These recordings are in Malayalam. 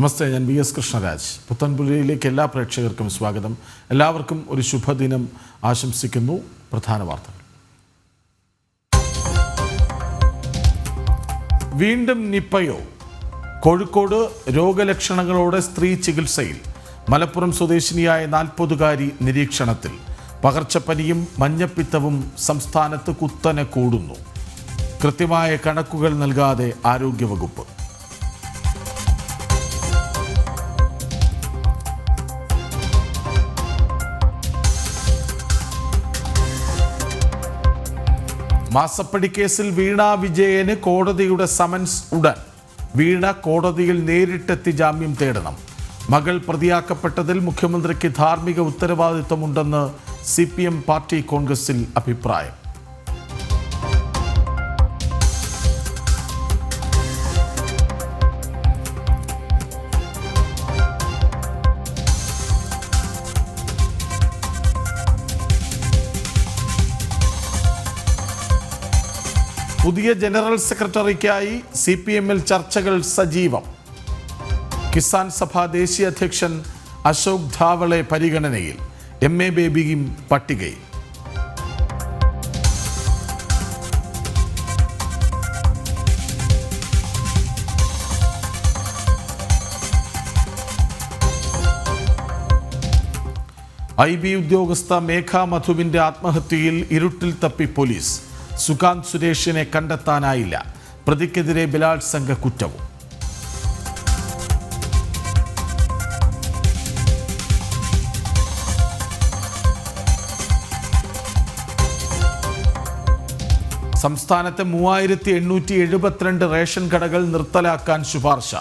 നമസ്തേ, ഞാൻ വി എസ് കൃഷ്ണരാജ്. പുത്തൻപുലരിയിലേക്ക് എല്ലാ പ്രേക്ഷകർക്കും സ്വാഗതം. എല്ലാവർക്കും ഒരു ശുഭദിനം ആശംസിക്കുന്നു. പ്രധാന വാർത്തകൾ. വീണ്ടും നിപ്പയോ? കോഴിക്കോട് രോഗലക്ഷണങ്ങളോടെ സ്ത്രീ ചികിത്സയിൽ. മലപ്പുറം സ്വദേശിനിയായ 40-കാരി നിരീക്ഷണത്തിൽ. പകർച്ചപ്പനിയും മഞ്ഞപ്പിത്തവും സംസ്ഥാനത്ത് കുത്തനെ കൂടുന്നു. കൃത്യമായ കണക്കുകൾ നൽകാതെ ആരോഗ്യവകുപ്പ്. മാസപ്പടി കേസിൽ വീണ വിജയന് കോടതിയുടെ സമൻസ് ഉടൻ. വീണ കോടതിയിൽ നേരിട്ടെത്തി ജാമ്യം തേടണം. മകൾ പ്രതിയാക്കപ്പെട്ടതിൽ മുഖ്യമന്ത്രിക്ക് ധാർമ്മിക ഉത്തരവാദിത്വമുണ്ടെന്ന് CPM പാർട്ടി കോൺഗ്രസിൽ അഭിപ്രായം. പുതിയ ജനറൽ സെക്രട്ടറിക്കായി CPM-ൽ ചർച്ചകൾ സജീവം. കിസാൻ സഭ ദേശീയ അധ്യക്ഷൻ അശോക് ധാവളെ പരിഗണനയിൽ. MA ബേബിയും പട്ടികയിൽ. IB ഉദ്യോഗസ്ഥ മേഘ മധുവിന്റെ ആത്മഹത്യയിൽ ഇരുട്ടിൽ തപ്പി പോലീസ്. സുകാന്ത് സുരേഷിനെ കണ്ടെത്താനായില്ല. പ്രതിക്കെതിരെ ബലാത്സംഗ കുറ്റവും. സംസ്ഥാനത്തെ 3872 റേഷൻ കടകൾ നിർത്തലാക്കാൻ ശുപാർശ.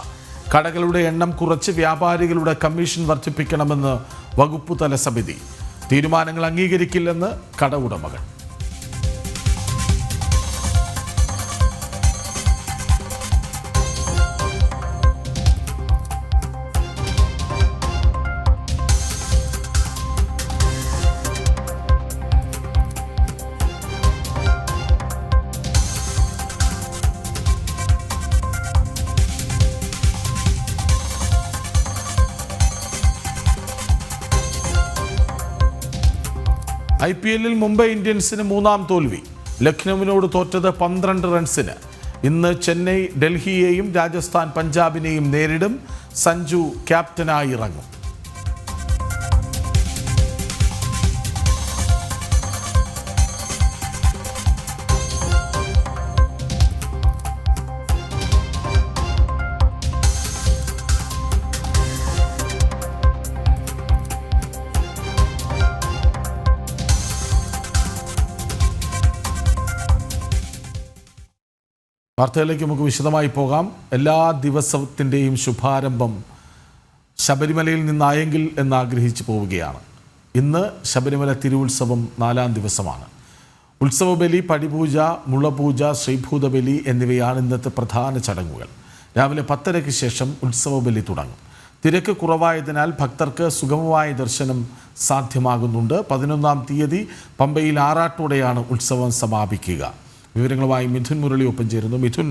കടകളുടെ എണ്ണം കുറച്ച് വ്യാപാരികളുടെ കമ്മീഷൻ വർദ്ധിപ്പിക്കണമെന്ന് വകുപ്പുതല സമിതി. തീരുമാനങ്ങൾ അംഗീകരിക്കില്ലെന്ന് കട ഉടമകൾ. IPL-ൽ മുംബൈ ഇന്ത്യൻസിന് 3ാം തോൽവി. ലക്നൌവിനോട് തോറ്റത് 12 റൺസിന്. ഇന്ന് ചെന്നൈ ഡൽഹിയെയും രാജസ്ഥാൻ പഞ്ചാബിനെയും നേരിടും. സഞ്ജു ക്യാപ്റ്റനായി ഇറങ്ങും. വാർത്തകളിലേക്ക് നമുക്ക് വിശദമായി പോകാം. എല്ലാ ദിവസത്തിൻ്റെയും ശുഭാരംഭം ശബരിമലയിൽ നിന്നായെങ്കിൽ എന്നാഗ്രഹിച്ചു പോവുകയാണ്. ഇന്ന് ശബരിമല തിരുവുത്സവം 4ാം ദിവസമാണ്. ഉത്സവബലി, പടിപൂജ, മുളപൂജ, ശ്രീഭൂതബലി എന്നിവയാണ് ഇന്നത്തെ പ്രധാന ചടങ്ങുകൾ. രാവിലെ 10:30-ക്ക് ശേഷം ഉത്സവബലി തുടങ്ങും. തിരക്ക് കുറവായതിനാൽ ഭക്തർക്ക് സുഗമമായ ദർശനം സാധ്യമാകുന്നുണ്ട്. 11-ാം തീയതി പമ്പയിൽ ആറാട്ടോടെയാണ് ഉത്സവം സമാപിക്കുക. വിവരങ്ങളുമായി മിഥുൻ മുരളി ഒപ്പം ചേരുന്നു. മിഥുൻ,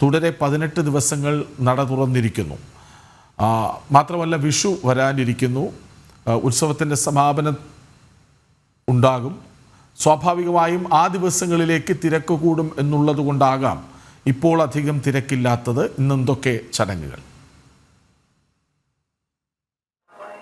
തുടരെ 18 ദിവസങ്ങൾ നട തുറന്നിരിക്കുന്നു. മാത്രമല്ല വിഷു വരാനിരിക്കുന്നു. ഉത്സവത്തിൻ്റെ സമാപനം ഉണ്ടാകും. സ്വാഭാവികമായും ആ ദിവസങ്ങളിലേക്ക് തിരക്ക് കൂടും എന്നുള്ളത് കൊണ്ടാകാം ഇപ്പോൾ അധികം തിരക്കില്ലാത്തത്. ഇന്നെന്തൊക്കെ ചടങ്ങുകൾ?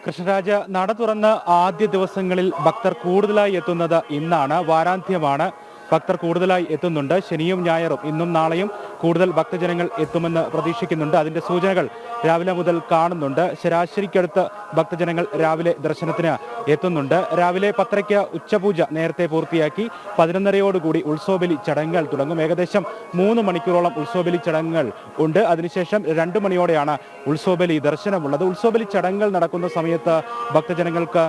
കൃഷ്ണരാജ്, നട തുറന്ന് ആദ്യ ദിവസങ്ങളിൽ ഭക്തർ കൂടുതലായി എത്തുന്നത് ഇന്നാണ്. വാരാന്ത്യമാണ്. ഭക്തർ കൂടുതലായി എത്തുന്നുണ്ട്. ശനിയും ഞായറും ഇന്നും നാളെയും കൂടുതൽ ഭക്തജനങ്ങൾ എത്തുമെന്ന് പ്രതീക്ഷിക്കുന്നുണ്ട്. അതിൻ്റെ സൂചനകൾ രാവിലെ മുതൽ കാണുന്നുണ്ട്. ശരാശരിക്കടുത്ത് ഭക്തജനങ്ങൾ രാവിലെ ദർശനത്തിന് എത്തുന്നുണ്ട്. രാവിലെ 10:30-ക്ക് ഉച്ചപൂജ നേരത്തെ പൂർത്തിയാക്കി 11:30യോടുകൂടി ഉത്സവബലി ചടങ്ങുകൾ തുടങ്ങും. ഏകദേശം 3 മണിക്കൂറോളം ഉത്സവബലി ചടങ്ങുകൾ ഉണ്ട്. അതിനുശേഷം 2 മണിയോടെയാണ് ഉത്സവബലി ദർശനമുള്ളത്. ഉത്സവബലി ചടങ്ങുകൾ നടക്കുന്ന സമയത്ത് ഭക്തജനങ്ങൾക്ക്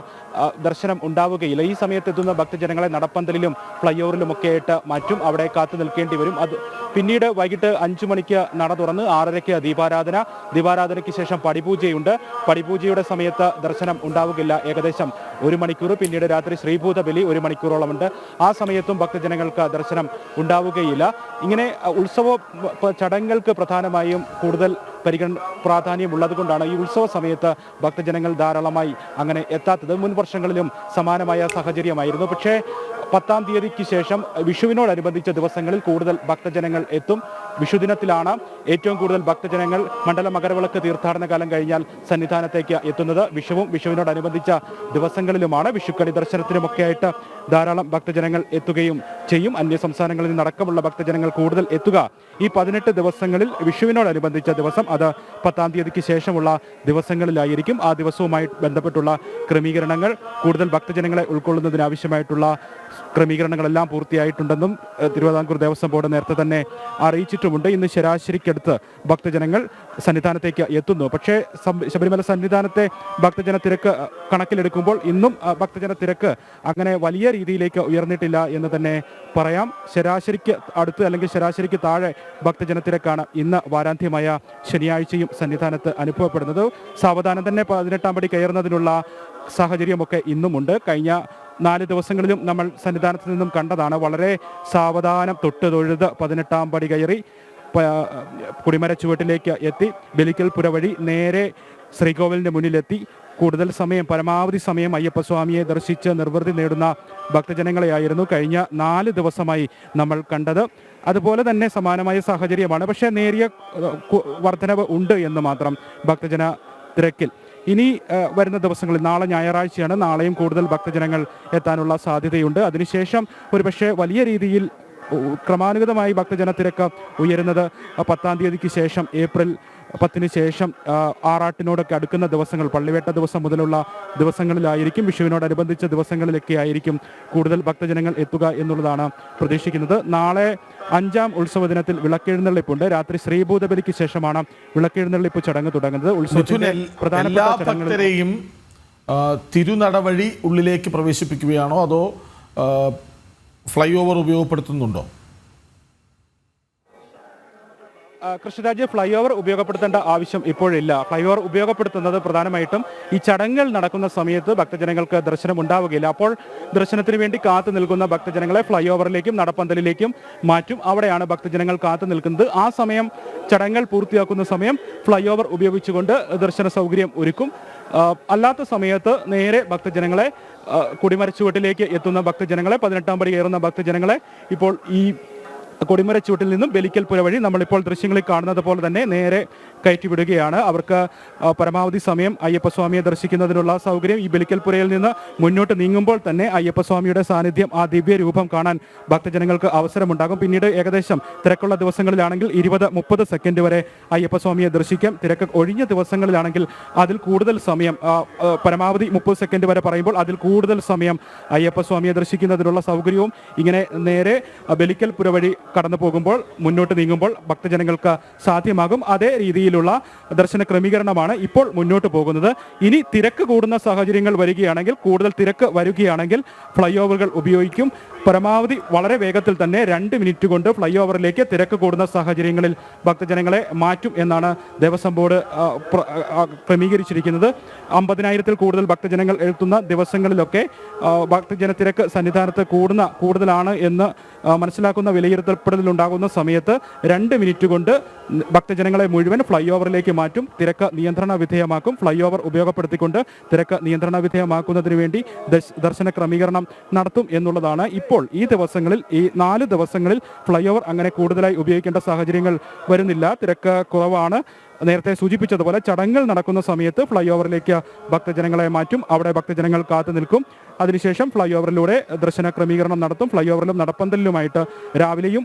ദർശനം ഉണ്ടാവുകയില്ല. ഈ സമയത്ത് എത്തുന്ന ഭക്തജനങ്ങളെ നടപ്പന്തലിലും ഫ്ലൈ ഓവറിലുമൊക്കെ ആയിട്ട് മാറ്റും. അവിടെ കാത്തു നിൽക്കേണ്ടി വരും. അത് പിന്നീട് വൈകിട്ട് 5 മണിക്ക് നട തുറന്ന് 6:30-ക്ക് ദീപാരാധനയ്ക്ക് ശേഷം പടിപൂജയുണ്ട്. പടിപൂജയുടെ സമയത്ത് ദർശനം ഉണ്ടാവുകയില്ല. ഏകദേശം 1 മണിക്കൂർ. പിന്നീട് രാത്രി ശ്രീഭൂതബലി 1 മണിക്കൂറോളമുണ്ട്. ആ സമയത്തും ഭക്തജനങ്ങൾക്ക് ദർശനം ഉണ്ടാവുകയില്ല. ഇങ്ങനെ ഉത്സവ ചടങ്ങുകൾക്ക് പ്രധാനമായും കൂടുതൽ പ്രാധാന്യമുള്ളത് കൊണ്ടാണ് ഈ ഉത്സവ സമയത്ത് ഭക്തജനങ്ങൾ ധാരാളമായി അങ്ങനെ എത്താത്തത്. മുൻ വർഷങ്ങളിലും സമാനമായ സാഹചര്യമായിരുന്നു. പക്ഷേ 10-ാം തീയതിക്ക് ശേഷം വിഷുവിനോടനുബന്ധിച്ച ദിവസങ്ങളിൽ കൂടുതൽ ഭക്തജനങ്ങൾ എത്തും. വിഷുദിനത്തിലാണ് ഏറ്റവും കൂടുതൽ ഭക്തജനങ്ങൾ മണ്ഡല മകരവിളക്ക് തീർത്ഥാടന കാലം കഴിഞ്ഞാൽ സന്നിധാനത്തേക്ക് എത്തുന്നത്. വിഷുവിനോടനുബന്ധിച്ച ദിവസങ്ങളിലുമാണ്. വിഷുക്കണി ദർശനത്തിനുമൊക്കെ ആയിട്ട് ധാരാളം ഭക്തജനങ്ങൾ എത്തുകയും ചെയ്യും. അന്യ സംസ്ഥാനങ്ങളിൽ നിന്നടക്കമുള്ള ഭക്തജനങ്ങൾ കൂടുതൽ എത്തുക ഈ 18 ദിവസങ്ങളിൽ വിഷുവിനോടനുബന്ധിച്ച ദിവസം, അത് 10-ാം തീയതിക്ക് ശേഷമുള്ള ദിവസങ്ങളിലായിരിക്കും. ആ ദിവസവുമായി ബന്ധപ്പെട്ടുള്ള ക്രമീകരണങ്ങൾ, കൂടുതൽ ഭക്തജനങ്ങളെ ഉൾക്കൊള്ളുന്നതിനാവശ്യമായിട്ടുള്ള ക്രമീകരണങ്ങളെല്ലാം പൂർത്തിയായിട്ടുണ്ടെന്നും തിരുവിതാംകൂർ ദേവസ്വം ബോർഡ് നേരത്തെ തന്നെ അറിയിച്ചിട്ടുമുണ്ട്. ഇന്ന് ശരാശരിക്കടുത്ത് ഭക്തജനങ്ങൾ സന്നിധാനത്തേക്ക് എത്തുന്നു. പക്ഷേ ശബരിമല സന്നിധാനത്തെ ഭക്തജന തിരക്ക് കണക്കിലെടുക്കുമ്പോൾ ഇന്നും ഭക്തജന തിരക്ക് അങ്ങനെ വലിയ രീതിയിലേക്ക് ഉയർന്നിട്ടില്ല എന്ന് തന്നെ പറയാം. ശരാശരിക്ക് അടുത്ത് അല്ലെങ്കിൽ ശരാശരിക്ക് താഴെ ഭക്തജന തിരക്കാണ് ഇന്ന് വാരാന്ത്യമായ ശനിയാഴ്ചയും സന്നിധാനത്ത് അനുഭവപ്പെടുന്നത്. സാവധാനം തന്നെ 18-ാം പടി കയറുന്നതിനുള്ള സാഹചര്യമൊക്കെ ഇന്നുമുണ്ട്. കഴിഞ്ഞ 4 ദിവസങ്ങളിലും നമ്മൾ സന്നിധാനത്ത് നിന്നും കണ്ടതാണ്. വളരെ സാവധാനം തൊട്ട് തൊഴുത് 18-ാം പടി കയറി കൊടിമര ചുവട്ടിലേക്ക് എത്തി ബലിക്കൽ പുര വഴി നേരെ ശ്രീകോവിലിന്റെ മുന്നിലെത്തി കൂടുതൽ സമയം, പരമാവധി സമയം അയ്യപ്പസ്വാമിയെ ദർശിച്ച് നിർവൃതി നേടുന്ന ഭക്തജനങ്ങളെയായിരുന്നു കഴിഞ്ഞ 4 ദിവസമായി നമ്മൾ കണ്ടത്. അതുപോലെ തന്നെ സമാനമായ സാഹചര്യമാണ്. പക്ഷേ നേരിയ വർധനവ് ഉണ്ട് എന്ന് മാത്രം ഭക്തജന തിരക്കിൽ. ഇനി വരുന്ന ദിവസങ്ങളിൽ, നാളെ ഞായറാഴ്ചയാണ്, നാളെയും കൂടുതൽ ഭക്തജനങ്ങൾ എത്താനുള്ള സാധ്യതയുണ്ട്. അതിനുശേഷം ഒരുപക്ഷെ വലിയ രീതിയിൽ ക്രമാനുഗതമായി ഭക്തജന തിരക്ക് ഉയരുന്നത് 10-ാം തീയതിക്ക് ശേഷം, ഏപ്രിൽ 10-ന് ശേഷം ആറാട്ടിനോടൊക്കെ അടുക്കുന്ന ദിവസങ്ങൾ, പള്ളിവേട്ട ദിവസം മുതലുള്ള ദിവസങ്ങളിലായിരിക്കും. വിഷുവിനോടനുബന്ധിച്ച ദിവസങ്ങളിലൊക്കെ ആയിരിക്കും കൂടുതൽ ഭക്തജനങ്ങൾ എത്തുക എന്നുള്ളതാണ് പ്രതീക്ഷിക്കുന്നത്. നാളെ 5-ാം ഉത്സവ ദിനത്തിൽ വിളക്കെഴുന്നള്ളിപ്പുണ്ട്. രാത്രി ശ്രീഭൂതബലിക്ക് ശേഷമാണ് വിളക്കെഴുന്നള്ളിപ്പ് ചടങ്ങ് തുടങ്ങുന്നത്. ഉത്സവത്തിന്റെ പ്രധാനപ്പെട്ട ഭക്തരെയും തിരുനടവഴി ഉള്ളിലേക്ക് പ്രവേശിപ്പിക്കുകയാണോ അതോ ഫ്ലൈ ഓവർ ഉപയോഗപ്പെടുത്തുന്നുണ്ടോ? കൃഷ്ണരാജ്, ഫ്ലൈ ഓവർ ഉപയോഗപ്പെടുത്തേണ്ട ആവശ്യം ഇപ്പോഴില്ല. ഫ്ലൈ ഓവർ ഉപയോഗപ്പെടുത്തുന്നത് പ്രധാനമായിട്ടും ഈ ചടങ്ങുകൾ നടക്കുന്ന സമയത്ത് ഭക്തജനങ്ങൾക്ക് ദർശനം ഉണ്ടാവുകയില്ല. അപ്പോൾ ദർശനത്തിന് വേണ്ടി കാത്തു നിൽക്കുന്ന ഭക്തജനങ്ങളെ ഫ്ലൈ ഓവറിലേക്കും നടപ്പന്തലിലേക്കും മാറ്റും. അവിടെയാണ് ഭക്തജനങ്ങൾ കാത്തു നിൽക്കുന്നത്. ആ സമയം, ചടങ്ങുകൾ പൂർത്തിയാക്കുന്ന സമയം ഫ്ലൈ ഓവർ ഉപയോഗിച്ചുകൊണ്ട് ദർശന സൗകര്യം ഒരുക്കും. അല്ലാത്ത സമയത്ത് നേരെ ഭക്തജനങ്ങളെ, കൊടിമരച്ചുവട്ടിലേക്ക് എത്തുന്ന ഭക്തജനങ്ങളെ, 18-ാം പടി കയറുന്ന ഭക്തജനങ്ങളെ ഇപ്പോൾ ഈ കൊടിമരച്ചുവട്ടിൽ നിന്നും ബലിക്കൽ പുര വഴി നമ്മളിപ്പോൾ ദൃശ്യങ്ങളിൽ കാണുന്നത് പോലെ തന്നെ നേരെ കയറ്റിവിടുകയാണ്. അവർക്ക് പരമാവധി സമയം അയ്യപ്പസ്വാമിയെ ദർശിക്കുന്നതിനുള്ള സൗകര്യം ഈ ബലിക്കൽ പുരയിൽ നിന്ന് മുന്നോട്ട് നീങ്ങുമ്പോൾ തന്നെ അയ്യപ്പസ്വാമിയുടെ സാന്നിധ്യം, ആ ദിവ്യ രൂപം കാണാൻ ഭക്തജനങ്ങൾക്ക് അവസരമുണ്ടാകും. പിന്നീട് ഏകദേശം തിരക്കുള്ള ദിവസങ്ങളിലാണെങ്കിൽ 20-30 സെക്കൻഡ് വരെ അയ്യപ്പസ്വാമിയെ ദർശിക്കാം. തിരക്ക് ഒഴിഞ്ഞ ദിവസങ്ങളിലാണെങ്കിൽ അതിൽ കൂടുതൽ സമയം, പരമാവധി 30 സെക്കൻഡ് വരെ പറയുമ്പോൾ അതിൽ കൂടുതൽ സമയം അയ്യപ്പസ്വാമിയെ ദർശിക്കുന്നതിനുള്ള സൗകര്യവും ഇങ്ങനെ നേരെ ബലിക്കൽ പുര വഴി കടന്നു പോകുമ്പോൾ, മുന്നോട്ട് നീങ്ങുമ്പോൾ ഭക്തജനങ്ങൾക്ക് സാധ്യമാകും. അതേ രീതിയിലുള്ള ദർശന ക്രമീകരണമാണ് ഇപ്പോൾ മുന്നോട്ട് പോകുന്നത്. ഇനി തിരക്ക് കൂടുന്ന സാഹചര്യങ്ങൾ വരികയാണെങ്കിൽ, കൂടുതൽ തിരക്ക് വരികയാണെങ്കിൽ ഫ്ലൈ ഓവറുകൾ ഉപയോഗിക്കും. പരമാവധി വളരെ വേഗത്തിൽ തന്നെ 2 മിനിറ്റ് കൊണ്ട് ഫ്ലൈ ഓവറിലേക്ക് തിരക്ക് കൂടുന്ന സാഹചര്യങ്ങളിൽ ഭക്തജനങ്ങളെ മാറ്റും എന്നാണ് ദേവസ്വം ബോർഡ് ക്രമീകരിച്ചിരിക്കുന്നത്. 50,000-ൽ കൂടുതൽ ഭക്തജനങ്ങൾ എത്തുന്ന ദിവസങ്ങളിലൊക്കെ ഭക്തജന തിരക്ക് സന്നിധാനത്ത് കൂടുതലാണ് എന്ന് മനസ്സിലാക്കുന്ന വിലയിരുത്തപ്പെടുന്നുണ്ടാകുന്ന സമയത്ത് 2 മിനിറ്റ് കൊണ്ട് ഭക്തജനങ്ങളെ മുഴുവൻ ഫ്ലൈ ഓവറിലേക്ക് മാറ്റും. തിരക്ക് നിയന്ത്രണ വിധേയമാക്കും. ഫ്ലൈ ഓവർ ഉപയോഗപ്പെടുത്തിക്കൊണ്ട് തിരക്ക് നിയന്ത്രണ വിധേയമാക്കുന്നതിന് വേണ്ടി ദർശന ക്രമീകരണം നടത്തും എന്നുള്ളതാണ്. ഇപ്പോൾ ഈ ദിവസങ്ങളിൽ, ഈ 4 ദിവസങ്ങളിൽ ഫ്ലൈ ഓവർ അങ്ങനെ കൂടുതലായി ഉപയോഗിക്കേണ്ട സാഹചര്യങ്ങൾ വരുന്നില്ല. തിരക്ക് കുറവാണ്. നേരത്തെ സൂചിപ്പിച്ചതുപോലെ ചടങ്ങുകൾ നടക്കുന്ന സമയത്ത് ഫ്ലൈ ഓവറിലേക്ക് ഭക്തജനങ്ങളെ മാറ്റും. അവിടെ ഭക്തജനങ്ങൾ കാത്തു നിൽക്കും. അതിനുശേഷം ഫ്ലൈ ഓവറിലൂടെ ദർശന ക്രമീകരണം നടത്തും. ഫ്ലൈ ഓവറിലും നടപ്പന്തലിലുമായിട്ട് രാവിലെയും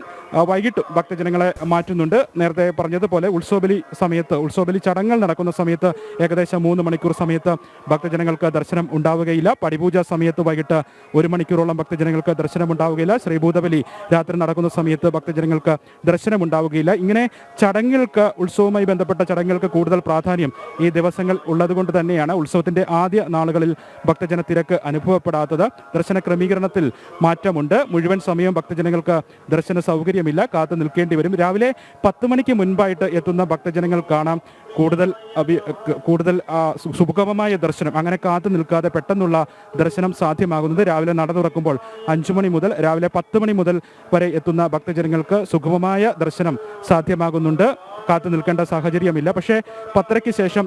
വൈകിട്ടും ഭക്തജനങ്ങളെ മാറ്റുന്നുണ്ട്. നേരത്തെ പറഞ്ഞതുപോലെ ഉത്സവബലി ചടങ്ങുകൾ നടക്കുന്ന സമയത്ത് ഏകദേശം 3 മണിക്കൂർ സമയത്ത് ഭക്തജനങ്ങൾക്ക് ദർശനം ഉണ്ടാവുകയില്ല. പടിപൂജ സമയത്ത് വൈകിട്ട് 1 മണിക്കൂറോളം ഭക്തജനങ്ങൾക്ക് ദർശനം ഉണ്ടാവുകയില്ല. ശ്രീഭൂതബലി രാത്രി നടക്കുന്ന സമയത്ത് ഭക്തജനങ്ങൾക്ക് ദർശനം ഉണ്ടാവുകയില്ല. ഇങ്ങനെ ചടങ്ങുകൾക്ക്, ഉത്സവവുമായി ബന്ധപ്പെട്ട ചടങ്ങുകൾക്ക് കൂടുതൽ പ്രാധാന്യം ഈ ദിവസങ്ങൾ ഉള്ളതുകൊണ്ട് തന്നെയാണ് ഉത്സവത്തിന്റെ ആദ്യ നാളുകളിൽ ഭക്തജന തിരക്ക് അനുഭവപ്പെടാത്തത്. ദർശന ക്രമീകരണത്തിൽ മാറ്റമുണ്ട്. മുഴുവൻ സമയം ഭക്തജനങ്ങൾക്ക് ദർശന സൗകര്യമില്ല, കാത്തു നിൽക്കേണ്ടി വരും. രാവിലെ 10 മണിക്ക് മുൻപായിട്ട് എത്തുന്ന ഭക്തജനങ്ങൾ കാണാം കൂടുതൽ സുഗമമായ ദർശനം, അങ്ങനെ കാത്തു നിൽക്കാതെ പെട്ടെന്നുള്ള ദർശനം സാധ്യമാകുന്നത് രാവിലെ നട തുറക്കുമ്പോൾ 5 മണി മുതൽ രാവിലെ 10 മണി മുതൽ വരെ എത്തുന്ന ഭക്തജനങ്ങൾക്ക് സുഗമമായ ദർശനം സാധ്യമാകുന്നുണ്ട്. കാത്തു നിൽക്കേണ്ട സാഹചര്യമില്ല. പക്ഷേ 10:00-ക്ക് ശേഷം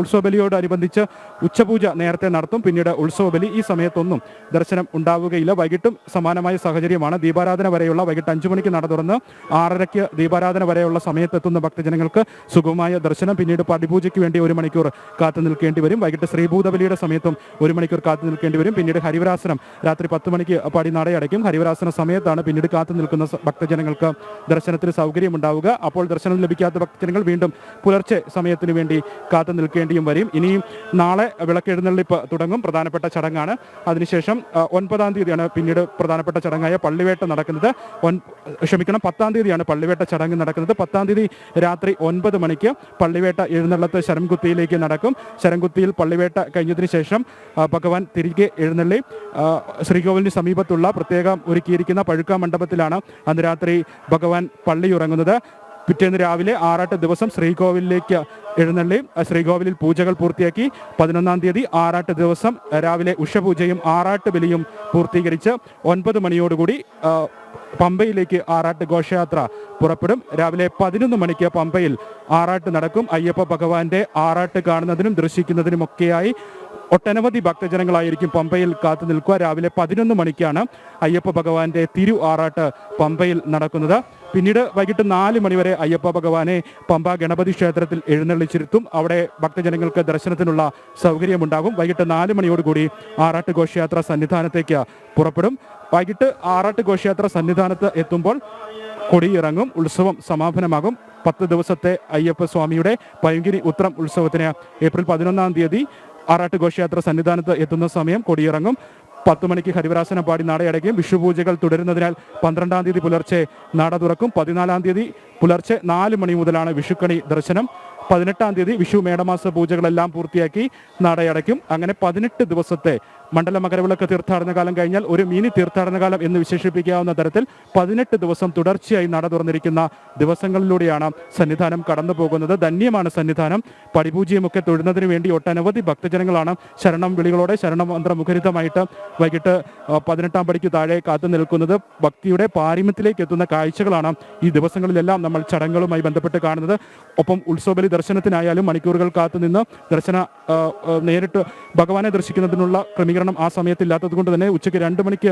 ഉത്സവബലിയോടനുബന്ധിച്ച് ഉച്ചപൂജ നേരത്തെ നടത്തും. പിന്നീട് ഉത്സവബലി. ഈ സമയത്തൊന്നും ദർശനം ഉണ്ടാവുകയില്ല. വൈകിട്ടും സമാനമായ സാഹചര്യമാണ്. ദീപാരാധന വരെയുള്ള വൈകിട്ട് 5 മണിക്ക് നട തുറന്ന് 6:30-ക്ക് ദീപാരാധന വരെയുള്ള സമയത്തെത്തുന്ന ഭക്തജനങ്ങൾക്ക് സുഗമമായ ദർശനം. പിന്നീട് പടിപൂജയ്ക്ക് വേണ്ടി 1 മണിക്കൂർ കാത്തു നിൽക്കേണ്ടി വരും. വൈകിട്ട് ശ്രീഭൂതബലിയുടെ സമയത്തും 1 മണിക്കൂർ കാത്തു നിൽക്കേണ്ടി വരും. പിന്നീട് ഹരിവരാസനം രാത്രി 10 മണിക്ക് പടി നടയടയ്ക്കും. ഹരിവരാസന സമയത്താണ് പിന്നീട് കാത്തു നിൽക്കുന്ന ഭക്തജനങ്ങൾക്ക് ദർശനത്തിന് സൗകര്യമുണ്ടാവുക. അപ്പോൾ ദർശനം ലഭിക്കാത്ത ഭക്തജനങ്ങൾ വീണ്ടും പുലർച്ചെ സമയത്തിന് വേണ്ടി കാത്തു നിൽക്കേണ്ടിയും വരും. ഇനിയും നാളെ വിളക്കെഴുന്നള്ളിപ്പ് തുടങ്ങും. പ്രധാനപ്പെട്ട ചടങ്ങാണ്. അതിനുശേഷം 9-ാം തീയതിയാണ് പിന്നീട് പ്രധാനപ്പെട്ട ചടങ്ങായ പള്ളിവേട്ട നടക്കുന്നത്. 10-ാം തീയതിയാണ് പള്ളിവേട്ട ചടങ്ങ് നടക്കുന്നത്. 10-ാം തീയതി രാത്രി 9 മണിക്ക് പള്ളിവേട്ട എഴുന്നള്ളത്ത് ശരംകുത്തിയിലേക്ക് നടക്കും. ശരംകുത്തിയിൽ പള്ളിവേട്ട കഴിഞ്ഞതിന് ശേഷം ഭഗവാൻ തിരികെ എഴുന്നള്ളി ശ്രീകോവിലിന് സമീപത്തുള്ള പ്രത്യേകം ഒരുക്കിയിരിക്കുന്ന പഴുക്ക മണ്ഡപത്തിലാണ് അന്ന് രാത്രി ഭഗവാൻ പള്ളിയുറങ്ങുന്നത്. പിറ്റേന്ന് രാവിലെ ആറാട്ട് ദിവസം ശ്രീകോവിലേക്ക് എഴുന്നള്ളി ശ്രീകോവിലിൽ പൂജകൾ പൂർത്തിയാക്കി 11-ാം തീയതി ആറാട്ട് ദിവസം രാവിലെ ഉഷപൂജയും ആറാട്ട് ബലിയും പൂർത്തീകരിച്ച് 9 മണിയോടുകൂടി പമ്പയിലേക്ക് ആറാട്ട് ഘോഷയാത്ര പുറപ്പെടും. രാവിലെ 11 മണിക്ക് പമ്പയിൽ ആറാട്ട് നടക്കും. അയ്യപ്പ ഭഗവാന്റെ ആറാട്ട് കാണുന്നതിനും ദർശിക്കുന്നതിനുമൊക്കെയായി ഒട്ടനവധി ഭക്തജനങ്ങളായിരിക്കും പമ്പയിൽ കാത്തു നിൽക്കുക. രാവിലെ 11 മണിക്കാണ് അയ്യപ്പ ഭഗവാന്റെ തിരു ആറാട്ട് പമ്പയിൽ നടക്കുന്നത്. പിന്നീട് വൈകിട്ട് 4 മണിവരെ അയ്യപ്പ ഭഗവാനെ പമ്പ ഗണപതി ക്ഷേത്രത്തിൽ എഴുന്നള്ളിച്ചിരുത്തും. അവിടെ ഭക്തജനങ്ങൾക്ക് ദർശനത്തിനുള്ള സൗകര്യമുണ്ടാകും. വൈകിട്ട് 4 മണിയോടുകൂടി ആറാട്ട് ഘോഷയാത്ര സന്നിധാനത്തേക്ക് പുറപ്പെടും. വൈകിട്ട് ആറാട്ട് ഘോഷയാത്ര സന്നിധാനത്ത് എത്തുമ്പോൾ കൊടിയിറങ്ങും. ഉത്സവം സമാപനമാകും. 10 ദിവസത്തെ അയ്യപ്പ സ്വാമിയുടെ പൈങ്കിരി ഉത്രം ഉത്സവത്തിന് ഏപ്രിൽ 11-ാം തീയതി ആറാട്ട് ഘോഷയാത്ര സന്നിധാനത്ത് എത്തുന്ന സമയം കൊടിയിറങ്ങും. 10 മണിക്ക് ഹരിവരാസനം പാടി നടയടയ്ക്കും. വിഷുപൂജകൾ തുടരുന്നതിനാൽ 12-ാം തീയതി പുലർച്ചെ നട തുറക്കും. 14-ാം തീയതി പുലർച്ചെ 4 മണി മുതലാണ് വിഷുക്കണി ദർശനം. 18-ാം തീയതി വിഷു മേടമാസ പൂജകളെല്ലാം പൂർത്തിയാക്കി നടയടയ്ക്കും. അങ്ങനെ 18 ദിവസത്തെ മണ്ഡല മകരവിളക്ക് തീർത്ഥാടന കാലം കഴിഞ്ഞാൽ ഒരു മിനി തീർത്ഥാടന കാലം എന്ന് വിശേഷിപ്പിക്കാവുന്ന തരത്തിൽ 18 ദിവസം തുടർച്ചയായി നട തുറന്നിരിക്കുന്ന ദിവസങ്ങളിലൂടെയാണ് സന്നിധാനം കടന്നു പോകുന്നത്. ധന്യമാണ് സന്നിധാനം. പടിപൂജയുമൊക്കെ തൊഴുന്നതിന് വേണ്ടി ഒട്ടനവധി ഭക്തജനങ്ങളാണ് ശരണം വിളികളോടെ ശരണമന്ത്രമുഖരിതമായിട്ട് വൈകിട്ട് 18-ാം പടിക്ക് താഴെ കാത്തു നിൽക്കുന്നത്. ഭക്തിയുടെ പാരമ്യത്തിലേക്ക് എത്തുന്ന കാഴ്ചകളാണ് ഈ ദിവസങ്ങളിലെല്ലാം നമ്മൾ ചടങ്ങുകളുമായി ബന്ധപ്പെട്ട് കാണുന്നത്. ഒപ്പം ഉത്സവബലി ദർശനത്തിനായാലും മണിക്കൂറുകൾ കാത്തുനിന്ന് നേരിട്ട് ഭഗവാനെ ദർശിക്കുന്നതിനുള്ള ക്രമീകരണം ആ സമയത്തില്ലാത്തത് കൊണ്ട് തന്നെ ഉച്ചയ്ക്ക് 2 മണിക്ക്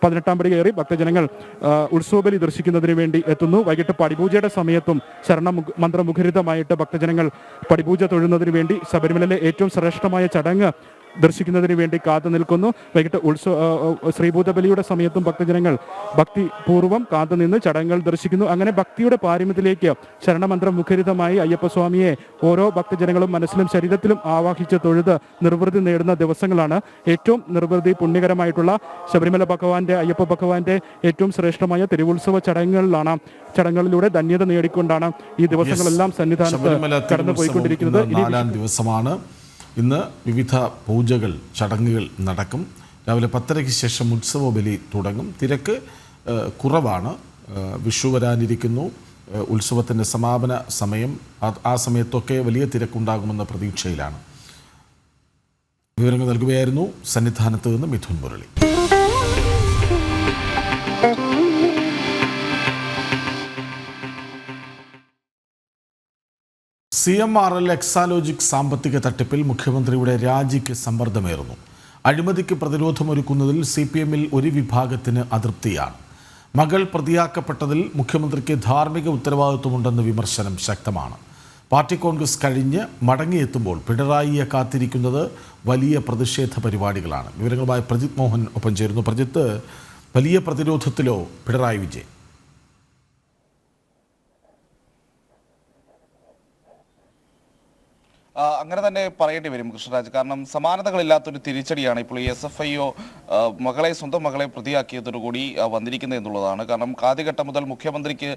18-ാം പടി കയറി ഭക്തജനങ്ങൾ ഉത്സവബലി ദർശിക്കുന്നതിന് വേണ്ടി എത്തുന്നു. വൈകിട്ട് പടിപൂജയുടെ സമയത്തും മന്ത്രമുഖരിതമായിട്ട് ഭക്തജനങ്ങൾ പടിപൂജ തൊഴുന്നതിന് വേണ്ടി ശബരിമലയിലെ ഏറ്റവും ശ്രേഷ്ഠമായ ചടങ്ങ് ദർശിക്കുന്നതിന് വേണ്ടി കാത്തു നിൽക്കുന്നു. വൈകിട്ട് ശ്രീഭൂതബലിയുടെ സമയത്തും ഭക്തജനങ്ങൾ ഭക്തിപൂർവ്വം കാത്തുനിന്ന് ചടങ്ങുകൾ ദർശിക്കുന്നു. അങ്ങനെ ഭക്തിയുടെ പാരമ്യത്തിലേക്ക് ശരണമന്ത്രം മുഖരിതമായി അയ്യപ്പസ്വാമിയെ ഓരോ ഭക്തജനങ്ങളും മനസ്സിലും ശരീരത്തിലും ആവാഹിച്ച് തൊഴുത് നിർവൃതി നേടുന്ന ദിവസങ്ങളാണ്. ഏറ്റവും നിർവൃതി പുണ്യകരമായിട്ടുള്ള ശബരിമല ഭഗവാന്റെ അയ്യപ്പ ഭഗവാന്റെ ഏറ്റവും ശ്രേഷ്ഠമായ തിരുവുത്സവ ചടങ്ങുകളിലൂടെ ധന്യത നേടിക്കൊണ്ടാണ് ഈ ദിവസങ്ങളെല്ലാം സന്നിധാനത്ത് കടന്നു പോയിക്കൊണ്ടിരിക്കുന്നത്. 4-ാം ദിവസമാണ്. ഇന്ന് വിവിധ പൂജകൾ ചടങ്ങുകൾ നടക്കും. രാവിലെ 10:30-ക്ക് ശേഷം ഉത്സവ ബലി തുടങ്ങും. തിരക്ക് കുറവാണ്. വിഷു വരാനിരിക്കുന്നു. ഉത്സവത്തിൻ്റെ സമാപന സമയം. ആ സമയത്തൊക്കെ വലിയ തിരക്കുണ്ടാകുമെന്ന പ്രതീക്ഷയിലാണ്. വിവരങ്ങൾ നൽകുകയായിരുന്നു സന്നിധാനത്ത് നിന്ന് മിഥുൻ മുരളി. CMRL എക്സാലോജിക് സാമ്പത്തിക തട്ടിപ്പിൽ മുഖ്യമന്ത്രിയുടെ രാജിക്ക് സമ്മർദ്ദമേറുന്നു. അഴിമതിക്ക് പ്രതിരോധമൊരുക്കുന്നതിൽ CPM-ൽ ഒരു വിഭാഗത്തിന് അതൃപ്തിയാണ്. മകൾ പ്രതിയാക്കപ്പെട്ടതിൽ മുഖ്യമന്ത്രിക്ക് ധാർമ്മിക ഉത്തരവാദിത്വമുണ്ടെന്ന വിമർശനം ശക്തമാണ്. പാർട്ടി കോൺഗ്രസ് കഴിഞ്ഞ് മടങ്ങിയെത്തുമ്പോൾ പിണറായിയെ കാത്തിരിക്കുന്നത് വലിയ പ്രതിഷേധ പരിപാടികളാണ്. വിവരങ്ങളുമായി പ്രജിത് മോഹൻ ഒപ്പം ചേരുന്നു. പ്രജിത്ത്, വലിയ പ്രതിരോധത്തിലോ പിണറായി വിജയൻ? അങ്ങനെ തന്നെ പറയേണ്ടി വരും കൃഷ്ണരാജ്. കാരണം സമാനതകളില്ലാത്തൊരു തിരിച്ചടിയാണ് ഇപ്പോൾ ഈ SFIO സ്വന്തം മകളെ പ്രതിയാക്കിയതോടുകൂടി വന്നിരിക്കുന്നത് എന്നുള്ളതാണ്. കാരണം ആദ്യഘട്ടം മുതൽ മുഖ്യമന്ത്രിക്ക്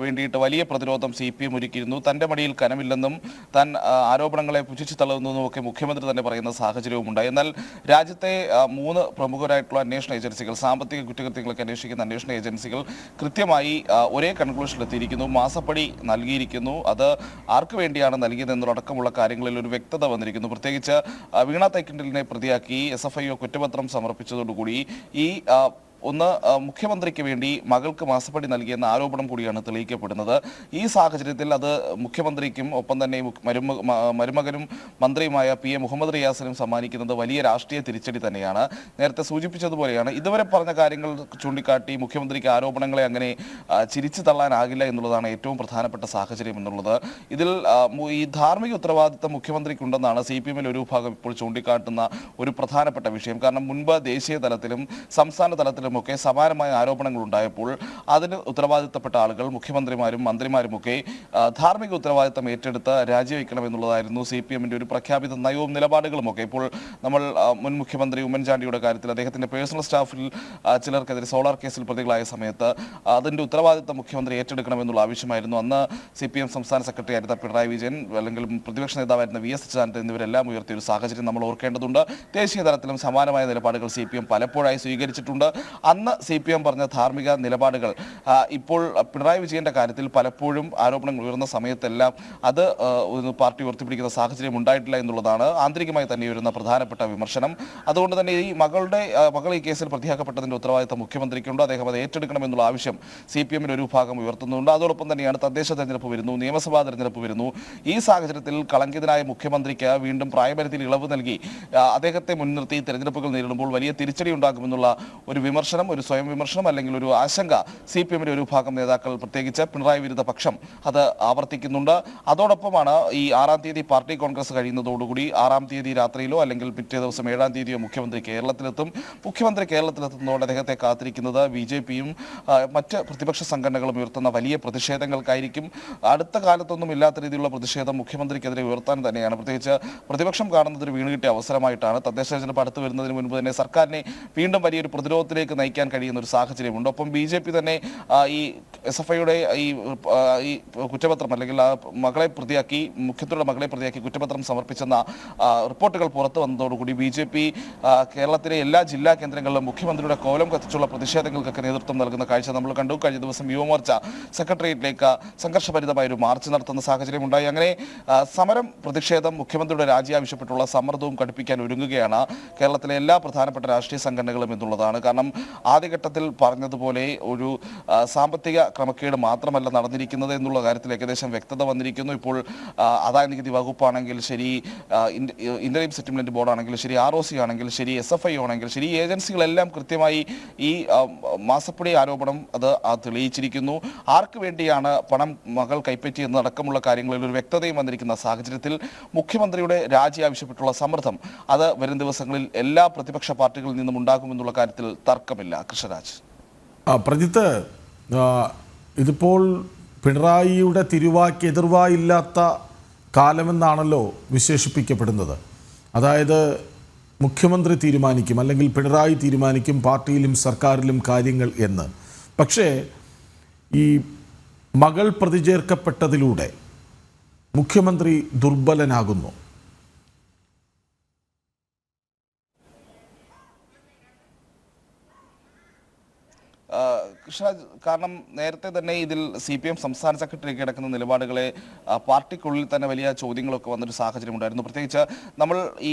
വേണ്ടിയിട്ട് വലിയ പ്രതിരോധം CPM ഒരുക്കിയിരുന്നു. തൻ്റെ മടിയിൽ കനമില്ലെന്നും താൻ ആരോപണങ്ങളെ പുച്ഛിച്ചു തള്ളുന്നതും ഒക്കെ മുഖ്യമന്ത്രി തന്നെ പറയുന്ന സാഹചര്യവും ഉണ്ടായി. എന്നാൽ രാജ്യത്തെ 3 പ്രമുഖരായിട്ടുള്ള അന്വേഷണ ഏജൻസികൾ, സാമ്പത്തിക കുറ്റകൃത്യങ്ങളൊക്കെ അന്വേഷിക്കുന്ന അന്വേഷണ ഏജൻസികൾ കൃത്യമായി ഒരേ കൺക്ലൂഷനിലെത്തിയിരിക്കുന്നു. മാസപ്പടി നൽകിയിരിക്കുന്നു. അത് ആർക്ക് വേണ്ടിയാണ് നൽകിയത് എന്നതടക്കമുള്ള കാര്യങ്ങളിൽ ഒരു വ്യക്തത വന്നിരിക്കുന്നു. പ്രത്യേകിച്ച് വീണ തൈക്കിണ്ടലിനെ പ്രതിയാക്കി SFIO കുറ്റപത്രം സമർപ്പിച്ചതോടുകൂടി ഈ മുഖ്യമന്ത്രിക്ക് വേണ്ടി മകൾക്ക് മാസപ്പടി നൽകിയെന്ന ആരോപണം കൂടിയാണ് തെളിയിക്കപ്പെടുന്നത്. ഈ സാഹചര്യത്തിൽ അത് മുഖ്യമന്ത്രിക്കും ഒപ്പം തന്നെ മരുമകനും മന്ത്രിയുമായ PM മുഹമ്മദ് റിയാസിനും സമ്മാനിക്കുന്നത് വലിയ രാഷ്ട്രീയ തിരിച്ചടി തന്നെയാണ്. നേരത്തെ സൂചിപ്പിച്ചതുപോലെയാണ് ഇതുവരെ പറഞ്ഞ കാര്യങ്ങൾ ചൂണ്ടിക്കാട്ടി മുഖ്യമന്ത്രിക്ക് ആരോപണങ്ങളെ അങ്ങനെ ചിരിച്ചു തള്ളാനാകില്ല എന്നുള്ളതാണ് ഏറ്റവും പ്രധാനപ്പെട്ട സാഹചര്യം എന്നുള്ളത്. ഇതിൽ ഈ ധാർമ്മിക ഉത്തരവാദിത്തം മുഖ്യമന്ത്രിക്കുണ്ടെന്നാണ് CPM ഒരു വിഭാഗം ഇപ്പോൾ ചൂണ്ടിക്കാട്ടുന്ന ഒരു പ്രധാനപ്പെട്ട വിഷയം. കാരണം മുൻപ് ദേശീയ തലത്തിലും സംസ്ഥാന തലത്തിലും ഒക്കെ സമാനമായ ആരോപണങ്ങൾ ഉണ്ടായപ്പോൾ അതിന് ഉത്തരവാദിത്തപ്പെട്ട ആളുകൾ, മുഖ്യമന്ത്രിമാരും മന്ത്രിമാരുമൊക്കെ ധാർമ്മിക ഉത്തരവാദിത്തം ഏറ്റെടുത്ത് രാജിവെക്കണമെന്നുള്ളതായിരുന്നു CPMന്റെ ഒരു പ്രഖ്യാപിത നയവും നിലപാടുകളുമൊക്കെ. ഇപ്പോൾ നമ്മൾ മുൻ മുഖ്യമന്ത്രി ഉമ്മൻചാണ്ടിയുടെ കാര്യത്തിൽ അദ്ദേഹത്തിന്റെ പേഴ്സണൽ സ്റ്റാഫിൽ ചിലർക്കെതിരെ സോളാർ കേസിൽ പ്രതികളായ സമയത്ത് അതിന്റെ ഉത്തരവാദിത്തം മുഖ്യമന്ത്രി ഏറ്റെടുക്കണമെന്നുള്ള ആവശ്യമായിരുന്നു. അന്ന് CPM സംസ്ഥാന സെക്രട്ടറി ആയിരുന്ന പിണറായി വിജയൻ, അല്ലെങ്കിൽ പ്രതിപക്ഷ നേതാവായിരുന്ന VS അച്യുതാനന്ദൻ എന്നിവരെല്ലാം ഉയർത്തിയ ഒരു സാഹചര്യം നമ്മൾ ഓർക്കേണ്ടതുണ്ട്. ദേശീയ തലത്തിലും സമാനമായ നിലപാടുകൾ CPM പലപ്പോഴായി സ്വീകരിച്ചിട്ടുണ്ട്. അന്ന് CPM പറഞ്ഞ ധാർമ്മിക നിലപാടുകൾ ഇപ്പോൾ പിണറായി വിജയന്റെ കാര്യത്തിൽ പലപ്പോഴും ആരോപണങ്ങൾ ഉയർന്ന സമയത്തെല്ലാം അത് പാർട്ടി ഉയർത്തിപ്പിടിക്കുന്ന സാഹചര്യം ഉണ്ടായിട്ടില്ല എന്നുള്ളതാണ് ആന്തരികമായി തന്നെ വരുന്ന പ്രധാനപ്പെട്ട വിമർശനം. അതുകൊണ്ട് തന്നെ ഈ മകൾ ഈ കേസിൽ പ്രതിയാക്കപ്പെട്ടതിന്റെ ഉത്തരവാദിത്തം മുഖ്യമന്ത്രിക്കുണ്ട്. അദ്ദേഹം അത് ഏറ്റെടുക്കണമെന്നുള്ള ആവശ്യം CPMന്റെ ഒരു വിഭാഗം ഉയർത്തുന്നുണ്ട്. അതോടൊപ്പം തന്നെയാണ് തദ്ദേശ തെരഞ്ഞെടുപ്പ് വരുന്നു, നിയമസഭാ തെരഞ്ഞെടുപ്പ് വരുന്നു. ഈ സാഹചര്യത്തിൽ കളങ്കിതനായ മുഖ്യമന്ത്രിക്ക് വീണ്ടും പ്രായപരിധിയിൽ ഇളവ് നൽകി അദ്ദേഹത്തെ മുൻനിർത്തി തെരഞ്ഞെടുപ്പുകൾ നേരിടുമ്പോൾ വലിയ തിരിച്ചടി ഉണ്ടാകുമെന്നുള്ള ഒരു വിമർശനം, ഒരു സ്വയം വിമർശനം അല്ലെങ്കിൽ ഒരു ആശങ്ക CPMന്റെ ഒരു വിഭാഗം നേതാക്കൾ, പ്രത്യേകിച്ച് പിണറായി വിരുദ്ധ പക്ഷം, അത് ആവർത്തിക്കുന്നുണ്ട്. അതോടൊപ്പമാണ് ഈ 6-ാം തീയതി പാർട്ടി കോൺഗ്രസ് കഴിയുന്നതോടുകൂടി 6-ാം തീയതി രാത്രിയിലോ അല്ലെങ്കിൽ പിറ്റേ ദിവസം 7-ാം തീയതിയോ മുഖ്യമന്ത്രി കേരളത്തിലെത്തും. മുഖ്യമന്ത്രി കേരളത്തിലെത്തുന്നതോടെ അദ്ദേഹത്തെ കാത്തിരിക്കുന്നത് BJPയും മറ്റ് പ്രതിപക്ഷ സംഘടനകളും ഉയർത്തുന്ന വലിയ പ്രതിഷേധങ്ങൾക്കായിരിക്കും. അടുത്ത കാലത്തൊന്നും ഇല്ലാത്ത രീതിയിലുള്ള പ്രതിഷേധം മുഖ്യമന്ത്രിക്കെതിരെ ഉയർത്താൻ തന്നെയാണ്. പ്രത്യേകിച്ച് പ്രതിപക്ഷം കാണുന്നത് ഒരു വീണുകിട്ടിയ അവസരമായിട്ടാണ്. തദ്ദേശ തെരഞ്ഞെടുപ്പ് അടുത്ത് വരുന്നതിന് മുൻപ് തന്നെ സർക്കാരിനെ വീണ്ടും വലിയൊരു പ്രതിരോധത്തിലേക്ക് നയിക്കാൻ കഴിയുന്ന ഒരു സാഹചര്യമുണ്ട്. ഒപ്പം BJP തന്നെ ഈ SFIയുടെ ഈ കുറ്റപത്രം, അല്ലെങ്കിൽ മകളെ പ്രതിയാക്കി, മുഖ്യമന്ത്രിയുടെ മകളെ പ്രതിയാക്കി കുറ്റപത്രം സമർപ്പിച്ചെന്ന റിപ്പോർട്ടുകൾ പുറത്തു വന്നതോടുകൂടി BJP കേരളത്തിലെ എല്ലാ ജില്ലാ കേന്ദ്രങ്ങളിലും മുഖ്യമന്ത്രിയുടെ കോലം കത്തിച്ചുള്ള പ്രതിഷേധങ്ങൾക്കൊക്കെ നേതൃത്വം നൽകുന്ന കാഴ്ച നമ്മൾ കണ്ടു. കഴിഞ്ഞ ദിവസം യുവമോർച്ച സെക്രട്ടേറിയറ്റിലേക്ക് സംഘർഷഭരിതമായ ഒരു മാർച്ച് നടത്തുന്ന സാഹചര്യം ഉണ്ടായി. അങ്ങനെ സമരം, പ്രതിഷേധം, മുഖ്യമന്ത്രിയുടെ രാജി ആവശ്യപ്പെട്ടുള്ള സമ്മർദ്ദവും കടുപ്പിക്കാൻ ഒരുങ്ങുകയാണ് കേരളത്തിലെ എല്ലാ പ്രധാനപ്പെട്ട രാഷ്ട്രീയ സംഘടനകളും എന്നുള്ളതാണ്. കാരണം ആദ്യഘട്ടത്തിൽ പറഞ്ഞതുപോലെ ഒരു സാമ്പത്തിക ക്രമക്കേട് മാത്രമല്ല നടന്നിരിക്കുന്നത് എന്നുള്ള കാര്യത്തിൽ ഏകദേശം വ്യക്തത വന്നിരിക്കുന്നു. ഇപ്പോൾ ആദായനികുതി വകുപ്പാണെങ്കിൽ ശരി, ഇന്ററിം സെറ്റിൽമെന്റ് ബോർഡാണെങ്കിലും ശരി, ROC ആണെങ്കിൽ ശരി, SFIO ആണെങ്കിൽ ശരി, ഏജൻസികളെല്ലാം കൃത്യമായി ഈ മാസപ്പടി ആരോപണം അത് തെളിയിച്ചിരിക്കുന്നു. ആർക്ക് വേണ്ടിയാണ് പണം മകൾ കൈപ്പറ്റിയെന്നടക്കമുള്ള കാര്യങ്ങളിൽ ഒരു വ്യക്തതയും വന്നിരിക്കുന്ന സാഹചര്യത്തിൽ മുഖ്യമന്ത്രിയുടെ രാജി ആവശ്യപ്പെട്ടുള്ള സമ്മർദ്ദം അത് വരും ദിവസങ്ങളിൽ എല്ലാ പ്രതിപക്ഷ പാർട്ടികളിൽ നിന്നും ഉണ്ടാകുമെന്നുള്ള കാര്യത്തിൽ തർക്കമില്ല. കൃഷ്ണരാജ്. പ്രജിത്ത്, ഇതിപ്പോൾ പിണറായിയുടെ തിരുവായ്ക്ക് എതിർവായില്ലാത്ത കാലമെന്നാണല്ലോ വിശേഷിപ്പിക്കപ്പെടുന്നത്. അതായത് മുഖ്യമന്ത്രി തീരുമാനിക്കും, അല്ലെങ്കിൽ പിണറായി തീരുമാനിക്കും പാർട്ടിയിലും സർക്കാരിലും കാര്യങ്ങൾ എന്ന്. പക്ഷേ ഈ മകൾ പ്രതിചേർക്കപ്പെട്ടതിലൂടെ മുഖ്യമന്ത്രി ദുർബലനാകുന്നു. കൃഷ്ണരാജ്, കാരണം നേരത്തെ തന്നെ ഇതിൽ CPM സംസ്ഥാന സെക്രട്ടറി കിടക്കുന്ന നിലപാടുകളെ പാർട്ടിക്കുള്ളിൽ തന്നെ വലിയ ചോദ്യങ്ങളൊക്കെ വന്നൊരു സാഹചര്യം ഉണ്ടായിരുന്നു. പ്രത്യേകിച്ച് നമ്മൾ ഈ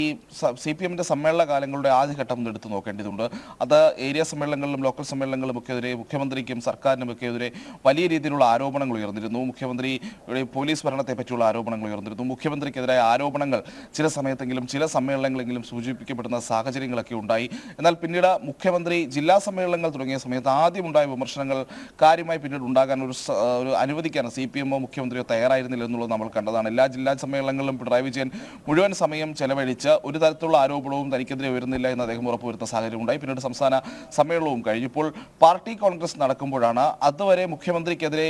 CPMന്റെ സമ്മേളന കാലങ്ങളുടെ ആദ്യഘട്ടം എടുത്തു നോക്കേണ്ടതുണ്ട്. അത് ഏരിയ സമ്മേളനങ്ങളിലും ലോക്കൽ സമ്മേളനങ്ങളുമൊക്കെതിരെ മുഖ്യമന്ത്രിക്കും സർക്കാരിനുമൊക്കെതിരെ വലിയ രീതിയിലുള്ള ആരോപണങ്ങൾ ഉയർന്നിരുന്നു. മുഖ്യമന്ത്രിയുടെ പോലീസ് ഭരണത്തെ പറ്റിയുള്ള ആരോപണങ്ങൾ ഉയർന്നിരുന്നു. മുഖ്യമന്ത്രിക്കെതിരായ ആരോപണങ്ങൾ ചില സമയത്തെങ്കിലും ചില സമ്മേളനങ്ങളെങ്കിലും സൂചിപ്പിക്കപ്പെടുന്ന സാഹചര്യങ്ങളൊക്കെ ഉണ്ടായി. എന്നാൽ പിന്നീട് മുഖ്യമന്ത്രി ജില്ലാ സമ്മേളനങ്ങൾ തുടങ്ങിയ സമയത്ത് ആദ്യമുണ്ടായ വിമർശനങ്ങൾ കാര്യമായി പിന്നീട് ഉണ്ടാകാൻ ഒരു അനുവദിക്കാൻ CPM മുഖ്യമന്ത്രിയോ തയ്യാറായിരുന്നില്ല എന്നുള്ളത് നമ്മൾ കണ്ടതാണ്. എല്ലാ ജില്ലാ സമ്മേളനങ്ങളിലും പിണറായി വിജയൻ മുഴുവൻ സമയം ചെലവഴിച്ച് ഒരു തരത്തിലുള്ള ആരോപണവും തനിക്കെതിരെ വരുന്നില്ല എന്ന് അദ്ദേഹം ഉറപ്പുവരുത്ത സാഹചര്യം ഉണ്ടായി. പിന്നീട് സംസ്ഥാന സമ്മേളനവും കഴിഞ്ഞപ്പോൾ പാർട്ടി കോൺഗ്രസ് നടക്കുമ്പോഴാണ് അതുവരെ മുഖ്യമന്ത്രിക്കെതിരെ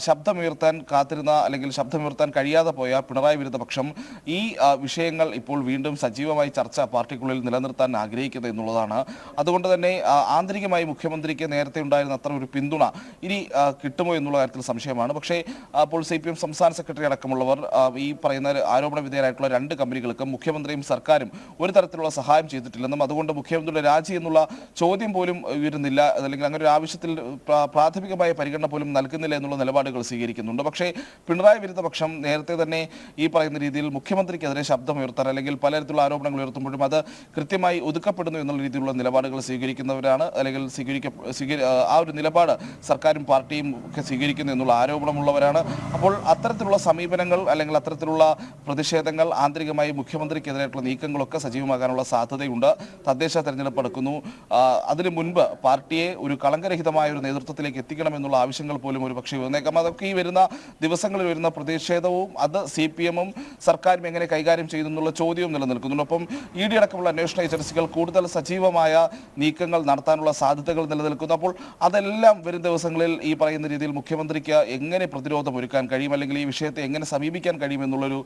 ശബ്ദമുയർത്താൻ കാത്തിരുന്ന അല്ലെങ്കിൽ ശബ്ദമുയർത്താൻ കഴിയാതെ പോയ പിണറായി വിരുദ്ധ പക്ഷം ഈ വിഷയങ്ങൾ ഇപ്പോൾ വീണ്ടും സജീവമായി ചർച്ച പാർട്ടിക്കുള്ളിൽ നിലനിർത്താൻ ആഗ്രഹിക്കുന്നത് എന്നുള്ളതാണ്. അതുകൊണ്ട് തന്നെ ആന്തരികമായി മുഖ്യമന്ത്രിക്ക് നേരത്തെ ഉണ്ടായിരുന്ന അത്ര ഒരു പിന്തുണ ഇനി കിട്ടുമോ എന്നുള്ള കാര്യത്തിൽ സംശയമാണ്. പക്ഷേ അപ്പോൾ CPM സംസ്ഥാന സെക്രട്ടറി അടക്കമുള്ളവർ ഈ പറയുന്ന ആരോപണ വിധേയരായിട്ടുള്ള 2 കമ്പനികൾക്കും മുഖ്യമന്ത്രിയും സർക്കാരും ഒരു തരത്തിലുള്ള സഹായം ചെയ്തിട്ടില്ലെന്നും അതുകൊണ്ട് മുഖ്യമന്ത്രിയുടെ രാജി എന്നുള്ള ചോദ്യം പോലും ഉയരുന്നില്ല, അല്ലെങ്കിൽ അങ്ങനെ ഒരു ആവശ്യത്തിൽ പ്രാഥമികമായ പരിഗണന പോലും നൽകുന്നില്ല എന്നുള്ള നിലപാടുകൾ സ്വീകരിക്കുന്നുണ്ട്. പക്ഷേ പിണറായി വിരുദ്ധ പക്ഷം നേരത്തെ തന്നെ ഈ പറയുന്ന രീതിയിൽ മുഖ്യമന്ത്രിക്കെതിരെ ശബ്ദമുയർത്താൻ അല്ലെങ്കിൽ പലതരത്തിലുള്ള ആരോപണങ്ങൾ ഉയർത്തുമ്പോഴും അത് കൃത്യമായി ഒതുക്കപ്പെടുന്നു എന്നുള്ള രീതിയിലുള്ള നിലപാടുകൾ സ്വീകരിക്കുന്നവരാണ്, അല്ലെങ്കിൽ ആ ഒരു നിലപാട് സർക്കാരും പാർട്ടിയും ഒക്കെ സ്വീകരിക്കുന്നു എന്നുള്ള ആരോപണമുള്ളവരാണ്. അപ്പോൾ അത്തരത്തിലുള്ള സമീപനങ്ങൾ അല്ലെങ്കിൽ അത്തരത്തിലുള്ള പ്രതിഷേധങ്ങൾ ആന്തരികമായി മുഖ്യമന്ത്രിക്കെതിരായിട്ടുള്ള നീക്കങ്ങളൊക്കെ സജീവമാകാനുള്ള സാധ്യതയുണ്ട്. തദ്ദേശ തെരഞ്ഞെടുപ്പ് നടക്കുന്നു, അതിനു മുൻപ് പാർട്ടിയെ ഒരു കളങ്കരഹിതമായ ഒരു നേതൃത്വത്തിലേക്ക് എത്തിക്കണമെന്നുള്ള ആവശ്യങ്ങൾ പോലും ഒരു പക്ഷേ വന്നേക്കാം. അതൊക്കെ ഈ വരുന്ന ദിവസങ്ങളിൽ വരുന്ന പ്രതിഷേധവും അത് CPM സർക്കാരും എങ്ങനെ കൈകാര്യം ചെയ്യുന്നു എന്നുള്ള ചോദ്യവും നിലനിൽക്കുന്നുണ്ട്. ഒപ്പം ED അടക്കമുള്ള അന്വേഷണ ഏജൻസികൾ കൂടുതൽ സജീവമായ നീക്കങ്ങൾ നടത്താനുള്ള സാധ്യതകൾ നിലനിൽക്കുന്നു. അപ്പോൾ അതെല്ലാം വരും ദിവസങ്ങളിൽ ഈ പറയുന്ന രീതിയിൽ മുഖ്യമന്ത്രിക്ക് എങ്ങനെ പ്രതിരോധം ഒരുക്കാൻ കഴിയും, അല്ലെങ്കിൽ ഈ വിഷയത്തെ എങ്ങനെ സമീപിക്കാൻ കഴിയും എന്നുള്ളൊരു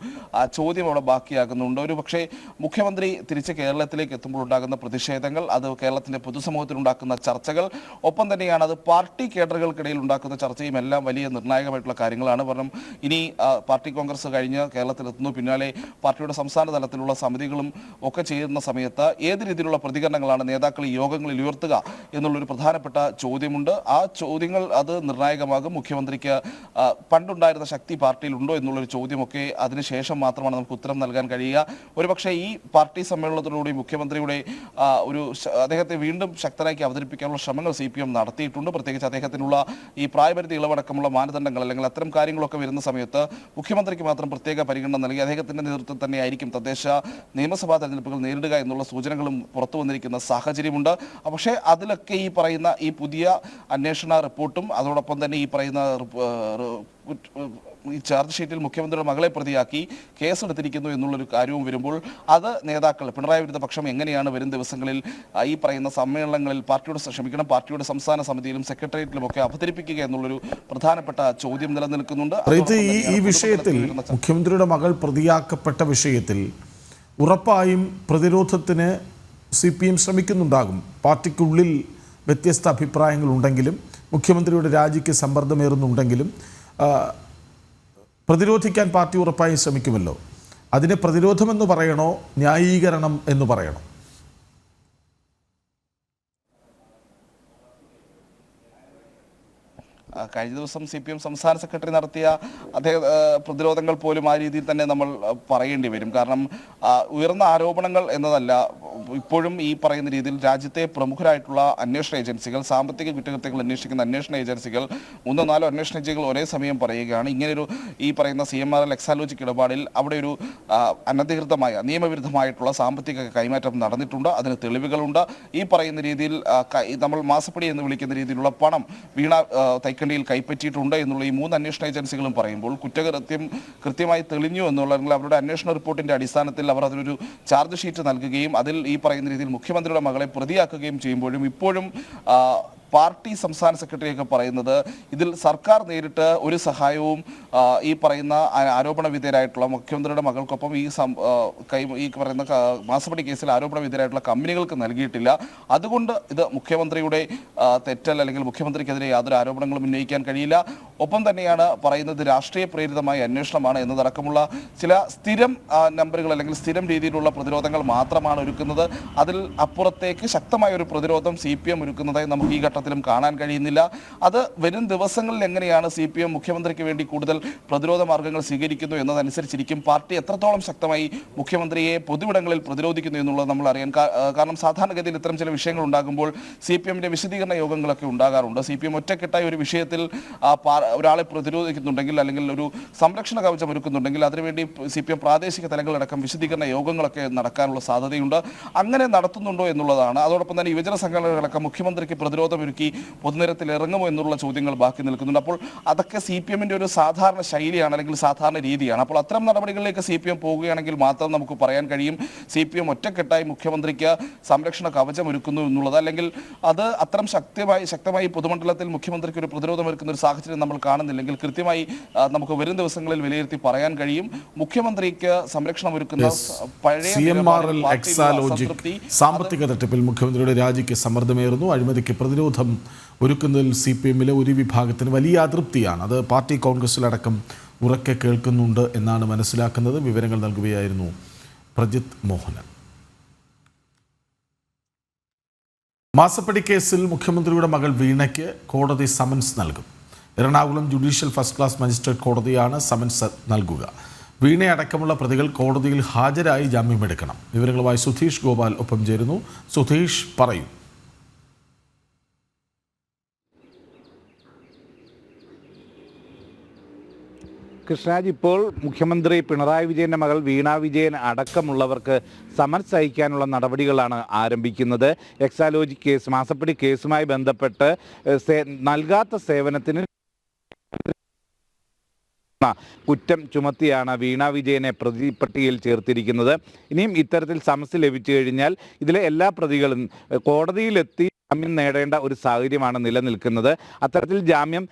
ചോദ്യം അവിടെ ബാക്കിയാകുന്നുണ്ട്. ഒരു പക്ഷേ മുഖ്യമന്ത്രി തിരിച്ച് കേരളത്തിലേക്ക് എത്തുമ്പോൾ ഉണ്ടാകുന്ന പ്രതിഷേധങ്ങൾ, അത് കേരളത്തിൻ്റെ പൊതുസമൂഹത്തിൽ ഉണ്ടാക്കുന്ന ചർച്ചകൾ, ഒപ്പം തന്നെയാണ് അത് പാർട്ടി കേഡറുകൾക്കിടയിൽ ഉണ്ടാക്കുന്ന ചർച്ചയും എല്ലാം വലിയ നിർണായകമായിട്ടുള്ള കാര്യങ്ങളാണ്. കാരണം ഇനി പാർട്ടി കോൺഗ്രസ് കഴിഞ്ഞ് കേരളത്തിലെത്തുന്നു, പിന്നാലെ പാർട്ടിയുടെ സംസ്ഥാന തലത്തിലുള്ള സമിതികളും ഒക്കെ ചെയ്യുന്ന സമയത്ത് ഏത് രീതിയിലുള്ള പ്രതികരണങ്ങളാണ് നേതാക്കൾ ഈ യോഗങ്ങളിൽ ഉയർത്തുക എന്നുള്ളൊരു പ്രധാനപ്പെട്ട ചോദ്യമുണ്ട്. ആ ചോദ്യങ്ങൾ അത് നിർണായകമാകും. മുഖ്യമന്ത്രിക്ക് പണ്ടുണ്ടായിരുന്ന ശക്തി പാർട്ടിയിൽ ഉണ്ടോ എന്നുള്ളൊരു ചോദ്യമൊക്കെ അതിനുശേഷം മാത്രമാണ് നമുക്ക് ഉത്തരം നൽകാൻ കഴിയുക. ഒരുപക്ഷെ ഈ പാർട്ടി സമ്മേളനത്തിലൂടെ മുഖ്യമന്ത്രിയുടെ അദ്ദേഹത്തെ വീണ്ടും ശക്തരാക്കി അവതരിപ്പിക്കാനുള്ള ശ്രമങ്ങൾ CPM നടത്തിയിട്ടുണ്ട്. പ്രത്യേകിച്ച് അദ്ദേഹത്തിനുള്ള ഈ പ്രായപരിധി ഇളവടക്കമുള്ള മാനദണ്ഡങ്ങൾ അല്ലെങ്കിൽ അത്തരം കാര്യങ്ങളൊക്കെ വരുന്ന സമയത്ത് മുഖ്യമന്ത്രിക്ക് മാത്രം പ്രത്യേക പരിഗണന നൽകി അദ്ദേഹത്തിൻ്റെ നേതൃത്വം തന്നെയായിരിക്കും തദ്ദേശ നിയമസഭാ തെരഞ്ഞെടുപ്പുകൾ നേരിടുക എന്നുള്ള സൂചനകളും പുറത്തു വന്നിരിക്കുന്ന സാഹചര്യമുണ്ട്. പക്ഷേ അതിലൊക്കെ ഈ പറയുന്ന ഈ പുതിയ അന്വേഷണ റിപ്പോർട്ടും അതോടൊപ്പം തന്നെ ഈ പറയുന്ന ഈ ചാർജ് ഷീറ്റിൽ മുഖ്യമന്ത്രിയുടെ മകളെ പ്രതിയാക്കി കേസെടുത്തിരിക്കുന്നു എന്നുള്ളൊരു കാര്യവും വരുമ്പോൾ അത് നേതാക്കൾ പിണറായി വിരുദ്ധ പക്ഷം എങ്ങനെയാണ് വരും ദിവസങ്ങളിൽ ഈ പറയുന്ന സമ്മേളനങ്ങളിൽ പാർട്ടിയുടെ സംസ്ഥാന സമിതിയിലും സെക്രട്ടേറിയറ്റിലും ഒക്കെ അവതരിപ്പിക്കുക എന്നുള്ളൊരു പ്രധാനപ്പെട്ട ചോദ്യം നിലനിൽക്കുന്നുണ്ട്. ഈ വിഷയത്തിൽ മുഖ്യമന്ത്രിയുടെ മകൾ പ്രതിയാക്കപ്പെട്ട വിഷയത്തിൽ ഉറപ്പായും പ്രതിരോധത്തിന് CPM ശ്രമിക്കുന്നുണ്ടാകും. പാർട്ടിക്കുള്ളിൽ വ്യത്യസ്ത അഭിപ്രായങ്ങളുണ്ടെങ്കിലും മുഖ്യമന്ത്രിയുടെ രാജിക്ക് സമ്മർദ്ദമേറുന്നുണ്ടെങ്കിലും പ്രതിരോധിക്കാൻ പാർട്ടി ഉറപ്പായും ശ്രമിക്കുമല്ലോ. അതിനെ പ്രതിരോധമെന്ന് പറയണോ ന്യായീകരണം എന്ന് പറയണോ? കഴിഞ്ഞ ദിവസം CPM സംസ്ഥാന സെക്രട്ടറി നടത്തിയ പ്രതിരോധങ്ങൾ പോലും ആ രീതിയിൽ തന്നെ നമ്മൾ പറയേണ്ടി വരും. കാരണം ഉയർന്ന ആരോപണങ്ങൾ എന്നതല്ല, ഇപ്പോഴും ഈ പറയുന്ന രീതിയിൽ രാജ്യത്തെ പ്രമുഖരായിട്ടുള്ള അന്വേഷണ ഏജൻസികൾ, സാമ്പത്തിക കുറ്റകൃത്യങ്ങൾ അന്വേഷിക്കുന്ന അന്വേഷണ ഏജൻസികൾ 3-4 അന്വേഷണ ഏജൻസികൾ ഒരേ സമയം പറയുകയാണ് ഇങ്ങനെയൊരു ഈ പറയുന്ന CMRL എക്സാലോജിക് ഇടപാടിൽ അവിടെ ഒരു അനധികൃതമായ നിയമവിരുദ്ധമായിട്ടുള്ള സാമ്പത്തിക കൈമാറ്റം നടന്നിട്ടുണ്ട്, അതിന് തെളിവുകളുണ്ട്. ഈ പറയുന്ന രീതിയിൽ നമ്മൾ മാസപ്പടി എന്ന് വിളിക്കുന്ന രീതിയിലുള്ള പണം വീണ തൈക്കണ്ടിയിൽ കൈപ്പറ്റിയിട്ടുണ്ട് എന്നുള്ള ഈ 3 അന്വേഷണ ഏജൻസികളും പറയുമ്പോൾ കുറ്റകൃത്യം കൃത്യമായി തെളിഞ്ഞു എന്നുള്ള അവരുടെ അന്വേഷണ റിപ്പോർട്ടിന്റെ അടിസ്ഥാനത്തിൽ അവർ അതിനൊരു ചാർജ് ഷീറ്റ് നൽകുകയും അതിൽ ഈ പറയുന്ന രീതിയിൽ മുഖ്യമന്ത്രിയുടെ മകളെ പ്രതിയാക്കുകയും ചെയ്യുമ്പോഴും ഇപ്പോഴും പാർട്ടി സംസ്ഥാന സെക്രട്ടറിയൊക്കെ പറയുന്നത് ഇതിൽ സർക്കാർ നേരിട്ട് ഒരു സഹായവും ഈ പറയുന്ന ആരോപണ വിധേയരായിട്ടുള്ള മുഖ്യമന്ത്രിയുടെ മകൾക്കൊപ്പം ഈ പറയുന്ന മാസപ്പടി കേസിൽ ആരോപണ വിധേയരായിട്ടുള്ള കമ്പനികൾക്ക് നൽകിയിട്ടില്ല. അതുകൊണ്ട് ഇത് മുഖ്യമന്ത്രിയുടെ തെറ്റൽ അല്ലെങ്കിൽ മുഖ്യമന്ത്രിക്കെതിരെ യാതൊരു ആരോപണങ്ങളും ഉന്നയിക്കാൻ കഴിയില്ല. ഒപ്പം തന്നെയാണ് പറയുന്നത് രാഷ്ട്രീയ പ്രേരിതമായ അന്വേഷണമാണ് എന്നതടക്കമുള്ള ചില സ്ഥിരം നമ്പറുകൾ അല്ലെങ്കിൽ സ്ഥിരം രീതിയിലുള്ള പ്രതിരോധങ്ങൾ മാത്രമാണ് ഒരുക്കുന്നത്. അതിൽ അപ്പുറത്തേക്ക് ശക്തമായ ഒരു പ്രതിരോധം CPM ഒരുക്കുന്നതായി നമുക്ക് ഈ ഘട്ടത്തിൽ കാണാൻ കഴിയുന്നില്ല. അത് വരും ദിവസങ്ങളിൽ എങ്ങനെയാണ് CPM മുഖ്യമന്ത്രിക്ക് വേണ്ടി കൂടുതൽ പ്രതിരോധ മാർഗങ്ങൾ സ്വീകരിക്കുന്നു എന്നതനുസരിച്ചിരിക്കും പാർട്ടി എത്രത്തോളം ശക്തമായി മുഖ്യമന്ത്രിയെ പൊതുവിടങ്ങളിൽ പ്രതിരോധിക്കുന്നു എന്നുള്ളത് നമ്മൾ അറിയാൻ. കാരണം സാധാരണഗതിയിൽ ഇത്തരം ചില വിഷയങ്ങൾ ഉണ്ടാകുമ്പോൾ CPMന്റെ വിശദീകരണ യോഗങ്ങളൊക്കെ ഉണ്ടാകാറുണ്ട്. CPM ഒറ്റക്കെട്ടായി ഒരു വിഷയത്തിൽ ഒരാളെ പ്രതിരോധിക്കുന്നുണ്ടെങ്കിൽ അല്ലെങ്കിൽ ഒരു സംരക്ഷണ കവചം ഒരുക്കുന്നുണ്ടെങ്കിൽ അതിനുവേണ്ടി CPM പ്രാദേശിക തലങ്ങളടക്കം വിശദീകരണ യോഗങ്ങളൊക്കെ നടക്കാനുള്ള സാധ്യതയുണ്ട്. അങ്ങനെ നടത്തുന്നുണ്ടോ എന്നുള്ളതാണ്. അതോടൊപ്പം തന്നെ യുവജന സംഘടനകളടക്കം മുഖ്യമന്ത്രിക്ക് പ്രതിരോധം ഒരുക്കി പൊതുനിരത്തിൽ ഇറങ്ങുമോ എന്നുള്ള ചോദ്യങ്ങൾ ബാക്കി നിൽക്കുന്നുണ്ട്. അപ്പോൾ അതൊക്കെ CPM-ന്റെ ഒരു സാധാരണ ശൈലിയാണ്, അല്ലെങ്കിൽ സാധാരണ രീതിയാണ്. അപ്പോൾ അത്തരം നടപടികളിലേക്ക് CPM പോകുകയാണെങ്കിൽ മാത്രം നമുക്ക് പറയാൻ കഴിയും CPM ഒറ്റക്കെട്ടായി മുഖ്യമന്ത്രിക്ക് സംരക്ഷണ കവചം ഒരുക്കുന്നു എന്നുള്ളത്. അല്ലെങ്കിൽ അത് അത്തരം ശക്തമായി പൊതുമണ്ഡലത്തിൽ മുഖ്യമന്ത്രിക്ക് ഒരു പ്രതിരോധം ഒരുക്കുന്ന ഒരു സാഹചര്യം നമ്മൾ കാണുന്നില്ലെങ്കിൽ കൃത്യമായി നമുക്ക് വരും ദിവസങ്ങളിൽ വിലയിരുത്തി പറയാൻ കഴിയും മുഖ്യമന്ത്രിക്ക് സംരക്ഷണം ഒരുക്കുന്ന പഴയ സാമ്പത്തിക തട്ടിപ്പിൽ മുഖ്യമന്ത്രിയുടെ രാജിക്ക് സമ്മർദ്ദമേറുന്നു. അഴിമതിക്ക് പ്രതിരോധം ഒരുക്കുന്നതിൽ CPM-ലെ ഒരു വിഭാഗത്തിന് വലിയ അതൃപ്തിയാണ്. അത് പാർട്ടി കോൺഗ്രസിലടക്കം ഉറക്കെ കേൾക്കുന്നുണ്ട് എന്നാണ് മനസ്സിലാക്കുന്നത്. വിവരങ്ങൾ നൽകുകയായിരുന്നു പ്രജിത് മോഹനൻ. മാസപ്പടി കേസിൽ മുഖ്യമന്ത്രിയുടെ മകൾ വീണയ്ക്ക് കോടതി സമൻസ് നൽകും. Ernakulam judicial first class magistrate കോടതിയാണ് സമൻസ് നൽകുക. വീണയടക്കമുള്ള പ്രതികൾ കോടതിയിൽ ഹാജരായി ജാമ്യമെടുക്കണം. വിവരങ്ങളുമായി സുധീഷ് ഗോപാൽ ഒപ്പം ചേരുന്നു. സുധീഷ്, പറയൂ. കൃഷ്ണരാജ്, ഇപ്പോൾ മുഖ്യമന്ത്രി പിണറായി വിജയൻ്റെ മകൾ വീണ വിജയൻ അടക്കമുള്ളവർക്ക് സമൻസ് അയക്കാനുള്ള നടപടികളാണ് ആരംഭിക്കുന്നത്. എക്സാലോജി കേസ്, മാസപ്പടി കേസുമായി ബന്ധപ്പെട്ട് നൽകാത്ത സേവനത്തിന് കുറ്റം ചുമത്തിയാണ് വീണ വിജയനെ പ്രതിപട്ടികയിൽ ചേർത്തിരിക്കുന്നത്. ഇനിയും ഇത്തരത്തിൽ സമൻസ് ലഭിച്ചു കഴിഞ്ഞാൽ ഇതിലെ എല്ലാ പ്രതികളും കോടതിയിലെത്തി ജാമ്യം നേടേണ്ട ഒരു സാഹചര്യമാണ് നിലനിൽക്കുന്നത്. അത്തരത്തിൽ ജാമ്യം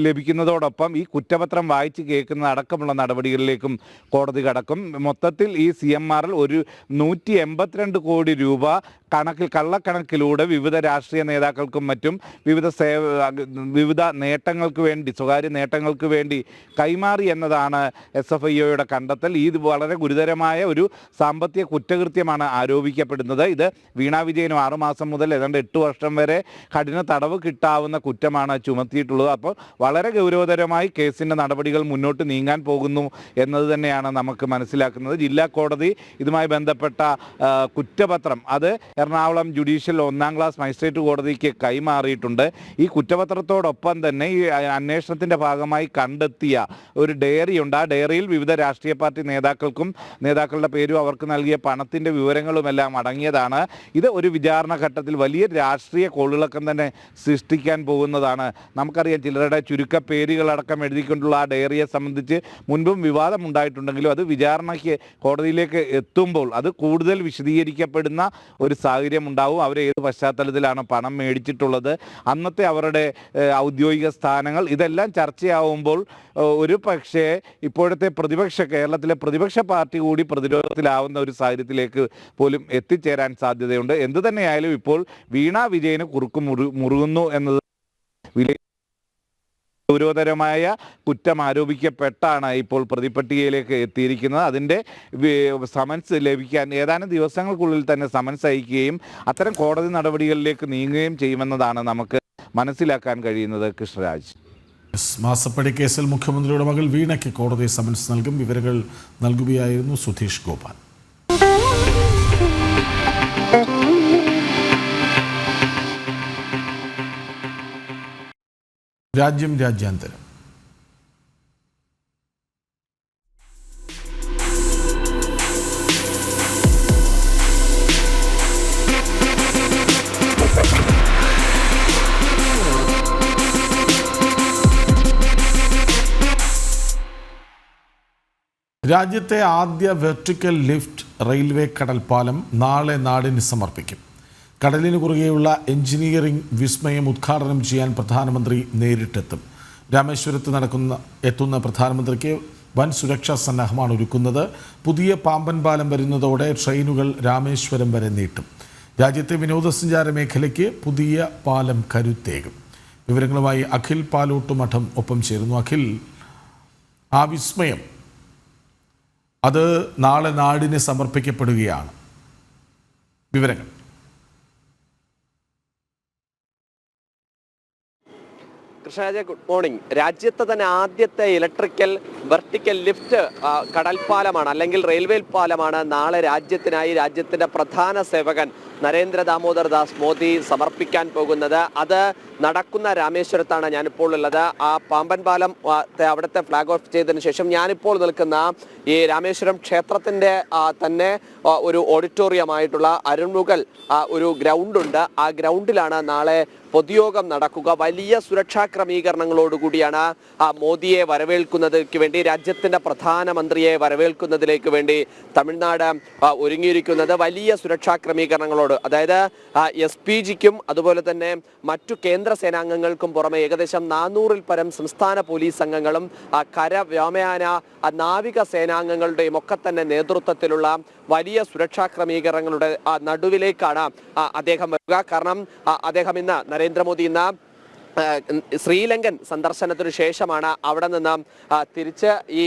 ലഭിക്കുന്നതോടൊപ്പം ഈ കുറ്റപത്രം വായിച്ച് കേൾക്കുന്ന അടക്കമുള്ള നടപടികളിലേക്കും കോടതി കടക്കും. മൊത്തത്തിൽ ഈ CMR-ൽ ഒരു 182 കോടി രൂപ കള്ളക്കണക്കിലൂടെ വിവിധ രാഷ്ട്രീയ നേതാക്കൾക്കും മറ്റും വിവിധ നേട്ടങ്ങൾക്ക് വേണ്ടി, സ്വകാര്യ നേട്ടങ്ങൾക്ക് വേണ്ടി കൈമാറി എന്നതാണ് SFIOയുടെ കണ്ടെത്തൽ. ഇത് വളരെ ഗുരുതരമായ ഒരു സാമ്പത്തിക കുറ്റകൃത്യമാണ് ആരോപിക്കപ്പെടുന്നത്. ഇത് വീണ വിജയനും 6 മാസം മുതൽ ഏതാണ്ട് 8 വർഷം വരെ കഠിന തടവ് കിട്ടാവുന്ന കുറ്റമാണ് ചുമത്തിയിട്ടുള്ളത്. അപ്പോൾ വളരെ ഗൗരവതരമായി കേസിൻ്റെ നടപടികൾ മുന്നോട്ട് നീങ്ങാൻ പോകുന്നു എന്നത് തന്നെയാണ് നമുക്ക് മനസ്സിലാക്കുന്നത്. ജില്ലാ കോടതി ഇതുമായി ബന്ധപ്പെട്ട കുറ്റപത്രം അത് എറണാകുളം ജുഡീഷ്യൽ 1ാം ക്ലാസ് മജിസ്ട്രേറ്റ് കോടതിക്ക് കൈമാറിയിട്ടുണ്ട്. ഈ കുറ്റപത്രത്തോടൊപ്പം തന്നെ ഈ അന്വേഷണത്തിൻ്റെ ഭാഗമായി കണ്ടെത്തിയ ഒരു ഡയറിയുണ്ട്. ആ ഡയറിയിൽ വിവിധ രാഷ്ട്രീയ പാർട്ടി നേതാക്കളുടെ പേരും അവർക്ക് നൽകിയ പണത്തിൻ്റെ വിവരങ്ങളുമെല്ലാം അടങ്ങിയതാണ്. ഇത് ഒരു വിചാരണ ഘട്ടത്തിൽ വലിയ രാഷ്ട്രീയ കോളിളക്കം തന്നെ സൃഷ്ടിക്കാൻ പോകുന്നതാണ്. നമുക്കറിയാം, ചിലരുടെ ചുരുക്ക പേരുകളടക്കം എഴുതിക്കൊണ്ടുള്ള ആ ഡയറിയെ സംബന്ധിച്ച് മുൻപും വിവാദം ഉണ്ടായിട്ടുണ്ടെങ്കിലും അത് വിചാരണയ്ക്ക് കോടതിയിലേക്ക് എത്തുമ്പോൾ അത് കൂടുതൽ വിശദീകരിക്കപ്പെടുന്ന ഒരു സാഹചര്യം ഉണ്ടാവും. അവർ ഏത് പശ്ചാത്തലത്തിലാണ് പണം മേടിച്ചിട്ടുള്ളത്, അന്നത്തെ അവരുടെ ഔദ്യോഗിക സ്ഥാനങ്ങൾ, ഇതെല്ലാം ചർച്ചയാവുമ്പോൾ ഒരു പക്ഷേ ഇപ്പോഴത്തെ കേരളത്തിലെ പ്രതിപക്ഷ പാർട്ടി കൂടി പ്രതിരോധത്തിലാവുന്ന ഒരു സാഹചര്യത്തിലേക്ക് പോലും എത്തിച്ചേരാൻ സാധ്യതയുണ്ട്. എന്തു തന്നെയായാലും ഇപ്പോൾ വീണ വിജയന് കുറുക്കു മുറുകുന്നു എന്നത് ഗൗരവതരമായ കുറ്റം ആരോപിക്കപ്പെട്ടാണ് ഇപ്പോൾ പ്രതിപട്ടികയിലേക്ക് എത്തിയിരിക്കുന്നത്. അതിൻ്റെ സമൻസ് ലഭിക്കാൻ ഏതാനും ദിവസങ്ങൾക്കുള്ളിൽ തന്നെ സമൻസ് അയക്കുകയും അത്തരം കോടതി നടപടികളിലേക്ക് നീങ്ങുകയും ചെയ്യുമെന്നതാണ് നമുക്ക് മനസ്സിലാക്കാൻ കഴിയുന്നത്. കൃഷ്ണരാജ്, മാസപ്പടി കേസിൽ മുഖ്യമന്ത്രിയുടെ മകൾ വീണയ്ക്ക് കോടതി സമൻസ് നൽകും. വിവരങ്ങൾ നൽകുകയായിരുന്നു സുധീഷ് ഗോപാൽ. രാജ്യാന്തരം. രാജ്യത്തെ ആദ്യ വെർട്ടിക്കൽ ലിഫ്റ്റ് റെയിൽവേ കടൽപ്പാലം നാളെ നാടിന് സമർപ്പിക്കും. കടലിന് കുറുകെയുള്ള എഞ്ചിനീയറിംഗ് വിസ്മയം ഉദ്ഘാടനം ചെയ്യാൻ പ്രധാനമന്ത്രി നേരിട്ടെത്തും. രാമേശ്വരത്ത് എത്തുന്ന പ്രധാനമന്ത്രിക്ക് വൻ സുരക്ഷാ സന്നാഹമാണ് ഒരുക്കുന്നത്. പുതിയ പാമ്പൻ പാലം വരുന്നതോടെ ട്രെയിനുകൾ രാമേശ്വരം വരെ നീട്ടും. രാജ്യത്തെ വിനോദസഞ്ചാര മേഖലയ്ക്ക് പുതിയ പാലം കരുത്തേകും. വിവരങ്ങളുമായി അഖിൽ പാലോട്ടുമഠം ഒപ്പം ചേരുന്നു. അഖിൽ, ആ വിസ്മയം അത് നാളെ നാടിന് സമർപ്പിക്കപ്പെടുകയാണ്. വിവരങ്ങൾ. Krishnaraja, good morning. രാജ്യത്തെ തന്നെ ആദ്യത്തെ ഇലക്ട്രിക്കൽ വെർട്ടിക്കൽ ലിഫ്റ്റ് കടൽപ്പാലമാണ്, അല്ലെങ്കിൽ റെയിൽവേ പാലമാണ് നാളെ രാജ്യത്തിനായി രാജ്യത്തിന്റെ പ്രധാന സേവകൻ നരേന്ദ്ര ദാമോദർ ദാസ് മോദി സമർപ്പിക്കാൻ പോകുന്നത്. അത് നടക്കുന്ന രാമേശ്വരത്താണ് ഞാനിപ്പോൾ ഉള്ളത്. ആ പാമ്പൻ പാലം അവിടുത്തെ ഫ്ലാഗ് ഓഫ് ചെയ്തതിനു ശേഷം ഞാനിപ്പോൾ നിൽക്കുന്ന ഈ രാമേശ്വരം ക്ഷേത്രത്തിന്റെ തന്നെ ഒരു ഓഡിറ്റോറിയമായിട്ടുള്ള അരുൺമുഖൽ ഒരു ഗ്രൗണ്ട് ഉണ്ട്. ആ ഗ്രൗണ്ടിലാണ് നാളെ പൊതുയോഗം നടക്കുക. വലിയ സുരക്ഷാ ക്രമീകരണങ്ങളോടുകൂടിയാണ് മോദിയെ വരവേൽക്കുന്നതിലേക്ക് വേണ്ടി, രാജ്യത്തിന്റെ പ്രധാനമന്ത്രിയെ വരവേൽക്കുന്നതിലേക്ക് വേണ്ടി തമിഴ്നാട് ഒരുങ്ങിയിരിക്കുന്നത്. വലിയ സുരക്ഷാ ക്രമീകരണങ്ങളോട്, അതായത് SPGക്കും അതുപോലെ തന്നെ മറ്റു കേന്ദ്ര സേനാംഗങ്ങൾക്കും പുറമെ ഏകദേശം 400-ൽ പരം സംസ്ഥാന പോലീസ് അംഗങ്ങളും കര, വ്യോമയാന, നാവിക സേനാംഗങ്ങളുടെയും ഒക്കെ തന്നെ നേതൃത്വത്തിലുള്ള വലിയ സുരക്ഷാ ക്രമീകരണങ്ങളുടെ നടുവിലേക്കാണ് അദ്ദേഹം വരിക. കാരണം അദ്ദേഹം ഇന്ന്, നരേന്ദ്രമോദി ഇന്ന് ശ്രീലങ്കൻ സന്ദർശനത്തിനു ശേഷമാണ് അവിടെ നിന്ന് തിരിച്ച് ഈ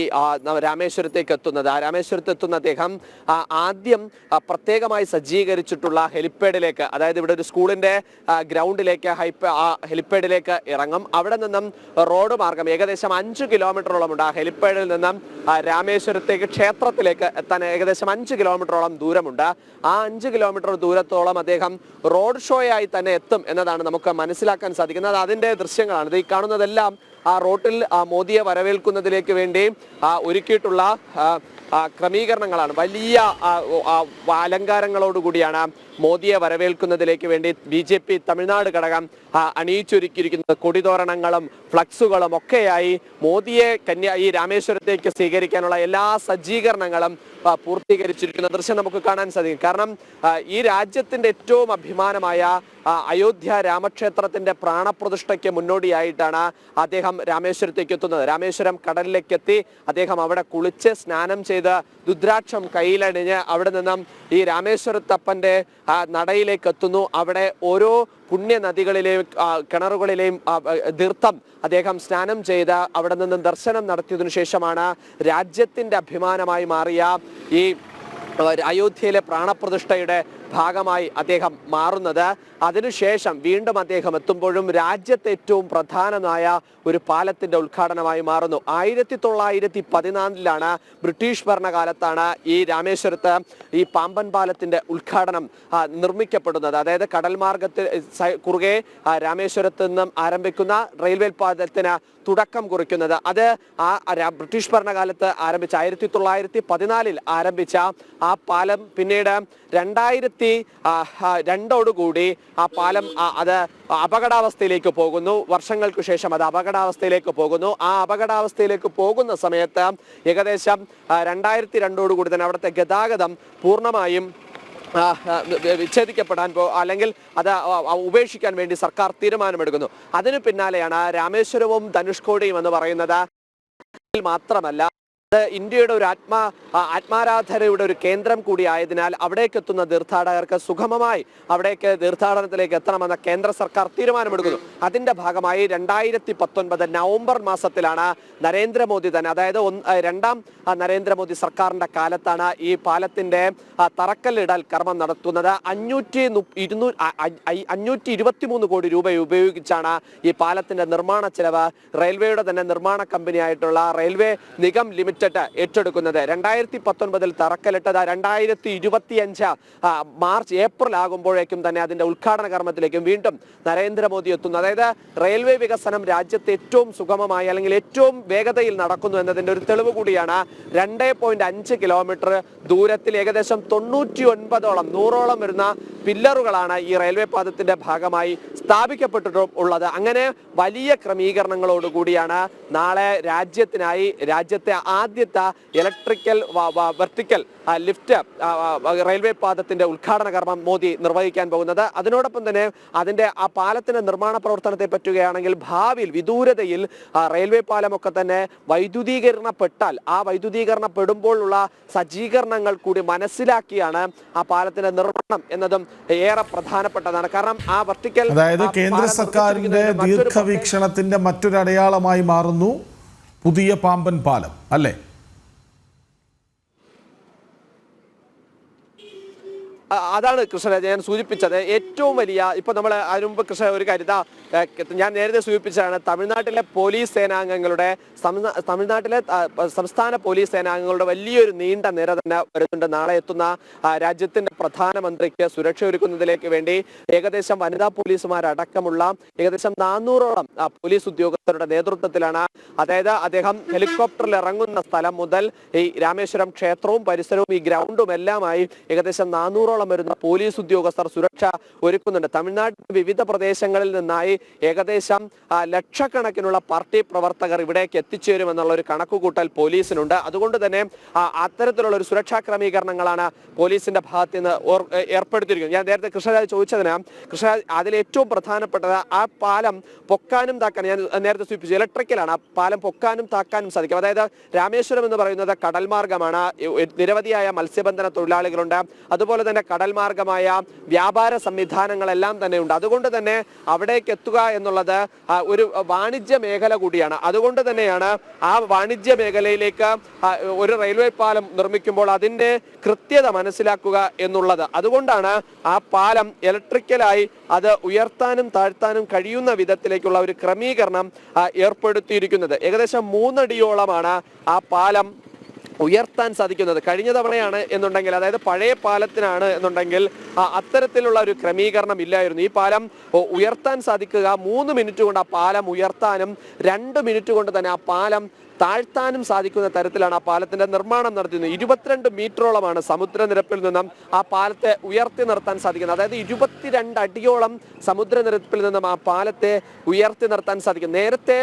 രാമേശ്വരത്തേക്ക് എത്തുന്നത്. രാമേശ്വരത്ത് എത്തുന്ന അദ്ദേഹം ആദ്യം പ്രത്യേകമായി സജ്ജീകരിച്ചിട്ടുള്ള ഹെലിപ്പാഡിലേക്ക്, അതായത് ഇവിടെ ഒരു സ്കൂളിന്റെ ഗ്രൗണ്ടിലേക്ക് ഹെലിപ്പാഡിലേക്ക് ഇറങ്ങും. അവിടെ നിന്നും റോഡ് മാർഗം ഏകദേശം 5 കിലോമീറ്ററോളമുണ്ട്. ആ ഹെലിപ്പാഡിൽ നിന്നും രാമേശ്വരത്തേക്ക് ക്ഷേത്രത്തിലേക്ക് എത്താൻ ഏകദേശം 5 കിലോമീറ്ററോളം ദൂരമുണ്ട്. ആ 5 കിലോമീറ്റർ ദൂരത്തോളം അദ്ദേഹം റോഡ് ഷോയായി തന്നെ എത്തും എന്നതാണ് നമുക്ക് മനസ്സിലാക്കാൻ സാധിക്കുന്നത്. അതിന്റെ ദൃശ്യങ്ങളാണ് ഈ കാണുന്നതെല്ലാം. ആ റോട്ടിൽ മോദിയെ വരവേൽക്കുന്നതിലേക്ക് വേണ്ടി ഒരുക്കിയിട്ടുള്ള ക്രമീകരണങ്ങളാണ്. വലിയ അലങ്കാരങ്ങളോടുകൂടിയാണ് മോദിയെ വരവേൽക്കുന്നതിലേക്ക് വേണ്ടി BJP തമിഴ്നാട് ഘടകം അണിയിച്ചൊരുക്കിയിരിക്കുന്നത്. കൊടിതോരണങ്ങളും ഫ്ലക്സുകളും ഒക്കെയായി മോദിയെ ഈ രാമേശ്വരത്തേക്ക് സ്വീകരിക്കാനുള്ള എല്ലാ സജ്ജീകരണങ്ങളും പൂർത്തീകരിച്ചിരിക്കുന്ന ദൃശ്യം നമുക്ക് കാണാൻ സാധിക്കും. കാരണം ഈ രാജ്യത്തിന്റെ ഏറ്റവും അഭിമാനമായ അയോധ്യ രാമക്ഷേത്രത്തിന്റെ പ്രാണപ്രതിഷ്ഠയ്ക്ക് മുന്നോടിയായിട്ടാണ് അദ്ദേഹം രാമേശ്വരത്തേക്ക് എത്തുന്നത്. രാമേശ്വരം കടലിലേക്ക് എത്തി അദ്ദേഹം അവിടെ കുളിച്ച് സ്നാനം ചെയ്ത് രുദ്രാക്ഷം കയ്യിലണിഞ്ഞ് അവിടെ നിന്നും ഈ രാമേശ്വരത്തപ്പന്റെ നടയിലേക്ക് എത്തുന്നു. അവിടെ ഓരോ പുണ്യ നദികളിലെയും കിണറുകളിലെയും തീർത്ഥം അദ്ദേഹം സ്നാനം ചെയ്ത് അവിടെ നിന്നും ദർശനം നടത്തിയതിനു ശേഷമാണ് രാജ്യത്തിന്റെ അഭിമാനമായി മാറിയ ഈ അയോധ്യയിലെ പ്രാണപ്രതിഷ്ഠയുടെ ഭാഗമായി അദ്ദേഹം മാറുന്നത്. അതിനുശേഷം വീണ്ടും അദ്ദേഹം എത്തുമ്പോഴും രാജ്യത്തെ ഏറ്റവും പ്രധാനമായ ഒരു പാലത്തിന്റെ ഉദ്ഘാടനമായി മാറുന്നു. 1914-ലാണ് ബ്രിട്ടീഷ് ഭരണകാലത്താണ് ഈ രാമേശ്വരത്ത് ഈ പാമ്പൻ പാലത്തിന്റെ ഉദ്ഘാടനം നിർമ്മിക്കപ്പെടുന്നത്. അതായത് കടൽ മാർഗത്തിൽ കുറുകെ രാമേശ്വരത്ത് നിന്നും ആരംഭിക്കുന്ന റെയിൽവേ പാലത്തിന് തുടക്കം കുറിക്കുന്നത്. അത് ബ്രിട്ടീഷ് ഭരണകാലത്ത് ആരംഭിച്ച 1914-ൽ ആരംഭിച്ച ആ പാലം പിന്നീട് 2002 ആ പാലം അത് അപകടാവസ്ഥയിലേക്ക് പോകുന്നു. വർഷങ്ങൾക്ക് ശേഷം അത് അപകടാവസ്ഥയിലേക്ക് പോകുന്നു. ആ അപകടാവസ്ഥയിലേക്ക് പോകുന്ന സമയത്ത് ഏകദേശം 2002 തന്നെ അവിടുത്തെ ഗതാഗതം പൂർണ്ണമായും വിച്ഛേദിക്കപ്പെടാൻ അല്ലെങ്കിൽ അത് ഉപേക്ഷിക്കാൻ വേണ്ടി സർക്കാർ തീരുമാനമെടുക്കുന്നു. അതിനു പിന്നാലെയാണ് രാമേശ്വരവും ധനുഷ്കോടിയും എന്ന് പറയുന്നത്. മാത്രമല്ല, ഇന്ത്യയുടെ ഒരു ആത്മാരാധനയുടെ ഒരു കേന്ദ്രം കൂടി ആയതിനാൽ അവിടേക്ക് എത്തുന്ന തീർത്ഥാടകർക്ക് സുഗമമായി അവിടേക്ക് തീർത്ഥാടനത്തിലേക്ക് എത്തണമെന്ന കേന്ദ്ര സർക്കാർ തീരുമാനമെടുക്കുന്നു. അതിന്റെ ഭാഗമായി 2019 നവംബർ മാസത്തിലാണ് നരേന്ദ്രമോദി തന്നെ, അതായത് രണ്ടാം നരേന്ദ്രമോദി സർക്കാരിന്റെ കാലത്താണ് ഈ പാലത്തിന്റെ തറക്കല്ലിടൽ കർമ്മം നടത്തുന്നത്. 523 കോടി രൂപ ഉപയോഗിച്ചാണ് ഈ പാലത്തിന്റെ നിർമ്മാണ ചെലവ് റെയിൽവേയുടെ തന്നെ നിർമ്മാണ കമ്പനിയായിട്ടുള്ള റെയിൽവേ നിഗം ലിമിറ്റഡ് ഏറ്റെടുക്കുന്നത്. 2019 തറക്കല്ലിട്ടത് 2025 മാർച്ച് ഏപ്രിൽ ആകുമ്പോഴേക്കും തന്നെ അതിന്റെ ഉദ്ഘാടന കർമ്മത്തിലേക്കും വീണ്ടും നരേന്ദ്രമോദി എത്തുന്നു. അതായത് റെയിൽവേ വികസനം രാജ്യത്ത് ഏറ്റവും സുഗമമായി അല്ലെങ്കിൽ ഏറ്റവും വേഗതയിൽ നടക്കുന്നു എന്നതിന്റെ ഒരു തെളിവ് കൂടിയാണ്. 2.5 കിലോമീറ്റർ ദൂരത്തിൽ ഏകദേശം 99ഓളം 100ഓളം വരുന്ന പില്ലറുകളാണ് ഈ റെയിൽവേ പാതത്തിന്റെ ഭാഗമായി സ്ഥാപിക്കപ്പെട്ടിട്ടുള്ളത്. അങ്ങനെ വലിയ ക്രമീകരണങ്ങളോടുകൂടിയാണ് നാളെ രാജ്യത്തെ ആദ്യത്തെ ഇലക്ട്രിക്കൽ വെർട്ടിക്കൽ ലിഫ്റ്റ് റെയിൽവേ പാതത്തിന്റെ ഉദ്ഘാടന കർമ്മം മോദി നിർവഹിക്കാൻ പോകുന്നത്. അതിനോടൊപ്പം തന്നെ അതിന്റെ ആ പാലത്തിന്റെ നിർമ്മാണ പ്രവർത്തനത്തെ പറ്റുകയാണെങ്കിൽ ഭാവിയിൽ വിദൂരതയിൽ റെയിൽവേ പാലമൊക്കെ തന്നെ വൈദ്യുതീകരണപ്പെട്ടാൽ ആ വൈദ്യുതീകരണപ്പെടുമ്പോഴുള്ള സജ്ജീകരണങ്ങൾ കൂടി മനസ്സിലാക്കിയാണ് ആ പാലത്തിന്റെ നിർമ്മാണം എന്നതും ഏറെ പ്രധാനപ്പെട്ടതാണ്. കാരണം ആ വെർട്ടിക്കൽ, അതായത് കേന്ദ്ര സർക്കാരിന്റെ ദീർഘവീക്ഷണത്തിന്റെ മറ്റൊരു അടയാളമായി മാറുന്നു പുതിയ പാമ്പൻ പാലം, അല്ലേ? അതാണ് കൃഷ്ണരാജ് ഞാൻ സൂചിപ്പിച്ചത്. ഏറ്റവും വലിയ ഇപ്പോൾ നമ്മൾ അതിനു മുമ്പ് കൃഷ്ണ ഒരു കാര്യം ഞാൻ നേരത്തെ സൂചിപ്പിച്ചതാണ്. തമിഴ്നാട്ടിലെ പോലീസ് സേനാംഗങ്ങളുടെ തമിഴ്നാട്ടിലെ സംസ്ഥാന പോലീസ് സേനാംഗങ്ങളുടെ വലിയൊരു നീണ്ട നിര തന്നെ വരുന്നുണ്ട്. നാളെ എത്തുന്ന രാജ്യത്തിന്റെ പ്രധാനമന്ത്രിക്ക് സുരക്ഷ ഒരുക്കുന്നതിലേക്ക് വേണ്ടി ഏകദേശം വനിതാ പോലീസുമാരടക്കമുള്ള ഏകദേശം 400ഓളം പോലീസ് ഉദ്യോഗസ്ഥരുടെ നേതൃത്വത്തിലാണ്. അതായത് അദ്ദേഹം ഹെലികോപ്റ്ററിൽ ഇറങ്ങുന്ന സ്ഥലം മുതൽ ഈ രാമേശ്വരം ക്ഷേത്രവും പരിസരവും ഈ ഗ്രൗണ്ടും എല്ലാമായി ഏകദേശം 400ഓളം വരുന്ന പോലീസ് ഉദ്യോഗസ്ഥർ സുരക്ഷ ഒരുക്കുന്നുണ്ട്. തമിഴ്നാട്ടിലെ വിവിധ പ്രദേശങ്ങളിൽ നിന്നായി ഏകദേശം ലക്ഷക്കണക്കിനുള്ള പാർട്ടി പ്രവർത്തകർ ഇവിടേക്ക് എത്തിച്ചേരുമെന്നുള്ള ഒരു കണക്കുകൂട്ടൽ പോലീസിനുണ്ട്. അതുകൊണ്ട് തന്നെ അത്തരത്തിലുള്ള ഒരു സുരക്ഷാ ക്രമീകരണങ്ങളാണ് പോലീസിന്റെ ഭാഗത്ത് നിന്ന് ഏർപ്പെടുത്തിയിരിക്കുന്നത്. ഞാൻ നേരത്തെ കൃഷ്ണരാജ് ചോദിച്ചതിന് കൃഷ്ണരാജ് അതിൽ ഏറ്റവും പ്രധാനപ്പെട്ടത് ആ പാലം പൊക്കാനും താക്കാനും, ഞാൻ നേരത്തെ സൂചിപ്പിച്ചു ഇലക്ട്രിക്കലാണ്, ആ പാലം പൊക്കാനും താക്കാനും സാധിക്കും. അതായത് രാമേശ്വരം എന്ന് പറയുന്നത് കടൽ മാർഗമാണ്, നിരവധിയായ മത്സ്യബന്ധന തൊഴിലാളികളുണ്ട്, അതുപോലെ തന്നെ കടൽ മാർഗമായ വ്യാപാര സംവിധാനങ്ങളെല്ലാം തന്നെ ഉണ്ട്. അതുകൊണ്ട് തന്നെ അവിടേക്ക് എത്തുക എന്നുള്ളത് ഒരു വാണിജ്യ മേഖല കൂടിയാണ്. അതുകൊണ്ട് തന്നെയാണ് ആ വാണിജ്യ മേഖലയിലേക്ക് ഒരു റെയിൽവേ പാലം നിർമ്മിക്കുമ്പോൾ അതിന്റെ കൃത്യത മനസ്സിലാക്കുക എന്നുള്ളത്. അതുകൊണ്ടാണ് ആ പാലം ഇലക്ട്രിക്കലായി അത് ഉയർത്താനും താഴ്ത്താനും കഴിയുന്ന വിധത്തിലേക്കുള്ള ഒരു ക്രമീകരണം ഏർപ്പെടുത്തിയിരിക്കുന്നത്. ഏകദേശം 3 അടിയോളമാണ് ആ പാലം ഉയർത്താൻ സാധിക്കുന്നത്. കഴിഞ്ഞ തവണയാണ് എന്നുണ്ടെങ്കിൽ, അതായത് പഴയ പാലത്തിനാണ് എന്നുണ്ടെങ്കിൽ അത്തരത്തിലുള്ള ഒരു ക്രമീകരണം ഇല്ലായിരുന്നു. ഈ പാലം ഉയർത്താൻ സാധിക്കുക 3 മിനിറ്റ് കൊണ്ട് ആ പാലം ഉയർത്താനും 2 മിനിറ്റ് കൊണ്ട് തന്നെ ആ പാലം താഴ്ത്താനും സാധിക്കുന്ന തരത്തിലാണ് ആ പാലത്തിന്റെ നിർമ്മാണം നടത്തുന്നത്. 22 മീറ്ററോളമാണ് സമുദ്രനിരപ്പിൽ നിന്നും ആ പാലത്തെ ഉയർത്തി നിർത്താൻ സാധിക്കുന്നത്. അതായത് 22 അടിയോളം സമുദ്രനിരപ്പിൽ നിന്നും ആ പാലത്തെ ഉയർത്തി നിർത്താൻ സാധിക്കും. നേരത്തെ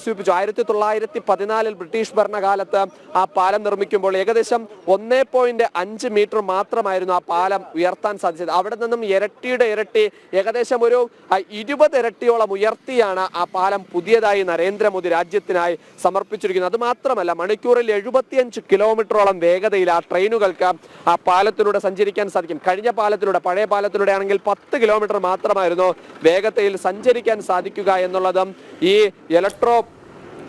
സൂചിപ്പിച്ചു 1914 ബ്രിട്ടീഷ് ഭരണകാലത്ത് ആ പാലം നിർമ്മിക്കുമ്പോൾ ഏകദേശം 1.5 മീറ്റർ മാത്രമായിരുന്നു ആ പാലം ഉയർത്താൻ സാധിച്ചത്. അവിടെ നിന്നും ഇരട്ടിയുടെ ഇരട്ടി, ഏകദേശം ഒരു 20 ഇരട്ടിയോളം ഉയർത്തിയാണ് ആ പാലം പുതിയതായി നരേന്ദ്രമോദി രാജ്യത്തിനായി സമർപ്പിച്ചു. അത് മാത്രമല്ല, മണിക്കൂറിൽ 75 കിലോമീറ്ററോളം വേഗതയിൽ ആ ട്രെയിനുകൾക്ക് ആ പാലത്തിലൂടെ സഞ്ചരിക്കാൻ സാധിക്കും. കഴിഞ്ഞ പാലത്തിലൂടെ, പഴയ പാലത്തിലൂടെ ആണെങ്കിൽ 10 കിലോമീറ്റർ മാത്രമായിരുന്നു വേഗതയിൽ സഞ്ചരിക്കാൻ സാധിക്കുക എന്നുള്ളതും ഈ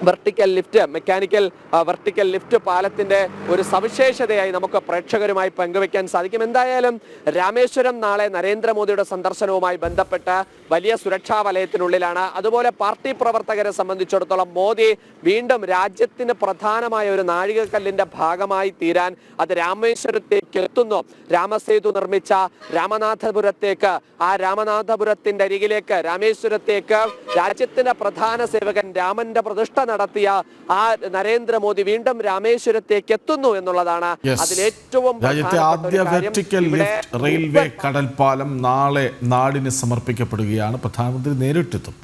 vertical lift, mechanical vertical lift പാലത്തിന്റെ ഒരു സവിശേഷതയായി നമുക്ക് പ്രേക്ഷകരുമായി പങ്കുവെക്കാൻ സാധിക്കും. എന്തായാലും രാമേശ്വരം നാളെ നരേന്ദ്രമോദിയുടെ സന്ദർശനവുമായി ബന്ധപ്പെട്ട് വലിയ സുരക്ഷാ വലയത്തിനുള്ളിലാണ്. അതുപോലെ പാർട്ടി പ്രവർത്തകരെ സംബന്ധിച്ചിടത്തോളം മോദി വീണ്ടും രാജ്യത്തിന് പ്രധാനമായ ഒരു നാഴികക്കല്ലിന്റെ ഭാഗമായി തീരാൻ അത് രാമേശ്വരത്തേക്ക് എത്തുന്നു. രാമസേതു നിർമ്മിച്ച രാമനാഥപുരത്തേക്ക്, ആ രാമനാഥപുരത്തിന്റെ അരികിലേക്ക്, രാമേശ്വരത്തേക്ക് രാജ്യത്തിന്റെ പ്രധാന സേവകൻ രാമന്റെ പ്രതിഷ്ഠ നടത്തിയ ആ നരേന്ദ്രമോദി വീണ്ടും രാമേശ്വരത്തേക്ക് എത്തുന്നു എന്നുള്ളതാണ് അതിലേറ്റവും രാജ്യത്തെ ആദ്യ വെർട്ടിക്കൽ ലിഫ്റ്റ് റെയിൽവേ കടൽപ്പാലം നാളെ നാടിന് സമർപ്പിക്കപ്പെടുകയാണ്. പ്രധാനമന്ത്രി നേരിട്ടെത്തും.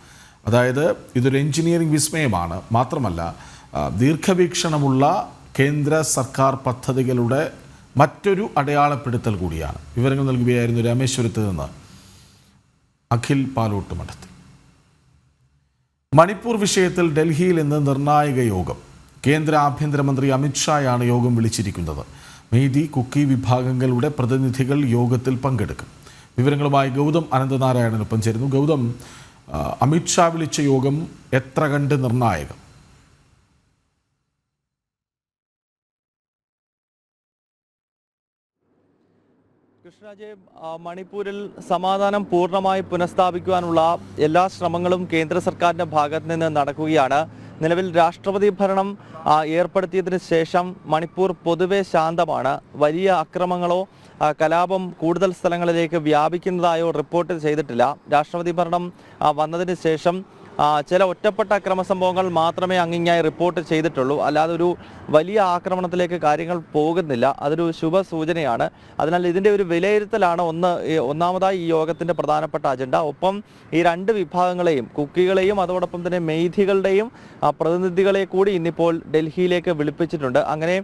അതായത് ഇതൊരു എഞ്ചിനീയറിംഗ് വിസ്മയമാണ്. മാത്രമല്ല ദീർഘവീക്ഷണമുള്ള കേന്ദ്ര സർക്കാർ പദ്ധതികളുടെ മറ്റൊരു അടയാളപ്പെടുത്തൽ കൂടിയാണ്. വിവരങ്ങൾ നൽകുകയായിരുന്നു രാമേശ്വരത്ത് നിന്ന് അഖിൽ പാലോട്ട് മഠത്തിൽ. മണിപ്പൂർ വിഷയത്തിൽ ഡൽഹിയിൽ ഇന്ന് നിർണായക യോഗം. കേന്ദ്ര ആഭ്യന്തരമന്ത്രി അമിത്ഷായാണ് യോഗം വിളിച്ചിരിക്കുന്നത്. മെയ്തി, കുക്കി വിഭാഗങ്ങളുടെ പ്രതിനിധികൾ യോഗത്തിൽ പങ്കെടുക്കും. വിവരങ്ങളുമായി ഗൗതം അനന്തനാരായണനൊപ്പം ചേരുന്നു. ഗൗതം, അമിത്ഷാ വിളിച്ച യോഗം എത്ര കണ്ട് നിർണായകം? കൃഷ്ണരാജ്, മണിപ്പൂരിൽ സമാധാനം പൂർണ്ണമായി പുനഃസ്ഥാപിക്കുവാനുള്ള എല്ലാ ശ്രമങ്ങളും കേന്ദ്ര സർക്കാരിൻ്റെ ഭാഗത്ത് നിന്ന് നടക്കുകയാണ്. നിലവിൽ രാഷ്ട്രപതി ഭരണം ഏർപ്പെടുത്തിയതിന് ശേഷം മണിപ്പൂർ പൊതുവെ ശാന്തമാണ്. വലിയ അക്രമങ്ങളോ കലാപം കൂടുതൽ സ്ഥലങ്ങളിലേക്ക് വ്യാപിക്കുന്നതായോ റിപ്പോർട്ട് ചെയ്തിട്ടില്ല. രാഷ്ട്രപതി ഭരണം വന്നതിന് ശേഷം ചില ഒറ്റപ്പെട്ട അക്രമ സംഭവങ്ങൾ മാത്രമേ അങ്ങിങ്ങായി റിപ്പോർട്ട് ചെയ്തിട്ടുള്ളൂ. അല്ലാതെ ഒരു വലിയ ആക്രമണത്തിലേക്ക് കാര്യങ്ങൾ പോകുന്നില്ല. അതൊരു ശുഭസൂചനയാണ്. അതിനാൽ ഇതിൻ്റെ ഒരു വിലയിരുത്തലാണ് ഒന്നാമതായി ഈ യോഗത്തിൻ്റെ പ്രധാനപ്പെട്ട അജണ്ട. ഒപ്പം ഈ 2 വിഭാഗങ്ങളെയും, കുക്കികളെയും അതോടൊപ്പം തന്നെ മെയ്തികളുടെയും പ്രതിനിധികളെ കൂടി ഇന്നിപ്പോൾ ഡൽഹിയിലേക്ക് വിളിപ്പിച്ചിട്ടുണ്ട്. അങ്ങനെ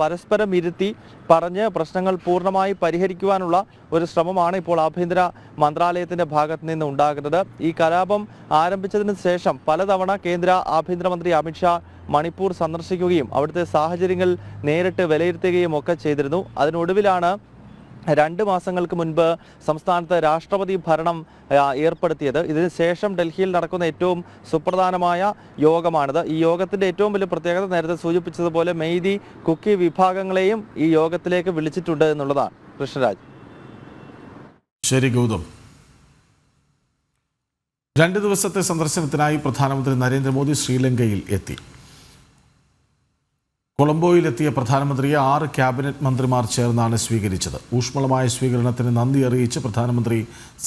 പരസ്പരം ഇരുത്തി പറഞ്ഞ് പ്രശ്നങ്ങൾ പൂർണ്ണമായി പരിഹരിക്കുവാനുള്ള ഒരു ശ്രമമാണ് ഇപ്പോൾ ആഭ്യന്തര മന്ത്രാലയത്തിൻ്റെ ഭാഗത്ത് നിന്ന് ഉണ്ടാകുന്നത്. ഈ കലാപം ആരംഭിച്ചതിന് ശേഷം പലതവണ കേന്ദ്ര ആഭ്യന്തരമന്ത്രി അമിത്ഷാ മണിപ്പൂർ സന്ദർശിക്കുകയും അവിടുത്തെ സാഹചര്യങ്ങൾ നേരിട്ട് വിലയിരുത്തുകയും ഒക്കെ ചെയ്തിരുന്നു. അതിനൊടുവിലാണ് 2 മാസങ്ങൾക്ക് മുൻപ് സംസ്ഥാനത്ത് രാഷ്ട്രപതി ഭരണം ഏർപ്പെടുത്തിയത്. ഇതിന് ശേഷം ഡൽഹിയിൽ നടക്കുന്ന ഏറ്റവും സുപ്രധാനമായ യോഗമാണിത്. ഈ യോഗത്തിൻ്റെ ഏറ്റവും വലിയ പ്രത്യേകത നേരത്തെ സൂചിപ്പിച്ചതുപോലെ മെയ്തി, കുക്കി വിഭാഗങ്ങളെയും ഈ യോഗത്തിലേക്ക് വിളിച്ചിട്ടുണ്ട് എന്നുള്ളതാണ്. കൃഷ്ണരാജ്. ശരി ഗൗതം. 2 ദിവസത്തെ സന്ദർശനത്തിനായി പ്രധാനമന്ത്രി നരേന്ദ്രമോദി ശ്രീലങ്കയിൽ എത്തി. കൊളംബോയിലെത്തിയ പ്രധാനമന്ത്രിയെ 6 ക്യാബിനറ്റ് മന്ത്രിമാർ ചേർന്നാണ് സ്വീകരിച്ചത്. ഊഷ്മളമായ സ്വീകരണത്തിന് നന്ദി അറിയിച്ച് പ്രധാനമന്ത്രി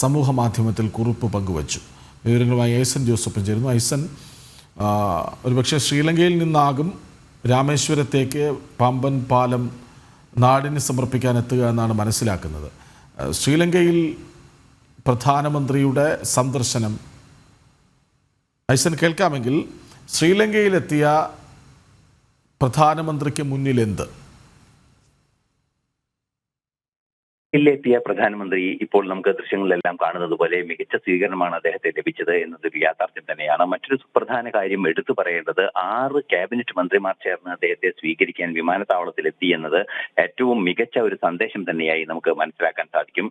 സമൂഹ മാധ്യമത്തിൽ കുറിപ്പ് പങ്കുവച്ചു. വിവരങ്ങളുമായി ഐസൻ ജോസഫ് ചേരുന്നു. ഐസൻ, ഒരുപക്ഷെ ശ്രീലങ്കയിൽ നിന്നാകും രാമേശ്വരത്തേക്ക് പാമ്പൻ പാലം നാടിന് സമർപ്പിക്കാൻ എത്തുക എന്നാണ് മനസ്സിലാക്കുന്നത്. ശ്രീലങ്കയിൽ പ്രധാനമന്ത്രിയുടെ സന്ദർശനം ഐസൻ കേൾക്കാമെങ്കിൽ, ശ്രീലങ്കയിലെത്തിയ പ്രധാനമന്ത്രിക്ക് മുന്നിൽ എന്ത്? ിലെത്തിയ പ്രധാനമന്ത്രി ഇപ്പോൾ നമുക്ക് ദൃശ്യങ്ങളിലെല്ലാം കാണുന്നത് പോലെ മികച്ച സ്വീകരണമാണ് അദ്ദേഹത്തെ ലഭിച്ചത് എന്നതൊരു യാഥാർത്ഥ്യം തന്നെയാണ്. മറ്റൊരു സുപ്രധാന കാര്യം എടുത്തു പറയേണ്ടത്, 6 ക്യാബിനറ്റ് മന്ത്രിമാർ ചേർന്ന് അദ്ദേഹത്തെ സ്വീകരിക്കാൻ വിമാനത്താവളത്തിലെത്തി എന്നത് ഏറ്റവും മികച്ച ഒരു സന്ദേശം തന്നെയായി നമുക്ക് മനസ്സിലാക്കാൻ സാധിക്കും.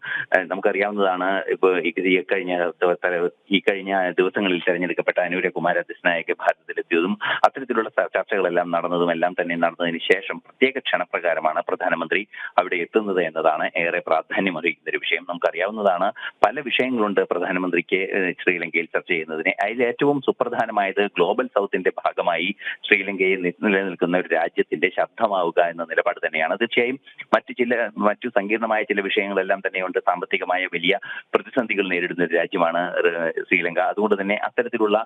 നമുക്കറിയാവുന്നതാണ്, ഇപ്പോൾ ഈ കഴിഞ്ഞ ദിവസങ്ങളിൽ തെരഞ്ഞെടുക്കപ്പെട്ട അനുരകുമാര ദിസ്നായക് ഭാരതത്തിലെത്തിയതും അത്തരത്തിലുള്ള ചർച്ചകളെല്ലാം നടന്നതിന് ശേഷം പ്രത്യേക ക്ഷണപ്രകാരമാണ് പ്രധാനമന്ത്രി അവിടെ എത്തുന്നത് എന്നതാണ് ഏറെ പ്രാധാന്യം അറിയിക്കുന്ന ഒരു വിഷയം. നമുക്കറിയാവുന്നതാണ്, പല വിഷയങ്ങളുണ്ട് പ്രധാനമന്ത്രിക്ക് ശ്രീലങ്കയിൽ ചർച്ച ചെയ്യുന്നതിന്. അതിൽ ഏറ്റവും സുപ്രധാനമായത് ഗ്ലോബൽ സൗത്തിന്റെ ഭാഗമായി ശ്രീലങ്കയിൽ നിലനിൽക്കുന്ന ഒരു രാജ്യത്തിന്റെ ശബ്ദമാവുക എന്ന നിലപാട് തന്നെയാണ്. തീർച്ചയായും മറ്റു സങ്കീർണമായ ചില വിഷയങ്ങളെല്ലാം തന്നെയുണ്ട്. സാമ്പത്തികമായ വലിയ പ്രതിസന്ധികൾ നേരിടുന്ന ഒരു രാജ്യമാണ് ശ്രീലങ്ക. അതുകൊണ്ട് തന്നെ അത്തരത്തിലുള്ള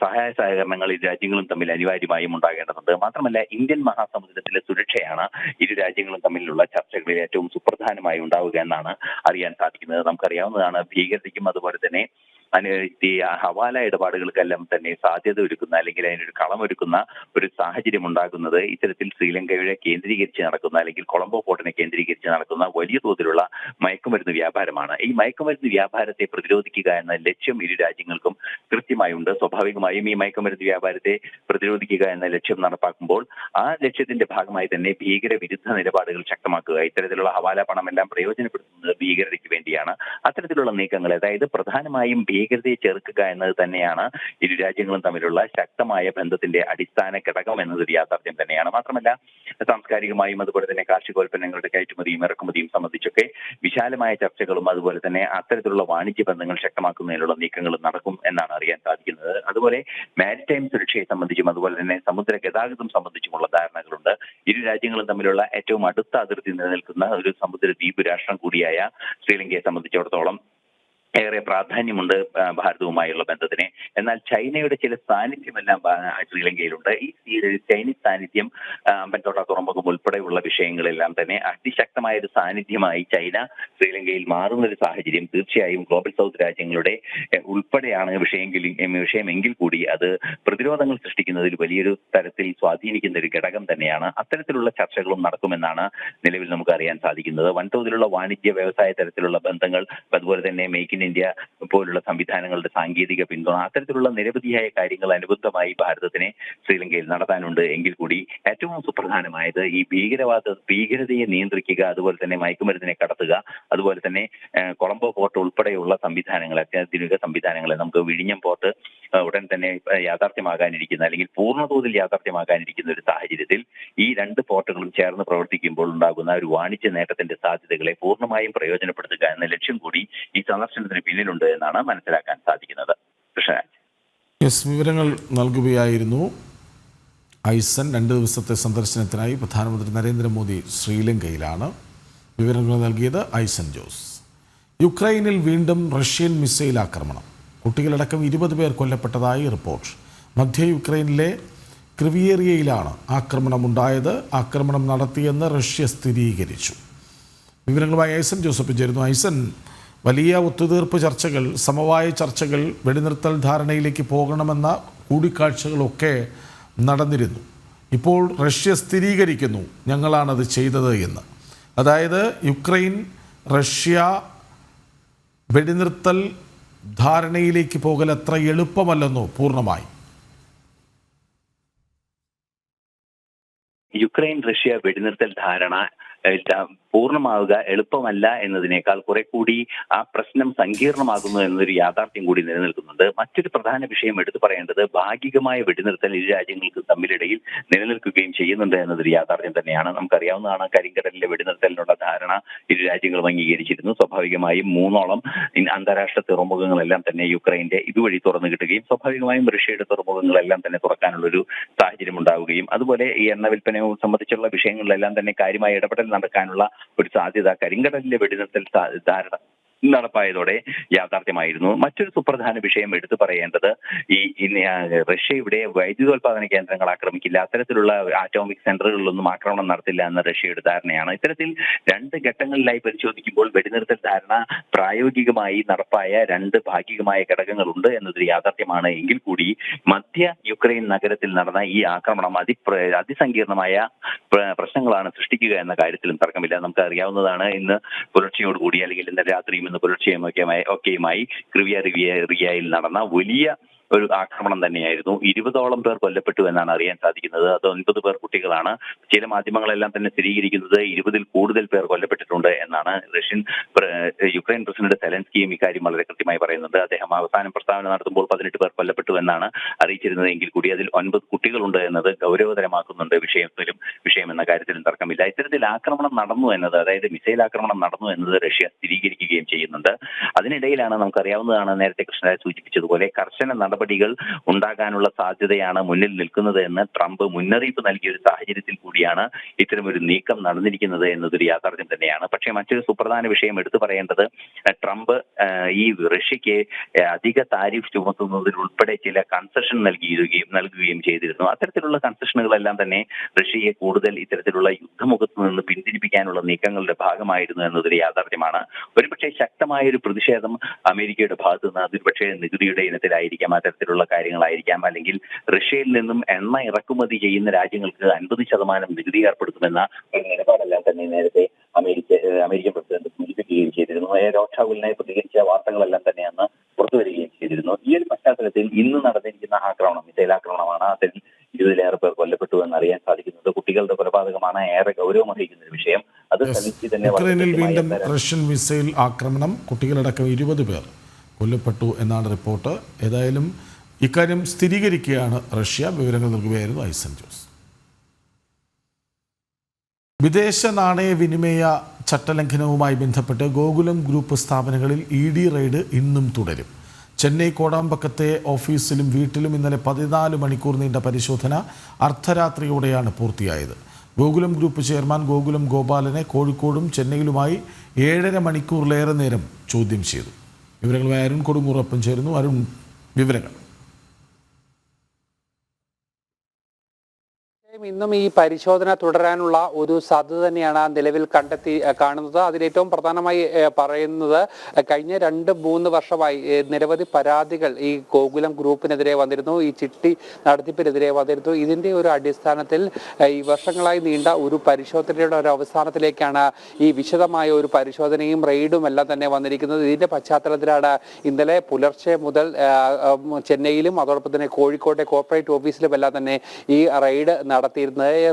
സഹായ സഹകരണങ്ങൾ ഈ രാജ്യങ്ങളും തമ്മിൽ അനിവാര്യമായും ഉണ്ടാകേണ്ടതുണ്ട്. മാത്രമല്ല, ഇന്ത്യൻ മഹാസമുദ്രത്തിലെ സുരക്ഷയാണ് ഇരു രാജ്യങ്ങളും തമ്മിലുള്ള ചർച്ചകളിൽ ഏറ്റവും സുപ്രധാനമായി ഉണ്ടാവുക എന്നാണ് അറിയാൻ സാധിക്കുന്നത്. നമുക്കറിയാവുന്നതാണ്, ഭീകരതയ്ക്കും അതുപോലെ തന്നെ ഹവാല ഇടപാടുകൾക്കെല്ലാം തന്നെ സാധ്യത ഒരുക്കുന്ന, അല്ലെങ്കിൽ അതിനൊരു കളമൊരുക്കുന്ന ഒരു സാഹചര്യം ഉണ്ടാകുന്നത് ഇത്തരത്തിൽ ശ്രീലങ്കയുടെ കേന്ദ്രീകരിച്ച് നടക്കുന്ന, അല്ലെങ്കിൽ കൊളംബോ പോർട്ടിനെ കേന്ദ്രീകരിച്ച് നടക്കുന്ന വലിയ തോതിലുള്ള മയക്കുമരുന്ന് വ്യാപാരമാണ്. ഈ മയക്കുമരുന്ന് വ്യാപാരത്തെ പ്രതിരോധിക്കുക എന്ന ലക്ഷ്യം ഇരു രാജ്യങ്ങൾക്കും കൃത്യമായുണ്ട്. സ്വാഭാവികമായും ഈ മയക്കുമരുന്ന് വ്യാപാരത്തെ പ്രതിരോധിക്കുക എന്ന ലക്ഷ്യം നടപ്പാക്കുമ്പോൾ ആ ലക്ഷ്യത്തിന്റെ ഭാഗമായി തന്നെ ഭീകര വിരുദ്ധ നിലപാടുകൾ ശക്തമാക്കുക, ഇത്തരത്തിലുള്ള ഹവാല പണമെല്ലാം പ്രയോജനപ്പെടുത്തുന്നത് ഭീകരതയ്ക്ക് വേണ്ടിയാണ്. അത്തരത്തിലുള്ള നീക്കങ്ങൾ, അതായത് പ്രധാനമായും ഭീകരതയെ ചെറുക്കുക എന്നത് തന്നെയാണ് ഇരു രാജ്യങ്ങളും തമ്മിലുള്ള ശക്തമായ ബന്ധത്തിന്റെ അടിസ്ഥാന ഘടകം എന്നതൊരു യാഥാർത്ഥ്യം തന്നെയാണ്. മാത്രമല്ല, സാംസ്കാരികമായും അതുപോലെ തന്നെ കാർഷികോൽപ്പന്നങ്ങളുടെ കയറ്റുമതിയും ഇറക്കുമതിയും സംബന്ധിച്ചൊക്കെ വിശാലമായ ചർച്ചകളും അതുപോലെ തന്നെ അത്തരത്തിലുള്ള വാണിജ്യ ബന്ധങ്ങൾ ശക്തമാക്കുന്നതിനുള്ള നീക്കങ്ങളും നടക്കും എന്നാണ് അറിയാൻ സാധിക്കുന്നത്. അതുപോലെ മാരിടൈം സുരക്ഷയെ സംബന്ധിച്ചും അതുപോലെ തന്നെ സമുദ്ര ഗതാഗതം സംബന്ധിച്ചുമുള്ള ധാരണകളുണ്ട്. ഇരു രാജ്യങ്ങളും തമ്മിലുള്ള ഏറ്റവും അടുത്ത അതിർത്തി നിലനിൽക്കുന്ന ഒരു സമുദ്ര ദ്വീപ് രാഷ്ട്രം കൂടിയായ ശ്രീലങ്കയെ സംബന്ധിച്ചിടത്തോളം ഏറെ പ്രാധാന്യമുണ്ട് ഭാരതവുമായുള്ള ബന്ധത്തിന്. എന്നാൽ ചൈനയുടെ ചില സാന്നിധ്യമെല്ലാം ശ്രീലങ്കയിലുണ്ട്. ഈ ചൈനീസ് സാന്നിധ്യം അമ്പൻതോട്ട തുറമുഖം ഉൾപ്പെടെയുള്ള വിഷയങ്ങളെല്ലാം തന്നെ അതിശക്തമായ ഒരു സാന്നിധ്യമായി ചൈന ശ്രീലങ്കയിൽ മാറുന്ന ഒരു സാഹചര്യം തീർച്ചയായും ഗ്ലോബൽ സൗത്ത് രാജ്യങ്ങളുടെ ഉൾപ്പെടെയാണ് വിഷയമെങ്കിൽ കൂടി അത് പ്രതിരോധങ്ങൾ സൃഷ്ടിക്കുന്നതിൽ വലിയൊരു തരത്തിൽ സ്വാധീനിക്കുന്ന ഒരു ഘടകം തന്നെയാണ്. അത്തരത്തിലുള്ള ചർച്ചകളും നടക്കുമെന്നാണ് നിലവിൽ നമുക്ക് അറിയാൻ സാധിക്കുന്നത്. വൻതോതിലുള്ള വാണിജ്യ വ്യവസായ തരത്തിലുള്ള ബന്ധങ്ങൾ, അതുപോലെ തന്നെ മേക്ക് ഇൻ ഇന്ത്യ പോലുള്ള സംവിധാനങ്ങളുടെ സാങ്കേതിക പിന്തുണ, അത്തരത്തിലുള്ള നിരവധിയായ കാര്യങ്ങൾ അനുബന്ധമായി ഭാരതത്തിന് ശ്രീലങ്കയിൽ നടത്താനുണ്ട്. എങ്കിൽ കൂടി ഏറ്റവും സുപ്രധാനമായത് ഈ ഭീകരതയെ നിയന്ത്രിക്കുക, അതുപോലെ തന്നെ മയക്കുമരുന്നിനെ കടത്തുക, അതുപോലെ തന്നെ കൊളംബോ പോർട്ട് ഉൾപ്പെടെയുള്ള സംവിധാനങ്ങൾ, അത്യാധുനിക സംവിധാനങ്ങളെ നമുക്ക് വിഴിഞ്ഞം പോർട്ട് ഉടൻ തന്നെ യാഥാർത്ഥ്യമാകാനിരിക്കുന്ന, അല്ലെങ്കിൽ പൂർണ്ണതോതിൽ യാഥാർത്ഥ്യമാകാനിരിക്കുന്ന ഒരു സാഹചര്യത്തിൽ ഈ 2 പോർട്ടുകളും ചേർന്ന് പ്രവർത്തിക്കുമ്പോൾ ഉണ്ടാകുന്ന ഒരു വാണിജ്യ നേട്ടത്തിന്റെ സാധ്യതകളെ പൂർണ്ണമായും പ്രയോജനപ്പെടുത്തുക എന്ന ലക്ഷ്യം കൂടി ഈ സന്ദർശനത്തിന് പിന്നിലുണ്ട് എന്നാണ് മനസ്സിലാക്കാൻ സാധിക്കുന്നത്. കൃഷ്ണരാജ്, വിവരങ്ങൾ നൽകുകയായിരുന്നു ഐസൻ. 2 ദിവസത്തെ സന്ദർശനത്തിനായി പ്രധാനമന്ത്രി നരേന്ദ്രമോദി ശ്രീലങ്കയിലാണ്. വിവരങ്ങൾ നൽകിയത് ഐസൻ ജോസ്. യുക്രൈനിൽ വീണ്ടും റഷ്യൻ മിസൈൽ ആക്രമണം. കുട്ടികളടക്കം 20 പേർ കൊല്ലപ്പെട്ടതായി റിപ്പോർട്ട്. മധ്യ യുക്രൈനിലെ ക്രിവിയേറിയയിലാണ് ആക്രമണമുണ്ടായത്. ആക്രമണം നടത്തിയെന്ന് റഷ്യ സ്ഥിരീകരിച്ചു. വിവരങ്ങളുമായി ഐസൻ ജോസഫ് ചേരുന്നു. ഐസൻ, വലിയ ഒത്തുതീർപ്പ് ചർച്ചകൾ, സമവായ ചർച്ചകൾ, വെടിനിർത്തൽ ധാരണയിലേക്ക് പോകണമെന്ന കൂടിക്കാഴ്ചകളൊക്കെ നടന്നിരുന്നു. ഇപ്പോൾ റഷ്യ സ്ഥിരീകരിക്കുന്നു ഞങ്ങളാണത് ചെയ്തത് എന്ന്. അതായത് യുക്രൈൻ റഷ്യ വെടിനിർത്തൽ ധാരണയിലേക്ക് പോകൽ അത്ര എളുപ്പമല്ലെന്നോ പൂർണ്ണമായി? യുക്രൈൻ റഷ്യ വെടിനിർത്തൽ ധാരണ പൂർണ്ണമാവുക എളുപ്പമല്ല എന്നതിനേക്കാൾ കുറെ കൂടി ആ പ്രശ്നം സങ്കീർണമാകുന്നു എന്നൊരു യാഥാർത്ഥ്യം കൂടി നിലനിൽക്കുന്നുണ്ട്. മറ്റൊരു പ്രധാന വിഷയം എടുത്തു പറയേണ്ടത് ഭാഗികമായ വെടിനിർത്തൽ ഇരു രാജ്യങ്ങൾക്ക് തമ്മിലിടയിൽ നിലനിൽക്കുകയും ചെയ്യുന്നുണ്ട് എന്നതൊരു യാഥാർത്ഥ്യം തന്നെയാണ്. നമുക്കറിയാവുന്നതാണ്, കരിങ്കടലിലെ വെടിനിർത്തലിനുള്ള ധാരണ ഇരു രാജ്യങ്ങളും അംഗീകരിച്ചിരുന്നു. സ്വാഭാവികമായും 3ഓളം അന്താരാഷ്ട്ര തുറമുഖങ്ങളെല്ലാം തന്നെ യുക്രൈന്റെ ഇതുവഴി തുറന്നു കിട്ടുകയും സ്വാഭാവികമായും റഷ്യയുടെ തുറമുഖങ്ങളെല്ലാം തന്നെ തുറക്കാനുള്ളൊരു സാഹചര്യം ഉണ്ടാവുകയും അതുപോലെ ഈ എണ്ണ വിൽപ്പനയും സംബന്ധിച്ചുള്ള വിഷയങ്ങളിലെല്ലാം തന്നെ കാര്യമായ ഇടപെടൽ നടക്കാനുള്ള ഒരു സാധ്യത കരിങ്കടലിലെ വെടിനിർത്തൽ ധാരണ നടപ്പായതോടെ യാഥാർത്ഥ്യമായിരുന്നു. മറ്റൊരു സുപ്രധാന വിഷയം എടുത്തു പറയേണ്ടത് റഷ്യ ഇവിടെ വൈദ്യുതോൽപാദന കേന്ദ്രങ്ങൾ ആക്രമിക്കില്ല, അത്തരത്തിലുള്ള ആറ്റോമിക് സെന്ററുകളിലൊന്നും ആക്രമണം നടത്തില്ല എന്ന റഷ്യയുടെ ധാരണയാണ്. ഇത്തരത്തിൽ 2 ഘട്ടങ്ങളിലായി പരിശോധിക്കുമ്പോൾ വെടിനിർത്തൽ ധാരണ പ്രായോഗികമായി നടപ്പായ 2 ഭാഗികമായ ഘടകങ്ങളുണ്ട് എന്നതൊരു യാഥാർത്ഥ്യമാണ്. എങ്കിൽ കൂടി മധ്യ യുക്രൈൻ നഗരത്തിൽ നടന്ന ഈ ആക്രമണം അതിസങ്കീർണമായ പ്രശ്നങ്ങളാണ് സൃഷ്ടിക്കുക എന്ന കാര്യത്തിലും തർക്കമില്ല. നമുക്ക് അറിയാവുന്നതാണ്, ഇന്ന് പുലർച്ചയോടുകൂടി അല്ലെങ്കിൽ ഇന്ന് രാത്രിയും ഇന്ന് പുലർച്ചെയും ഒക്കെയുമായി റിയയിൽ നടന്ന വലിയ ഒരു ആക്രമണം തന്നെയായിരുന്നു. 20ഓളം പേർ കൊല്ലപ്പെട്ടു എന്നാണ് അറിയാൻ സാധിക്കുന്നത്. അത് 9 പേർ കുട്ടികളാണ്. ചില മാധ്യമങ്ങളെല്ലാം തന്നെ സ്ഥിരീകരിക്കുന്നത് 20ൽ കൂടുതൽ പേർ കൊല്ലപ്പെട്ടിട്ടുണ്ട് എന്നാണ്. യുക്രൈൻ പ്രസിഡന്റ് സെലൻസ്കിയും ഇക്കാര്യം വളരെ കൃത്യമായി പറയുന്നുണ്ട്. അദ്ദേഹം അവസാനം പ്രസ്താവന നടത്തുമ്പോൾ 18 പേർ കൊല്ലപ്പെട്ടു എന്നാണ് അറിയിച്ചിരുന്നത്. എങ്കിൽ കൂടി അതിൽ 9 കുട്ടികളുണ്ട് എന്നത് ഗൗരവതരമാക്കുന്നുണ്ട് വിഷയം എന്ന കാര്യത്തിലും തർക്കമില്ല. ഇത്തരത്തിൽ ആക്രമണം നടന്നു എന്നത്, അതായത് മിസൈൽ ആക്രമണം നടന്നു എന്നത് റഷ്യ സ്ഥിരീകരിക്കുകയും ചെയ്യുന്നുണ്ട്. അതിനിടയിലാണ് നമുക്കറിയാവുന്നതാണ്, നേരത്തെ കൃഷ്ണരാജ് സൂചിപ്പിച്ചതുപോലെ കർശന നടപടികൾ ഉണ്ടാകാനുള്ള സാധ്യതയാണ് മുന്നിൽ നിൽക്കുന്നത് എന്ന് ട്രംപ് മുന്നറിയിപ്പ് നൽകിയ ഒരു സാഹചര്യത്തിൽ കൂടിയാണ് ഇത്തരമൊരു നീക്കം നടന്നിരിക്കുന്നത് എന്നതൊരു യാഥാർത്ഥ്യം തന്നെയാണ്. പക്ഷേ മറ്റൊരു സുപ്രധാന വിഷയം എടുത്തു പറയേണ്ടത്, ട്രംപ് ഈ റഷ്യക്ക് അധിക താരിഫ് ചുമത്തുന്നതിൽ ഉൾപ്പെടെ ചില കൺസെഷൻ നൽകുകയും ചെയ്തിരുന്നു. അത്തരത്തിലുള്ള കൺസെഷനുകളെല്ലാം തന്നെ റഷ്യയെ കൂടുതൽ ഇത്തരത്തിലുള്ള യുദ്ധമുഖത്ത് നിന്ന് പിന്തിരിപ്പിക്കാനുള്ള നീക്കങ്ങളുടെ ഭാഗമായിരുന്നു എന്നതൊരു യാഥാർത്ഥ്യമാണ്. ഒരുപക്ഷെ ശക്തമായ ഒരു പ്രതിഷേധം അമേരിക്കയുടെ ഭാഗത്തു നിന്ന് അതിർപക്ഷെ നികുതിയുടെ ഇനത്തിലായിരിക്കാം, അത്തരത്തിലുള്ള കാര്യങ്ങളായിരിക്കാം, അല്ലെങ്കിൽ റഷ്യയിൽ നിന്നും എണ്ണ ഇറക്കുമതി ചെയ്യുന്ന രാജ്യങ്ങൾക്ക് 50% നികുതി ഏർപ്പെടുത്തുമെന്ന ഒരു നിലപാടെല്ലാം തന്നെ നേരത്തെ അമേരിക്കൻ പ്രസിഡന്റ് സൂചിപ്പിക്കുകയും ചെയ്തിരുന്നു. രോക്ഷാകുലനായി പ്രതികരിച്ച വാർത്തകളെല്ലാം തന്നെ അന്ന് പുറത്തുവരികയും ചെയ്തിരുന്നു. ഈ ഒരു പശ്ചാത്തലത്തിൽ ഇന്ന് നടന്നിരിക്കുന്ന ആക്രമണം മിസൈൽ ആക്രമണമാണ്. അതിൽ 20ലേറെ പേർ കൊല്ലപ്പെട്ടു എന്നറിയാൻ സാധിക്കുന്നത്. കുട്ടികളുടെ കൊലപാതകമാണ് ഏറെ ഗൗരവമർഹിക്കുന്ന ഒരു വിഷയം. അത് യുക്രൈനിൽ വീണ്ടും റഷ്യൻ മിസൈൽ ആക്രമണം, കുട്ടികളടക്കം 20 പേർ കൊല്ലപ്പെട്ടു എന്നാണ് റിപ്പോർട്ട്. ഏതായാലും ഇക്കാര്യം സ്ഥിരീകരിക്കുകയാണ് റഷ്യ. വിവരങ്ങൾ നൽകുകയായിരുന്നു ഐസൻ ജോസ്. വിദേശ നാണയ വിനിമയ ചട്ടലംഘനവുമായി ബന്ധപ്പെട്ട് ഗോകുലം ഗ്രൂപ്പ് സ്ഥാപനങ്ങളിൽ ED റെയ്ഡ് ഇന്നും തുടരും. ചെന്നൈ കോടാമ്പക്കത്തെ ഓഫീസിലും വീട്ടിലും ഇന്നലെ 14 മണിക്കൂർ നീണ്ട പരിശോധന അർദ്ധരാത്രിയോടെയാണ് പൂർത്തിയായത്. ഗോകുലം ഗ്രൂപ്പ് ചെയർമാൻ ഗോകുലം ഗോപാലനെ കോഴിക്കോടും ചെന്നൈയിലുമായി 7.5 മണിക്കൂറിലേറെ നേരം ചോദ്യം ചെയ്തു. വിവരങ്ങളുമായി അരുൺ കൊടുങ്ങൂറൊപ്പം ചേരുന്നു. അരുൺ, വിവരങ്ങൾ. ഇന്നും ഈ പരിശോധന തുടരാനുള്ള ഒരു സാധ്യത തന്നെയാണ് നിലവിൽ കാണുന്നത്. അതിലേറ്റവും പ്രധാനമായി പറയുന്നത്, കഴിഞ്ഞ 2-3 വർഷമായി നിരവധി പരാതികൾ ഈ ഗോകുലം ഗ്രൂപ്പിനെതിരെ വന്നിരുന്നു, ഈ ചിട്ടി നടത്തിപ്പിനെതിരെ വന്നിരുന്നു. ഇതിന്റെ ഒരു അടിസ്ഥാനത്തിൽ ഈ വർഷങ്ങളായി നീണ്ട ഒരു പരിശോധനയുടെ ഒരു അവസാനത്തിലേക്കാണ് ഈ വിശദമായ ഒരു പരിശോധനയും റെയ്ഡും എല്ലാം തന്നെ വന്നിരിക്കുന്നത്. ഇതിന്റെ പശ്ചാത്തലത്തിലാണ് ഇന്നലെ പുലർച്ചെ മുതൽ ചെന്നൈയിലും അതോടൊപ്പം തന്നെ കോഴിക്കോട്ടെ കോർപ്പറേറ്റ് ഓഫീസിലും എല്ലാം തന്നെ ഈ റെയ്ഡ് നടത്തിയിരുന്നത്.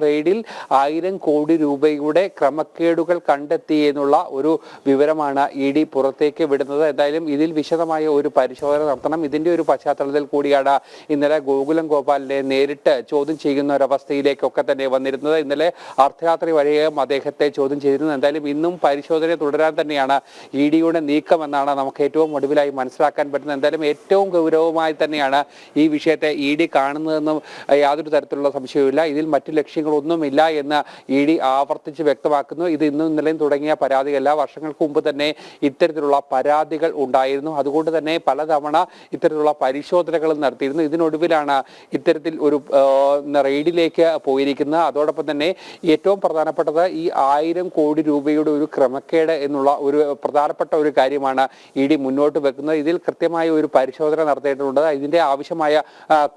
റെയ്ഡിൽ 1000 കോടി രൂപയുടെ ക്രമക്കേടുകൾ കണ്ടെത്തി എന്നുള്ള ഒരു വിവരമാണ് ED പുറത്തേക്ക് വിടുന്നത്. എന്തായാലും ഇതിൽ വിശദമായ ഒരു പരിശോധന നടത്തണം. ഇതിന്റെ ഒരു പശ്ചാത്തലത്തിൽ കൂടിയാണ് ഇന്നലെ ഗോകുലം ഗോപാലിനെ നേരിട്ട് ചോദ്യം ചെയ്യുന്ന ഒരവസ്ഥയിലേക്കൊക്കെ തന്നെ വന്നിരുന്നത്. ഇന്നലെ അർദ്ധരാത്രി വരെയും അദ്ദേഹത്തെ ചോദ്യം ചെയ്തിരുന്നു. എന്തായാലും ഇന്നും പരിശോധന തുടരാൻ തന്നെയാണ് EDയുടെ നീക്കം എന്നാണ് നമുക്ക് ഏറ്റവും ഒടുവിലായി മനസ്സിലാക്കാൻ പറ്റുന്നത്. എന്തായാലും ഏറ്റവും ഗൗരവമായി തന്നെയാണ് ഈ വിഷയത്തെ ED കാണുന്നതെന്നും യാതൊരു തരത്തിലുള്ള സംശയവുമില്ല. ഇതിൽ മറ്റു ലക്ഷ്യങ്ങളൊന്നുമില്ല എന്ന് ED ആവർത്തിച്ച് വ്യക്തമാക്കുന്നു. ഇത് ഇന്നും ഇന്നലെയും തുടങ്ങിയ പരാതിയല്ല, വർഷങ്ങൾക്ക് മുമ്പ് തന്നെ ഇത്തരത്തിലുള്ള പരാതികൾ ഉണ്ടായിരുന്നു. അതുകൊണ്ട് തന്നെ പലതവണ ഇത്തരത്തിലുള്ള പരിശോധനകളും നടത്തിയിരുന്നു. ഇതിനൊടുവിലാണ് ഇത്തരത്തിൽ ഒരു റെയ്ഡിലേക്ക് പോയിരിക്കുന്നത്. അതോടൊപ്പം തന്നെ ഏറ്റവും പ്രധാനപ്പെട്ടത് ഈ 1000 കോടി രൂപയുടെ ഒരു ക്രമക്കേട് എന്നുള്ള ഒരു പ്രധാനപ്പെട്ട ഒരു കാര്യമാണ് ED മുന്നോട്ട് വെക്കുന്നത്. ഇതിൽ കൃത്യമായ ഒരു പരിശോധന നടത്തേണ്ടതുണ്ട്. ഇതിന്റെ ആവശ്യമായ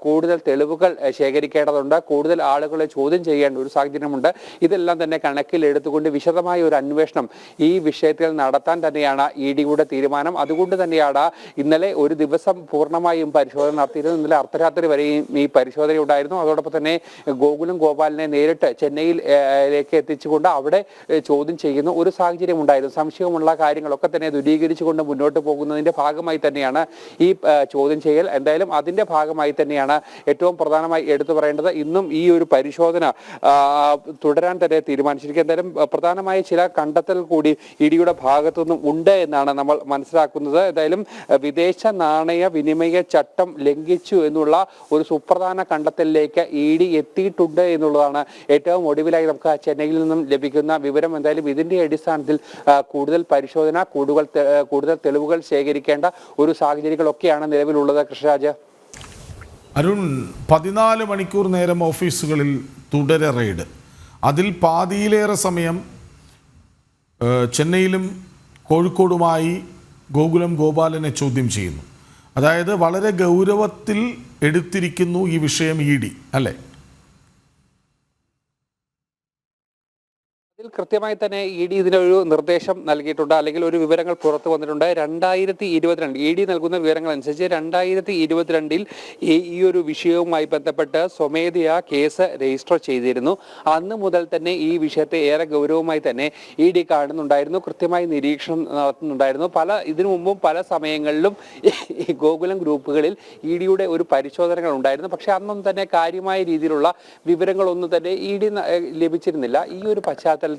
കൂടുതൽ തെളിവുകൾ ശേഖരിക്കേണ്ടതുണ്ട്. കൂടുതൽ ആളുകൾ ആളുകളെ ചോദ്യം ചെയ്യേണ്ട ഒരു സാഹചര്യമുണ്ട്. ഇതെല്ലാം തന്നെ കണക്കിലെടുത്തുകൊണ്ട് വിശദമായ ഒരു അന്വേഷണം ഈ വിഷയത്തിൽ നടത്താൻ തന്നെയാണ് EDയുടെ തീരുമാനം. അതുകൊണ്ട് തന്നെയാണ് ഇന്നലെ ഒരു ദിവസം പൂർണ്ണമായും പരിശോധന നടത്തിയിരുന്നത്. ഇന്നലെ അർദ്ധരാത്രി വരെയും ഈ പരിശോധന ഉണ്ടായിരുന്നു. അതോടൊപ്പം തന്നെ ഗോകുലം ഗോപാലിനെ നേരിട്ട് ചെന്നൈയിലേക്ക് എത്തിച്ചുകൊണ്ട് അവിടെ ചോദ്യം ചെയ്യുന്ന ഒരു സാഹചര്യം ഉണ്ടായിരുന്നു. സംശയമുള്ള കാര്യങ്ങളൊക്കെ തന്നെ ദൂരീകരിച്ചുകൊണ്ട് മുന്നോട്ട് പോകുന്നതിന്റെ ഭാഗമായി തന്നെയാണ് ഈ ചോദ്യം ചെയ്യൽ. എന്തായാലും അതിന്റെ ഭാഗമായി തന്നെയാണ് ഏറ്റവും പ്രധാനമായി എടുത്തു പറയേണ്ടത്. ഇന്നും ഈ ഒരു പരിശോധന തുടരാൻ തന്നെ തീരുമാനിച്ചിരിക്കുക. എന്തായാലും പ്രധാനമായ ചില കണ്ടെത്തൽ കൂടി EDയുടെ ഭാഗത്തുനിന്നും ഉണ്ട് എന്നാണ് നമ്മൾ മനസ്സിലാക്കുന്നത്. എന്തായാലും വിദേശ നാണയ വിനിമയ ചട്ടം ലംഘിച്ചു എന്നുള്ള ഒരു സുപ്രധാന കണ്ടെത്തലിലേക്ക് ED എത്തിയിട്ടുണ്ട് എന്നുള്ളതാണ് ഏറ്റവും ഒടുവിലായി നമുക്ക് ചെന്നൈയിൽ നിന്നും ലഭിക്കുന്ന വിവരം. എന്തായാലും ഇതിന്റെ അടിസ്ഥാനത്തിൽ കൂടുതൽ പരിശോധന, കൂടുതൽ തെളിവുകൾ ശേഖരിക്കേണ്ട ഒരു സാഹചര്യങ്ങളൊക്കെയാണ് നിലവിലുള്ളത്. കൃഷ്ണരാജ്. അരുൺ, 14 മണിക്കൂർ നേരം ഓഫീസുകളിൽ തുടരെ റെയ്ഡ്. അതിൽ പാതിയിലേറെ സമയം ചെന്നൈയിലും കോഴിക്കോടുമായി ഗോകുലം ഗോപാലനെ ചോദ്യം ചെയ്യുന്നു. അതായത് വളരെ ഗൗരവത്തിൽ എടുത്തിരിക്കുന്നു ഈ വിഷയം ED, അല്ലേ? കൃത്യമായി തന്നെ ED ഇതിനൊരു നിർദ്ദേശം നൽകിയിട്ടുണ്ട്, അല്ലെങ്കിൽ ഒരു വിവരങ്ങൾ പുറത്തു വന്നിട്ടുണ്ട്. 2022 ED നൽകുന്ന വിവരങ്ങൾ അനുസരിച്ച് 2022 ഈ ഒരു വിഷയവുമായി ബന്ധപ്പെട്ട് സ്വമേധയാ കേസ് രജിസ്റ്റർ ചെയ്തിരുന്നു. അന്ന് മുതൽ തന്നെ ഈ വിഷയത്തെ ഏറെ ഗൗരവമായി തന്നെ ED കാണുന്നുണ്ടായിരുന്നു, കൃത്യമായി നിരീക്ഷണം നടത്തുന്നുണ്ടായിരുന്നു. ഇതിനു മുമ്പും പല സമയങ്ങളിലും ഈ ഗോകുലം ഗ്രൂപ്പുകളിൽ EDയുടെ ഒരു പരിശോധനകൾ ഉണ്ടായിരുന്നു. പക്ഷെ അന്നൊന്നും തന്നെ കാര്യമായ രീതിയിലുള്ള വിവരങ്ങളൊന്നും തന്നെ ED ലഭിച്ചിരുന്നില്ല. ഈ ഒരു പശ്ചാത്തലത്തിൽ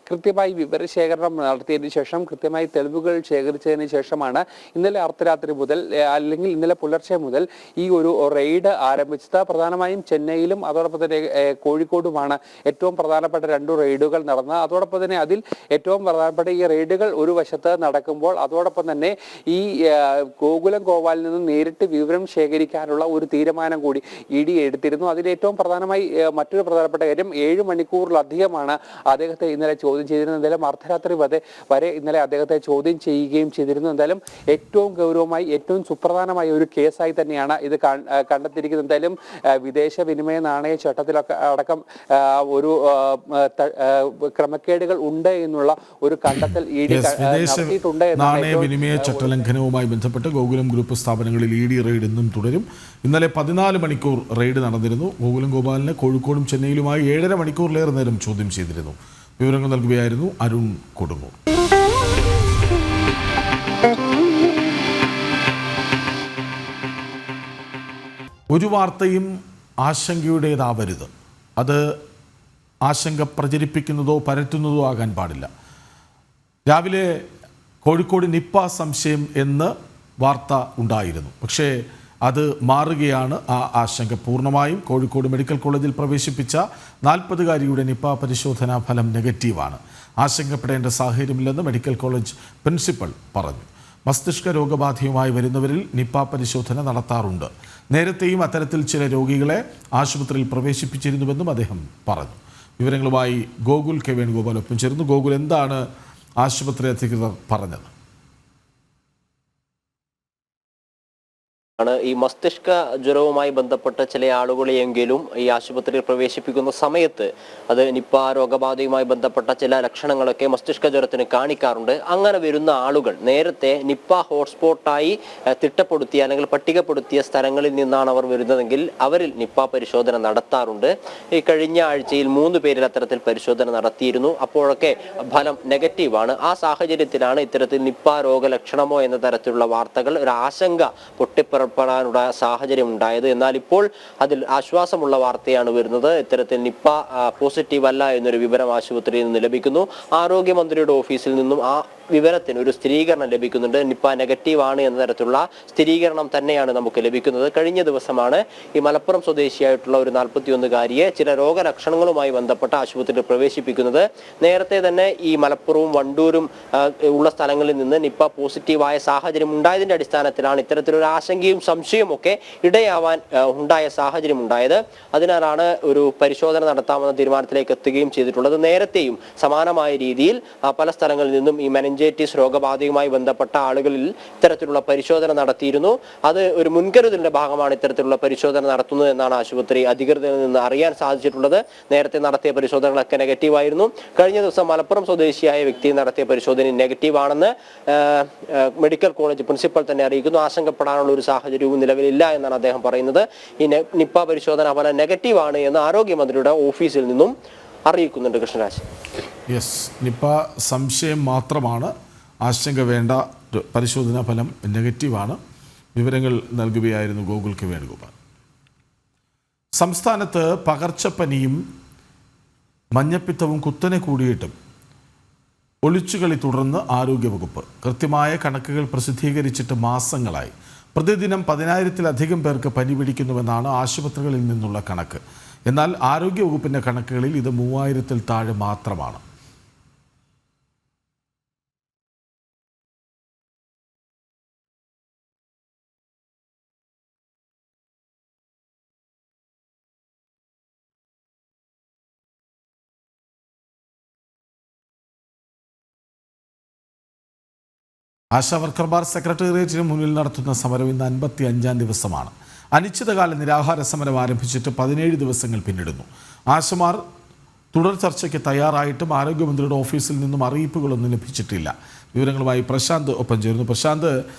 കൃത്യമായി വിവരശേഖരണം നടത്തിയതിനു ശേഷം, കൃത്യമായി തെളിവുകൾ ശേഖരിച്ചതിന് ശേഷമാണ് ഇന്നലെ അർദ്ധരാത്രി മുതൽ അല്ലെങ്കിൽ ഇന്നലെ പുലർച്ചെ മുതൽ ഈ ഒരു റെയ്ഡ് ആരംഭിച്ചത്. പ്രധാനമായും ചെന്നൈയിലും അതോടൊപ്പം തന്നെ കോഴിക്കോടുമാണ് ഏറ്റവും പ്രധാനപ്പെട്ട 2 റെയ്ഡുകൾ നടന്നത്. അതോടൊപ്പം തന്നെ അതിൽ ഏറ്റവും പ്രധാനപ്പെട്ട ഈ റെയ്ഡുകൾ ഒരു വശത്ത് നടക്കുമ്പോൾ അതോടൊപ്പം തന്നെ ഈ ഗോകുലം ഗോപാലിൽ നിന്നും നേരിട്ട് വിവരം ശേഖരിക്കാനുള്ള ഒരു തീരുമാനം കൂടി ED എടുത്തിരുന്നു. അതിൽ ഏറ്റവും പ്രധാനമായി മറ്റൊരു പ്രധാനപ്പെട്ട കാര്യം 7 മണിക്കൂറിലധികമാണ് അദ്ദേഹത്തെ ഇന്നലെ ചോദ്യം ചെയ്തിരുന്നു. എന്തായാലും അർദ്ധരാത്രി വരെ ഇന്നലെ അദ്ദേഹത്തെ ചോദ്യം ചെയ്യുകയും ചെയ്തിരുന്നു. എന്തായാലും ഏറ്റവും ഗൗരവമായി, ഏറ്റവും സുപ്രധാനമായ ഒരു കേസായി തന്നെയാണ് ഇത് കണ്ടെത്തിയിരിക്കുന്നത്. എന്തായാലും വിദേശ വിനിമയ നാണയ ചട്ടത്തിലൊക്കെ അടക്കം ഒരു ക്രമക്കേടുകൾ ഉണ്ട് എന്നുള്ള ഒരു കണ്ടെത്തൽ ED നടത്തിയിട്ടുണ്ട്. നാണയ വിനിമയ ചട്ടലംഘനവുമായി ബന്ധപ്പെട്ട് ഗോകുലം ഗ്രൂപ്പ് സ്ഥാപനങ്ങളിൽ ED റെയ്ഡ് ഇന്നും തുടരും. ഇന്നലെ 14 മണിക്കൂർ റെയ്ഡ് നടന്നിരുന്നു. ഗോകുലം ഗോപാലിനെ കോഴിക്കോടും ചെന്നൈയിലുമായി 7.5 മണിക്കൂറിലേറെ നേരം ചോദ്യം ചെയ്തിരുന്നു. വിവരങ്ങൾ നൽകുകയായിരുന്നു അരുൺ കൊടുങ്ങൂർ. ഒരു വാർത്തയും ആശങ്കയുടേതാവരുത്. അത് ആശങ്ക പ്രചരിപ്പിക്കുന്നതോ പരത്തുന്നതോ ആകാൻ പാടില്ല. രാവിലെ കോഴിക്കോട് നിപ്പ സംശയം എന്ന് വാർത്ത ഉണ്ടായിരുന്നു. പക്ഷേ അത് മാറുകയാണ്. ആ ആശങ്ക പൂർണ്ണമായും കോഴിക്കോട് മെഡിക്കൽ കോളേജിൽ പ്രവേശിപ്പിച്ച 40-കാരിയുടെ നിപ്പ പരിശോധനാ ഫലം നെഗറ്റീവാണ്. ആശങ്കപ്പെടേണ്ട സാഹചര്യമില്ലെന്ന് മെഡിക്കൽ കോളേജ് പ്രിൻസിപ്പൽ പറഞ്ഞു. മസ്തിഷ്ക രോഗബാധയുമായി വരുന്നവരിൽ നിപ്പ പരിശോധന നടത്താറുണ്ട്. നേരത്തെയും അത്തരത്തിൽ ചില രോഗികളെ ആശുപത്രിയിൽ പ്രവേശിപ്പിച്ചിരുന്നുവെന്നും അദ്ദേഹം പറഞ്ഞു. വിവരങ്ങളുമായി ഗോകുൽ കെ വേണുഗോപാൽ ഒപ്പം ചേർന്നു. ഗോകുൽ, എന്താണ് ആശുപത്രി അധികൃതർ പറഞ്ഞത്? ആണ് ഈ മസ്തിഷ്ക ജ്വരവുമായി ബന്ധപ്പെട്ട ചില ആളുകളെയെങ്കിലും ഈ ആശുപത്രിയിൽ പ്രവേശിപ്പിക്കുന്ന സമയത്ത് അത് നിപ്പ രോഗബാധയുമായി ബന്ധപ്പെട്ട ചില ലക്ഷണങ്ങളൊക്കെ മസ്തിഷ്ക ജ്വരത്തിന് കാണിക്കാറുണ്ട്. അങ്ങനെ വരുന്ന ആളുകൾ നേരത്തെ നിപ്പ ഹോട്ട്സ്പോട്ടായി തിട്ടപ്പെടുത്തിയ അല്ലെങ്കിൽ പട്ടികപ്പെടുത്തിയ സ്ഥലങ്ങളിൽ നിന്നാണ് അവർ വരുന്നതെങ്കിൽ അവരിൽ നിപ്പ പരിശോധന നടത്താറുണ്ട്. ഈ കഴിഞ്ഞ ആഴ്ചയിൽ 3 പേരിൽ അത്തരത്തിൽ പരിശോധന നടത്തിയിരുന്നു. അപ്പോഴൊക്കെ ഫലം നെഗറ്റീവാണ്. ആ സാഹചര്യത്തിലാണ് ഇത്തരത്തിൽ നിപ്പ രോഗലക്ഷണമോ എന്ന തരത്തിലുള്ള വാർത്തകൾ, ഒരു ആശങ്ക പൊട്ടിപ്പുറപ്പെടാനുള്ള സാഹചര്യം ഉണ്ടായത്. എന്നാൽ ഇപ്പോൾ അതിൽ ആശ്വാസമുള്ള വാർത്തയാണ് വരുന്നത്. ഇത്തരത്തിൽ നിപ്പ പോസിറ്റീവ് അല്ല എന്നൊരു വിവരം ആശുപത്രിയിൽ നിന്ന് ലഭിക്കുന്നു. ആരോഗ്യമന്ത്രിയുടെ ഓഫീസിൽ നിന്നും ആ വിവരത്തിന് ഒരു സ്ഥിരീകരണം ലഭിക്കുന്നുണ്ട്. നിപ്പ നെഗറ്റീവ് ആണ് എന്ന തരത്തിലുള്ള സ്ഥിരീകരണം തന്നെയാണ് നമുക്ക് ലഭിക്കുന്നത്. കഴിഞ്ഞ ദിവസമാണ് ഈ മലപ്പുറം സ്വദേശിയായിട്ടുള്ള ഒരു 41-കാരിയെ ചില രോഗലക്ഷണങ്ങളുമായി ബന്ധപ്പെട്ട ആശുപത്രിയിൽ പ്രവേശിപ്പിക്കുന്നത്. നേരത്തെ തന്നെ ഈ മലപ്പുറവും വണ്ടൂരും ഉള്ള സ്ഥലങ്ങളിൽ നിന്ന് നിപ്പ പോസിറ്റീവായ സാഹചര്യം ഉണ്ടായതിന്റെ അടിസ്ഥാനത്തിലാണ് ഇത്തരത്തിലൊരു ആശങ്കയും സംശയവും ഒക്കെ ഇടയാവാൻ ഉണ്ടായ സാഹചര്യം ഉണ്ടായത്. അതിനാലാണ് ഒരു പരിശോധന നടത്താമെന്ന തീരുമാനത്തിലേക്ക് എത്തുകയും ചെയ്തിട്ടുള്ളത്. നേരത്തെയും സമാനമായ രീതിയിൽ പല സ്ഥലങ്ങളിൽ നിന്നും ഈ മെനിഞ്ചൈറ്റിസ് രോഗബാധയുമായി ബന്ധപ്പെട്ട ആളുകളിൽ ഇത്തരത്തിലുള്ള പരിശോധന നടത്തിയിരുന്നു. അത് ഒരു മുൻകരുതലിന്റെ ഭാഗമാണ് ഇത്തരത്തിലുള്ള പരിശോധന നടത്തുന്നത് എന്നാണ് ആശുപത്രി അധികൃതരിൽ നിന്ന് അറിയാൻ സാധിച്ചിട്ടുള്ളത്. നേരത്തെ നടത്തിയ പരിശോധനകളൊക്കെ നെഗറ്റീവായിരുന്നു. കഴിഞ്ഞ ദിവസം മലപ്പുറം സ്വദേശിയായ വ്യക്തി നടത്തിയ പരിശോധന നെഗറ്റീവാണെന്ന് മെഡിക്കൽ കോളേജ് പ്രിൻസിപ്പൽ തന്നെ അറിയിക്കുന്നു. ആശങ്കപ്പെടാനുള്ള ഒരു സാഹചര്യവും നിലവിലില്ല എന്നാണ് അദ്ദേഹം പറയുന്നത്. ഈ നിപ്പ പരിശോധന ഫലം നെഗറ്റീവാണ് എന്ന് ആരോഗ്യമന്ത്രിയുടെ ഓഫീസിൽ നിന്നും അറിയിക്കുന്നുണ്ട്. കൃഷ്ണരാജ്, യെസ്, നിപ്പ സംശയം മാത്രമാണ്, ആശങ്ക വേണ്ട. പരിശോധനാ ഫലം നെഗറ്റീവാണ്. വിവരങ്ങൾ നൽകുകയായിരുന്നു ഗോകുൽ കെ വേണുഗോപാൽ. സംസ്ഥാനത്ത് പകർച്ചപ്പനിയും മഞ്ഞപ്പിത്തവും കുത്തനെ കൂടിയിട്ടും ഒളിച്ചുകളി തുടർന്ന് ആരോഗ്യവകുപ്പ്. കൃത്യമായ കണക്കുകൾ പ്രസിദ്ധീകരിച്ചിട്ട് മാസങ്ങളായി. പ്രതിദിനം 10,000-ലധികം പേർക്ക് പനി പിടിക്കുന്നുവെന്നാണ് ആശുപത്രികളിൽ നിന്നുള്ള കണക്ക്. എന്നാൽ ആരോഗ്യവകുപ്പിൻ്റെ കണക്കുകളിൽ ഇത് 3,000-ൽ താഴെ മാത്രമാണ്. ആശാവർക്കർമാർ സെക്രട്ടേറിയറ്റിന് മുന്നിൽ നടത്തുന്ന സമരം ഇന്ന് 55-ാം ദിവസമാണ്. അനിശ്ചിതകാല നിരാഹാര സമരം ആരംഭിച്ചിട്ട് 17 ദിവസങ്ങൾ പിന്നിടുന്നു. ആശമാർ തുടർ ചർച്ചയ്ക്ക് തയ്യാറായിട്ടും ആരോഗ്യമന്ത്രിയുടെ ഓഫീസിൽ നിന്നും അറിയിപ്പുകളൊന്നും ലഭിച്ചിട്ടില്ല. വിവരങ്ങളുമായി പ്രശാന്ത് ഒപ്പം ചേരുന്നു. പ്രശാന്ത്,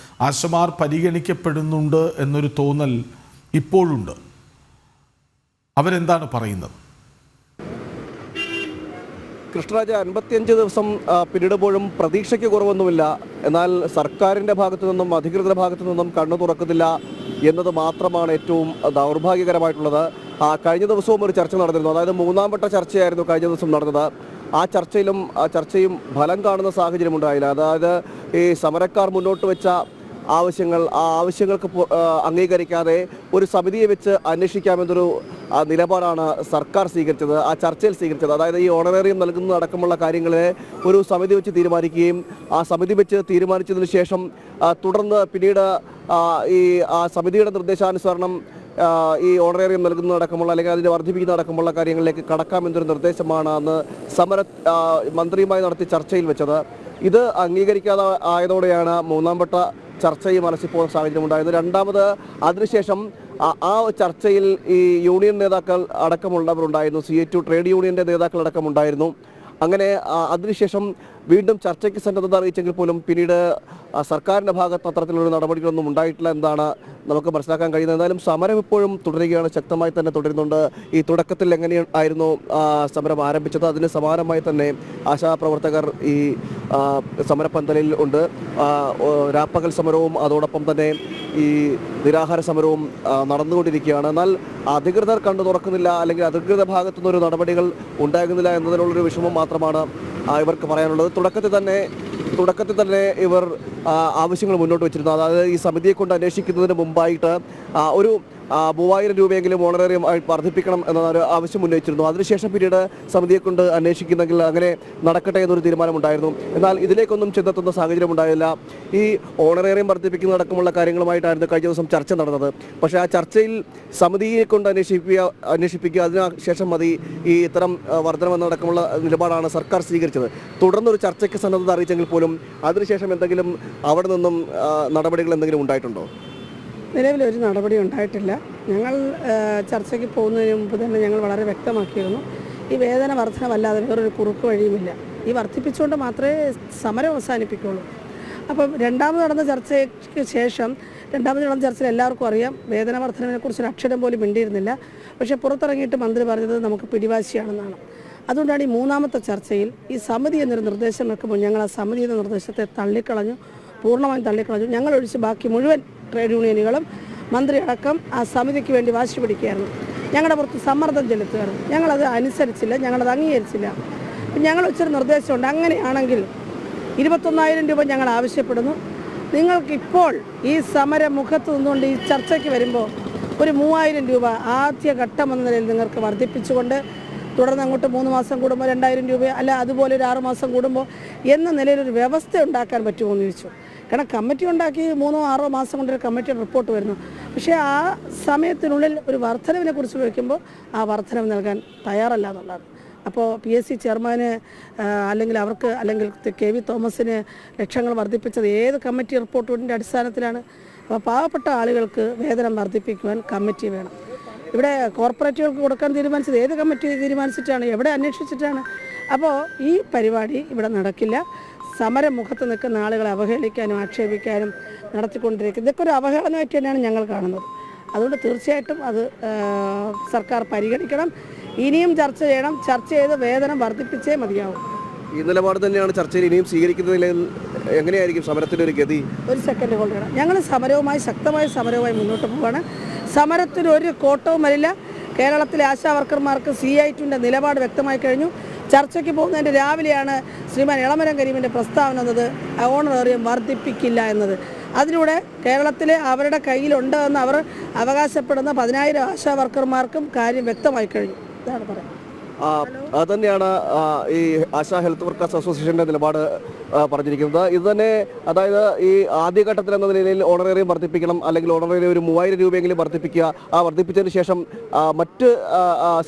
ആശമാർ പരിഗണിക്കപ്പെടുന്നുണ്ട് എന്നൊരു തോന്നൽ ഇപ്പോഴുണ്ട്. അവരെന്താണ് പറയുന്നത്? കൃഷ്ണരാജ, 55 ദിവസം പിന്നിടുമ്പോഴും പ്രതീക്ഷയ്ക്ക് കുറവൊന്നുമില്ല. എന്നാൽ സർക്കാരിൻ്റെ ഭാഗത്തു നിന്നും അധികൃതരുടെ ഭാഗത്തു നിന്നും കണ്ണു തുറക്കുന്നില്ല എന്നത് മാത്രമാണ് ഏറ്റവും ദൗർഭാഗ്യകരമായിട്ടുള്ളത്. കഴിഞ്ഞ ദിവസവും ഒരു ചർച്ച നടന്നിരുന്നു. അതായത് 3ാം വട്ട ചർച്ചയായിരുന്നു കഴിഞ്ഞ ദിവസം നടന്നത്. ആ ചർച്ചയും ഫലം കാണുന്ന സാഹചര്യം ഉണ്ടായില്ല. അതായത് ഈ സമരക്കാർ മുന്നോട്ട് വെച്ച ആവശ്യങ്ങൾക്ക് അംഗീകരിക്കാതെ ഒരു സമിതിയെ വെച്ച് അന്വേഷിക്കാമെന്നൊരു നിലപാടാണ് സർക്കാർ സ്വീകരിച്ചത്, ആ ചർച്ചയിൽ സ്വീകരിച്ചത്. അതായത് ഈ ഓണറേറിയം നൽകുന്നതടക്കമുള്ള കാര്യങ്ങളെ ഒരു സമിതി വെച്ച് തീരുമാനിക്കുകയും ആ സമിതി വെച്ച് തീരുമാനിച്ചതിന് ശേഷം തുടർന്ന് പിന്നീട് ഈ സമിതിയുടെ നിർദ്ദേശാനുസരണം ഈ ഓണറേറിയം നൽകുന്നതടക്കമുള്ള അല്ലെങ്കിൽ അതിനെ വർദ്ധിപ്പിക്കുന്നതടക്കമുള്ള കാര്യങ്ങളിലേക്ക് കടക്കാമെന്നൊരു നിർദ്ദേശമാണ് അന്ന് മന്ത്രിയുമായി നടത്തിയ ചർച്ചയിൽ വെച്ചത്. ഇത് അംഗീകരിക്കാതെ ആയതോടെയാണ് 3ാം വട്ട ചർച്ചയും അലസിപ്പോകുന്ന സാഹചര്യം ഉണ്ടായിരുന്നു. രണ്ടാമത് അതിനുശേഷം ആ ചർച്ചയിൽ ഈ യൂണിയൻ നേതാക്കൾ അടക്കമുള്ളവരുണ്ടായിരുന്നു. CA2 ട്രേഡ് യൂണിയൻ്റെ നേതാക്കൾ അടക്കമുണ്ടായിരുന്നു. അങ്ങനെ അതിനുശേഷം വീണ്ടും ചർച്ചയ്ക്ക് സന്നദ്ധത അറിയിച്ചെങ്കിൽ പോലും പിന്നീട് സർക്കാരിൻ്റെ ഭാഗത്ത് അത്തരത്തിലൊരു നടപടികളൊന്നും ഉണ്ടായിട്ടില്ല എന്നാണ് നമുക്ക് മനസ്സിലാക്കാൻ കഴിയുന്നത്. എന്തായാലും സമരം ഇപ്പോഴും തുടരുകയാണ്, ശക്തമായി തന്നെ തുടരുന്നുണ്ട്. ഈ തുടക്കത്തിൽ എങ്ങനെയായിരുന്നു സമരം ആരംഭിച്ചത് അതിന് സമാനമായി തന്നെ ആശാപ്രവർത്തകർ ഈ സമരപ്പന്തലിൽ ഉണ്ട്. രാപ്പകൽ സമരവും അതോടൊപ്പം തന്നെ ഈ നിരാഹാര സമരവും നടന്നുകൊണ്ടിരിക്കുകയാണ്. എന്നാൽ അധികൃതർ കണ്ടു തുറക്കുന്നില്ല, അല്ലെങ്കിൽ അധികൃത ഭാഗത്തുനിന്നൊരു നടപടികൾ ഉണ്ടാകുന്നില്ല എന്നതിനുള്ളൊരു വിഷമം മാത്രമാണ് ഇവർക്ക് പറയാനുള്ളത്. തുടക്കത്തിൽ തന്നെ ഇവർ ആവശ്യങ്ങൾ മുന്നോട്ട് വെച്ചിരുന്നു. അതായത് ഈ സമിതിയെ കൊണ്ട് അന്വേഷിക്കുന്നതിന് മുമ്പായിട്ട് ഒരു 3,000 രൂപയെങ്കിലും ഓണറേറിയം വർദ്ധിപ്പിക്കണം എന്നൊരു ആവശ്യം ഉന്നയിച്ചിരുന്നു. അതിനുശേഷം പിന്നീട് സമിതിയെ കൊണ്ട് അന്വേഷിക്കുന്നെങ്കിൽ അങ്ങനെ നടക്കട്ടെ എന്നൊരു തീരുമാനമുണ്ടായിരുന്നു. എന്നാൽ ഇതിലേക്കൊന്നും ചെന്നെത്തുന്ന സാഹചര്യം ഉണ്ടായില്ല. ഈ ഓണറേറിയം വർദ്ധിപ്പിക്കുന്നതടക്കമുള്ള കാര്യങ്ങളുമായിട്ടായിരുന്നു കഴിഞ്ഞ ദിവസം ചർച്ച നടന്നത്. പക്ഷേ ആ ചർച്ചയിൽ സമിതിയെ കൊണ്ട് അന്വേഷിപ്പിക്കുക അതിനുശേഷം മതി ഈ ഇത്തരം വർധനമെന്നടക്കമുള്ള നിലപാടാണ് സർക്കാർ സ്വീകരിച്ചത്. തുടർന്നൊരു ചർച്ചയ്ക്ക് സന്നദ്ധത അറിയിച്ചെങ്കിൽ പോലും അതിനുശേഷം എന്തെങ്കിലും അവിടെ നിന്നും നടപടികൾ എന്തെങ്കിലും ഉണ്ടായിട്ടുണ്ടോ? നിലവിലൊരു നടപടി ഉണ്ടായിട്ടില്ല. ഞങ്ങൾ ചർച്ചയ്ക്ക് പോകുന്നതിന് മുമ്പ് തന്നെ ഞങ്ങൾ വളരെ വ്യക്തമാക്കിയിരുന്നു, ഈ വേതന വർധനമല്ലാതെ വേറൊരു കുറുക്ക് വഴിയുമില്ല. ഈ വർദ്ധിപ്പിച്ചുകൊണ്ട് മാത്രമേ സമരം അവസാനിപ്പിക്കുകയുള്ളൂ. അപ്പം രണ്ടാമത് നടന്ന ചർച്ചയ്ക്ക് ശേഷം ചർച്ചയിൽ എല്ലാവർക്കും അറിയാം വേതന വർധനവിനെക്കുറിച്ചൊരു അക്ഷരം പോലും മിണ്ടിയിരുന്നില്ല. പക്ഷേ പുറത്തിറങ്ങിയിട്ട് മന്ത്രി പറഞ്ഞത് നമുക്ക് പിടിവാശിയാണെന്നാണ്. അതുകൊണ്ടാണ് ഈ 3ാമത്തെ ചർച്ചയിൽ ഈ സമിതി എന്നൊരു നിർദ്ദേശം വെക്കുമ്പോൾ ഞങ്ങൾ ആ സമിതി എന്ന നിർദ്ദേശത്തെ പൂർണ്ണമായും തള്ളിക്കളഞ്ഞു. ഞങ്ങളൊഴിച്ച് ബാക്കി മുഴുവൻ ട്രേഡ് യൂണിയനുകളും മന്ത്രി അടക്കം ആ സമിതിക്ക് വേണ്ടി വാശി പിടിക്കുകയായിരുന്നു. ഞങ്ങളുടെ പുറത്ത് സമ്മർദ്ദം ചെലുത്തുകയായിരുന്നു. ഞങ്ങളത് അനുസരിച്ചില്ല, ഞങ്ങളത് അംഗീകരിച്ചില്ല. ഞങ്ങൾ വെച്ചൊരു നിർദ്ദേശമുണ്ട്, അങ്ങനെയാണെങ്കിൽ 21,000 രൂപ ഞങ്ങൾ ആവശ്യപ്പെടുന്നു. നിങ്ങൾക്കിപ്പോൾ ഈ സമരമുഖത്ത് നിന്നുകൊണ്ട് ഈ ചർച്ചയ്ക്ക് വരുമ്പോൾ ഒരു 3,000 രൂപ ആദ്യ ഘട്ടം എന്ന നിലയിൽ നിങ്ങൾക്ക് വർദ്ധിപ്പിച്ചുകൊണ്ട് തുടർന്ന് അങ്ങോട്ട് 3 മാസം കൂടുമ്പോൾ 2,000 രൂപ അല്ല അതുപോലെ ഒരു 6 മാസം കൂടുമ്പോൾ എന്ന നിലയിലൊരു വ്യവസ്ഥ ഉണ്ടാക്കാൻ പറ്റുമോ എന്ന് ചോദിച്ചു. കാരണം കമ്മിറ്റി ഉണ്ടാക്കി 3-6 മാസം കൊണ്ടൊരു കമ്മിറ്റിയുടെ റിപ്പോർട്ട് വരുന്നു. പക്ഷേ ആ സമയത്തിനുള്ളിൽ ഒരു വർധനവിനെ കുറിച്ച് ചോദിക്കുമ്പോൾ ആ വർധനവ് നൽകാൻ തയ്യാറല്ല എന്നുള്ളതാണ്. അപ്പോൾ PSC ചെയർമാന് അല്ലെങ്കിൽ അവർക്ക് അല്ലെങ്കിൽ KV തോമസിന് ലക്ഷങ്ങൾ വർദ്ധിപ്പിച്ചത് ഏത് കമ്മിറ്റി റിപ്പോർട്ടിൻ്റെ അടിസ്ഥാനത്തിലാണ്? അപ്പോൾ പാവപ്പെട്ട ആളുകൾക്ക് വേതനം വർദ്ധിപ്പിക്കുവാൻ കമ്മിറ്റി വേണം. ഇവിടെ കോർപ്പറേറ്റുകൾക്ക് കൊടുക്കാൻ തീരുമാനിച്ചത് ഏത് കമ്മിറ്റി തീരുമാനിച്ചിട്ടാണ്? എവിടെ അന്വേഷിച്ചിട്ടാണ്? അപ്പോൾ ഈ പരിപാടി ഇവിടെ നടക്കില്ല. സമരമുഖത്ത് നിൽക്കുന്ന ആളുകളെ അവഹേളിക്കാനും ആക്ഷേപിക്കാനും നടത്തിക്കൊണ്ടിരിക്കുന്നത് ഇതൊക്കെ ഒരു അവഹേളനമായിട്ട് തന്നെയാണ് ഞങ്ങൾ കാണുന്നത്. അതുകൊണ്ട് തീർച്ചയായിട്ടും അത് സർക്കാർ പരിഗണിക്കണം. ഇനിയും ചർച്ച ചെയ്യണം. ചർച്ച ചെയ്ത് വേതനം വർദ്ധിപ്പിച്ചേ മതിയാവും. ഈ നിലപാട് തന്നെയാണ് ചർച്ചയിൽ ഇനിയും സ്വീകരിക്കുന്നതിൽ എങ്ങനെയായിരിക്കും സമരത്തിൻ്റെ ഒരു ഗതി? ഒരു സെക്കൻഡ് ഹോൾഡ് ചെയ്യണം. ഞങ്ങൾ ശക്തമായ സമരവുമായി മുന്നോട്ട് പോവുകയാണ്. സമരത്തിന് ഒരു കോട്ടവും വരില്ല. കേരളത്തിലെ ആശാ വർക്കർമാർക്ക് CI2ൻ്റെ നിലപാട് വ്യക്തമായി കഴിഞ്ഞു. ചർച്ചയ്ക്ക് പോകുന്നതിൻ്റെ രാവിലെയാണ് ശ്രീമാൻ എളമരം കരീമിൻ്റെ പ്രസ്താവന എന്നത് ഓണറേറിയം വർദ്ധിപ്പിക്കില്ല എന്നത്. അതിലൂടെ കേരളത്തിലെ അവരുടെ കയ്യിലുണ്ട് എന്ന് അവർ അവകാശപ്പെടുന്ന 10,000 ആശാ വർക്കർമാർക്കും കാര്യം വ്യക്തമായി കഴിഞ്ഞു. ഇതാണ് പറയുന്നത്. അതുതന്നെയാണ് ഈ ആശാ ഹെൽത്ത് വർക്കേഴ്സ് അസോസിയേഷൻ്റെ നിലപാട് പറഞ്ഞിരിക്കുന്നത്. ഇത് തന്നെ, അതായത് ഈ ആദ്യഘട്ടത്തിൽ എന്ന നിലയിൽ ഓണറേറിയം വർദ്ധിപ്പിക്കണം, അല്ലെങ്കിൽ ഓണറേറിയം ഒരു 3000 രൂപയെങ്കിലും വർദ്ധിപ്പിക്കുക. ആ വർദ്ധിപ്പിച്ചതിന് ശേഷം മറ്റ്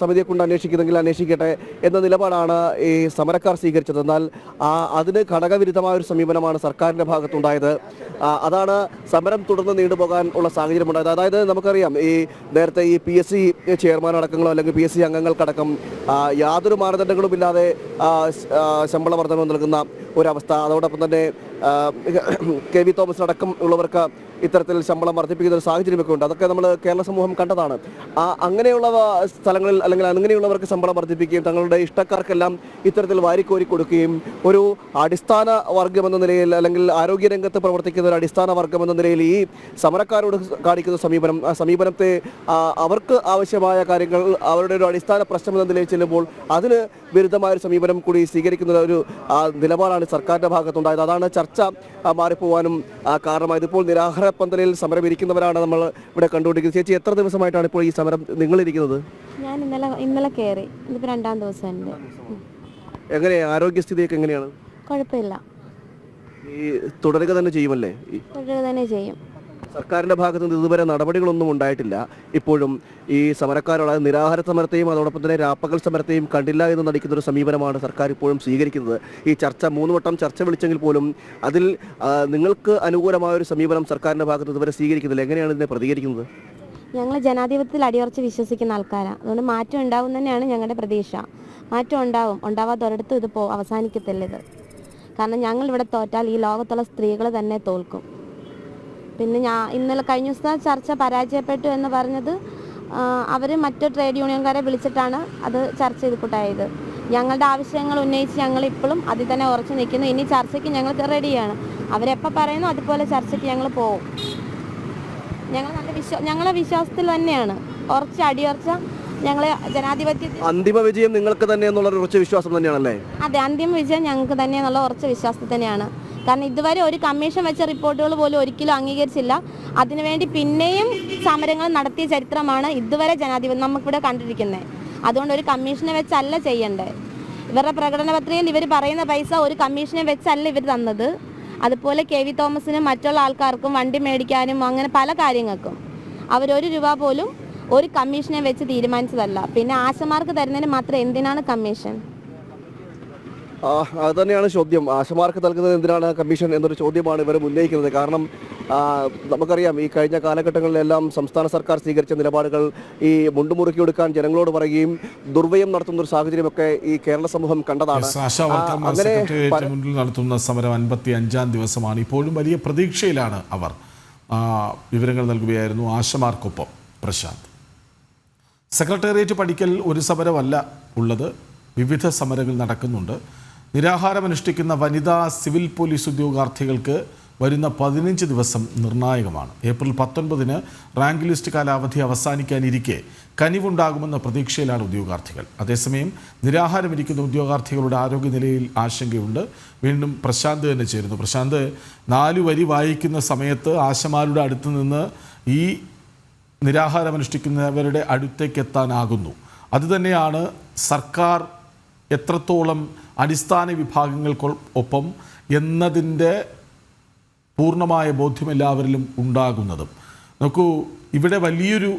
സമിതിയെ കൊണ്ട് അന്വേഷിക്കുന്നെങ്കിൽ അന്വേഷിക്കട്ടെ എന്ന നിലപാടാണ് ഈ സമരക്കാർ സ്വീകരിച്ചത്. എന്നാൽ അതിന് ഘടകവിരുദ്ധമായ ഒരു സമീപനമാണ് സർക്കാരിൻ്റെ ഭാഗത്തുണ്ടായത്. അതാണ് സമരം തുടർന്ന് നീണ്ടുപോകാൻ ഉള്ള സാഹചര്യമുണ്ടായത്. അതായത് നമുക്കറിയാം, ഈ നേരത്തെ ഈ PSC ചെയർമാൻ അടക്കങ്ങളോ അല്ലെങ്കിൽ PSC അംഗങ്ങൾക്കടക്കം യാതൊരു മാനദണ്ഡങ്ങളുമില്ലാതെ ശമ്പള വർധന നൽകുന്ന ഒരവസ്ഥ. അതോടൊപ്പം തന്നെ KV തോമസിനടക്കം ഉള്ളവർക്ക് ഇത്തരത്തിൽ ശമ്പളം വർദ്ധിപ്പിക്കുന്ന ഒരു സാഹചര്യമൊക്കെ ഉണ്ട്. അതൊക്കെ നമ്മൾ കേരള സമൂഹം കണ്ടതാണ്. അങ്ങനെയുള്ള സ്ഥലങ്ങളിൽ അല്ലെങ്കിൽ അങ്ങനെയുള്ളവർക്ക് ശമ്പളം വർദ്ധിപ്പിക്കുകയും തങ്ങളുടെ ഇഷ്ടക്കാർക്കെല്ലാം ഇത്തരത്തിൽ വാരിക്കോരി കൊടുക്കുകയും ഒരു അടിസ്ഥാന വർഗമെന്ന നിലയിൽ അല്ലെങ്കിൽ ആരോഗ്യരംഗത്ത് പ്രവർത്തിക്കുന്ന ഒരു അടിസ്ഥാന വർഗമെന്ന നിലയിൽ ഈ സമരക്കാരോട് കാണിക്കുന്ന സമീപനത്തെ അവർക്ക് ആവശ്യമായ കാര്യങ്ങൾ അവരുടെ ഒരു അടിസ്ഥാന പ്രശ്നം എന്ന നിലയിൽ ചെല്ലുമ്പോൾ അതിന് വിരുദ്ധമായൊരു സമീപനം കൂടി സ്വീകരിക്കുന്ന ഒരു നിലപാടാണ് സർക്കാരിൻ്റെ ഭാഗത്തുണ്ടായത്. അതാണ് ചർച്ച മാറിപ്പോവാനും കാരണമായത്. ഇപ്പോൾ നിരാഹാര പന്തലിൽ സമരം ഇരിക്കുന്നവരാണ് നമ്മൾ ഇവിടെ കണ്ടുകൊണ്ടിരിക്കുന്നത്. ചേച്ചി, എത്ര ദിവസമായിട്ടാണ് ഇപ്പോൾ ഈ സമരം നിങ്ങളിരിക്കുന്നത്? ഞാൻ ഇന്നലെ കയറി. ഇതിപ്പോൾ 2ാം ദിവസമുണ്ട്. എങ്ങനെ ആരോഗ്യസ്ഥിതിയൊക്കെ എങ്ങനെയാണ്? കുഴപ്പമില്ല. ഈ തുടരുക തന്നെ ചെയ്യുമല്ലേ? തുടരുക തന്നെ ചെയ്യും. സർക്കാരിൻ്റെ ഭാഗത്ത് നിന്ന് ഇതുവരെ നടപടികളൊന്നും ഉണ്ടായിട്ടില്ല. ഇപ്പോഴും ഈ സമരക്കാരുള്ള നിരാഹാര സമരത്തെയും അതോടൊപ്പം തന്നെ രാപ്പകൽ സമരത്തെയും കണ്ടില്ല എന്ന് നടിക്കുന്ന ഒരു സമീപനമാണ് സർക്കാർ ഇപ്പോഴും സ്വീകരിക്കുന്നത്. ഈ ചർച്ച 3 വട്ടം ചർച്ച വിളിച്ചെങ്കിൽ പോലും അതിൽ നിങ്ങൾക്ക് അനുകൂലമായ ഒരു സമീപനം സർക്കാരിൻ്റെ ഭാഗത്ത് ഇതുവരെ സ്വീകരിക്കുന്നില്ല. എങ്ങനെയാണ് ഇതിനെ പ്രതികരിക്കുന്നത്? ഞങ്ങൾ ജനാധിപത്യത്തിൽ അടിയുറച്ച് വിശ്വസിക്കുന്ന ആൾക്കാരാണ്. അതുകൊണ്ട് മാറ്റം ഉണ്ടാവും തന്നെയാണ് ഞങ്ങളുടെ പ്രതീക്ഷ. മാറ്റം ഉണ്ടാവാത്ത ഒരിടത്തും ഇത് അവസാനിക്കത്തില്ല ഇത്. കാരണം ഞങ്ങൾ ഇവിടെ തോറ്റാൽ ഈ ലോകത്തുള്ള സ്ത്രീകൾ തന്നെ തോൽക്കും. പിന്നെ ഇന്നലെ കഴിഞ്ഞ ദിവസം ചർച്ച പരാജയപ്പെട്ടു എന്ന് പറഞ്ഞത് അവർ മറ്റു ട്രേഡ് യൂണിയൻകാരെ വിളിച്ചിട്ടാണ് അത് ചർച്ച ചെയ്തിട്ടായത്. ഞങ്ങളുടെ ആവശ്യങ്ങൾ ഉന്നയിച്ച് ഞങ്ങൾ ഇപ്പോഴും അതിൽ തന്നെ ഉറച്ചു നിൽക്കുന്നു. ഇനി ചർച്ചയ്ക്ക് ഞങ്ങൾ റെഡിയാണ്. അവരെപ്പോൾ പറയുന്നു അതുപോലെ ചർച്ചയ്ക്ക് ഞങ്ങൾ പോകും. ഞങ്ങൾ ഞങ്ങളെ വിശ്വാസത്തിൽ തന്നെയാണ് അടിയുറച്ച ഞങ്ങൾ ജനാധിപത്യത്തിൽ അന്തിമ വിജയം നിങ്ങൾക്ക് തന്നെ എന്നുള്ള ഉറച്ച വിശ്വാസം തന്നെയാണല്ലേ? അതെ, അന്തിമ വിജയം ഞങ്ങൾക്ക് തന്നെ എന്നുള്ള ഉറച്ച വിശ്വാസത്തിൽ തന്നെയാണ്. കാരണം ഇതുവരെ ഒരു കമ്മീഷൻ വെച്ച റിപ്പോർട്ടുകൾ പോലും ഒരിക്കലും അംഗീകരിച്ചില്ല. അതിനുവേണ്ടി പിന്നെയും സമരങ്ങൾ നടത്തിയ ചരിത്രമാണ് ഇതുവരെ ജനാധിപത്യം നമുക്കിവിടെ കണ്ടിരിക്കുന്നത്. അതുകൊണ്ട് ഒരു കമ്മീഷനെ വെച്ചല്ല ചെയ്യേണ്ടത്. ഇവരുടെ പ്രകടന പത്രികയിൽ ഇവർ പറയുന്ന പൈസ ഒരു കമ്മീഷനെ വെച്ചല്ല ഇവർ തന്നത്. അതുപോലെ KV തോമസിനും മറ്റുള്ള ആൾക്കാർക്കും വണ്ടി മേടിക്കാനും അങ്ങനെ പല കാര്യങ്ങൾക്കും അവർ1 രൂപ പോലും ഒരു കമ്മീഷനെ വെച്ച് തീരുമാനിച്ചതല്ല. പിന്നെ ആശമാർക്ക് തരുന്നതിന് മാത്രം എന്തിനാണ് കമ്മീഷൻ? അത് തന്നെയാണ് ചോദ്യം. ആശമാർക്ക് നൽകുന്നത് എന്തിനാണ് കമ്മീഷൻ എന്നൊരു ചോദ്യമാണ് ഇവർ ഉന്നയിക്കുന്നത്. കാരണം നമുക്കറിയാം, ഈ കഴിഞ്ഞ കാലഘട്ടങ്ങളിലെല്ലാം സംസ്ഥാന സർക്കാർ സ്വീകരിച്ച നിലപാടുകൾ ഈ മുണ്ടുമുറുക്കി കൊടുക്കാൻ ജനങ്ങളോട് പറയുകയും ദുർവ്യയം നടത്തുന്ന ഒരു സാഹചര്യമൊക്കെ ഈ കേരള സമൂഹം കണ്ടതാണ്. മുന്നിൽ നടത്തുന്ന സമരം 55ാം ദിവസമാണ്. ഇപ്പോഴും വലിയ പ്രതീക്ഷയിലാണ് അവർ. വിവരങ്ങൾ നൽകുകയായിരുന്നു ആശമാർക്കൊപ്പം പ്രശാന്ത്. സെക്രട്ടേറിയറ്റ് പടിക്കൽ ഒരു സമരമല്ല ഉള്ളത്, വിവിധ സമരങ്ങൾ നടക്കുന്നുണ്ട്. നിരാഹാരമനുഷ്ഠിക്കുന്ന വനിതാ സിവിൽ പോലീസ് ഉദ്യോഗാർത്ഥികൾക്ക് വരുന്ന 15 ദിവസം നിർണായകമാണ്. ഏപ്രിൽ 19-ന് റാങ്ക് ലിസ്റ്റ് കാലാവധി അവസാനിക്കാനിരിക്കെ കനിവുണ്ടാകുമെന്ന പ്രതീക്ഷയിലാണ് ഉദ്യോഗാർത്ഥികൾ. അതേസമയം നിരാഹാരമിരിക്കുന്ന ഉദ്യോഗാർത്ഥികളുടെ ആരോഗ്യനിലയിൽ ആശങ്കയുണ്ട്. വീണ്ടും പ്രശാന്ത് തന്നെ ചേരുന്നു. പ്രശാന്ത്, 4 വരി വായിക്കുന്ന സമയത്ത് ആശമാരുടെ അടുത്ത് നിന്ന് ഈ നിരാഹാരമനുഷ്ഠിക്കുന്നവരുടെ അടുത്തേക്ക് എത്താനാകുന്നു. അതുതന്നെയാണ് സർക്കാർ എത്രത്തോളം അടിസ്ഥാന വിഭാഗങ്ങൾക്കൊപ്പം എന്നതിൻ്റെ പൂർണ്ണമായ ബോധ്യം എല്ലാവരിലും ഉണ്ടാകുന്നതും. നോക്കൂ, ഇവിടെ വലിയൊരു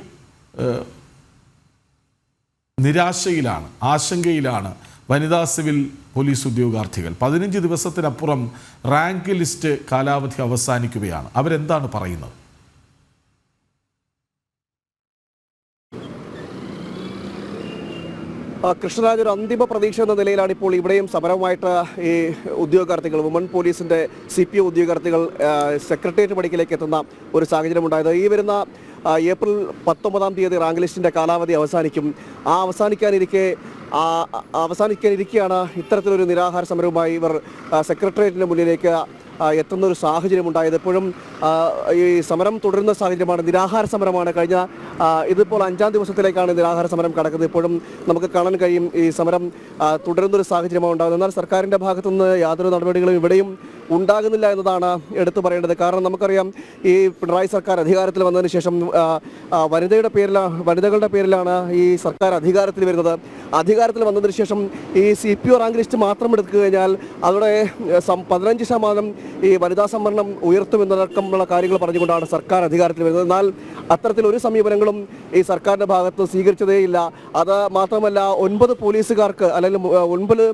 നിരാശയിലാണ്, ആശങ്കയിലാണ് വനിതാ സിവിൽ പോലീസ് ഉദ്യോഗാർത്ഥികൾ 15 ദിവസത്തിനപ്പുറം റാങ്ക് ലിസ്റ്റ് കാലാവധി അവസാനിക്കുകയാണ്. അവരെന്താണ് പറയുന്നത്? കൃഷ്ണരാജ്, ഒരു അന്തിമ പ്രതീക്ഷ എന്ന നിലയിലാണ് ഇപ്പോൾ ഇവിടെയും സമരവുമായിട്ട് ഈ ഉദ്യോഗാർത്ഥികൾ, വുമൺ പോലീസിൻ്റെ CPO ഉദ്യോഗാർത്ഥികൾ സെക്രട്ടേറിയറ്റ് പടിക്കലേക്ക് എത്തുന്ന ഒരു സാഹചര്യം ഉണ്ടായത്. ഈ വരുന്ന ഏപ്രിൽ 19-ാം തീയതി റാങ്ക് ലിസ്റ്റിൻ്റെ കാലാവധി അവസാനിക്കും. ആ അവസാനിക്കാനിരിക്കെയാണ് ഇത്തരത്തിലൊരു നിരാഹാര സമരവുമായി ഇവർ സെക്രട്ടേറിയറ്റിൻ്റെ മുന്നിലേക്ക് എത്തുന്ന ഒരു സാഹചര്യം ഉണ്ടായത്. എപ്പോഴും ഈ സമരം തുടരുന്ന സാഹചര്യമാണ്, നിരാഹാര സമരമാണ്. ഇതിപ്പോൾ 5-ാം ദിവസത്തിലേക്കാണ് നിരാഹാര സമരം കടക്കുന്നത്. ഇപ്പോഴും നമുക്ക് കാണാൻ കഴിയും ഈ സമരം തുടരുന്നൊരു സാഹചര്യമാണ് ഉണ്ടാകുന്നത്. എന്നാൽ സർക്കാരിൻ്റെ ഭാഗത്തുനിന്ന് യാതൊരു നടപടികളും ഇവിടെയും ഉണ്ടാകുന്നില്ല എന്നതാണ് എടുത്തു പറയേണ്ടത്. കാരണം നമുക്കറിയാം, ഈ പിണറായി സർക്കാർ അധികാരത്തിൽ വന്നതിന് ശേഷം വനിതകളുടെ പേരിലാണ് ഈ സർക്കാർ അധികാരത്തിൽ വരുന്നത്. അധികാരത്തിൽ വന്നതിന് ശേഷം ഈ CPO റാങ്ക് ലിസ്റ്റ് മാത്രം എടുത്തു കഴിഞ്ഞാൽ അതോടെ 15% ഈ വനിതാ സംവരണം ഉയർത്തുമെന്നടക്കമുള്ള കാര്യങ്ങൾ പറഞ്ഞുകൊണ്ടാണ് സർക്കാർ അധികാരത്തിൽ വരുന്നത്. എന്നാൽ അത്തരത്തിലൊരു സമീപനങ്ങളും ഈ സർക്കാരിൻ്റെ ഭാഗത്ത് സ്വീകരിച്ചതേയില്ല. അത് മാത്രമല്ല, 9 പോലീസുകാർക്ക് അല്ലെങ്കിൽ 9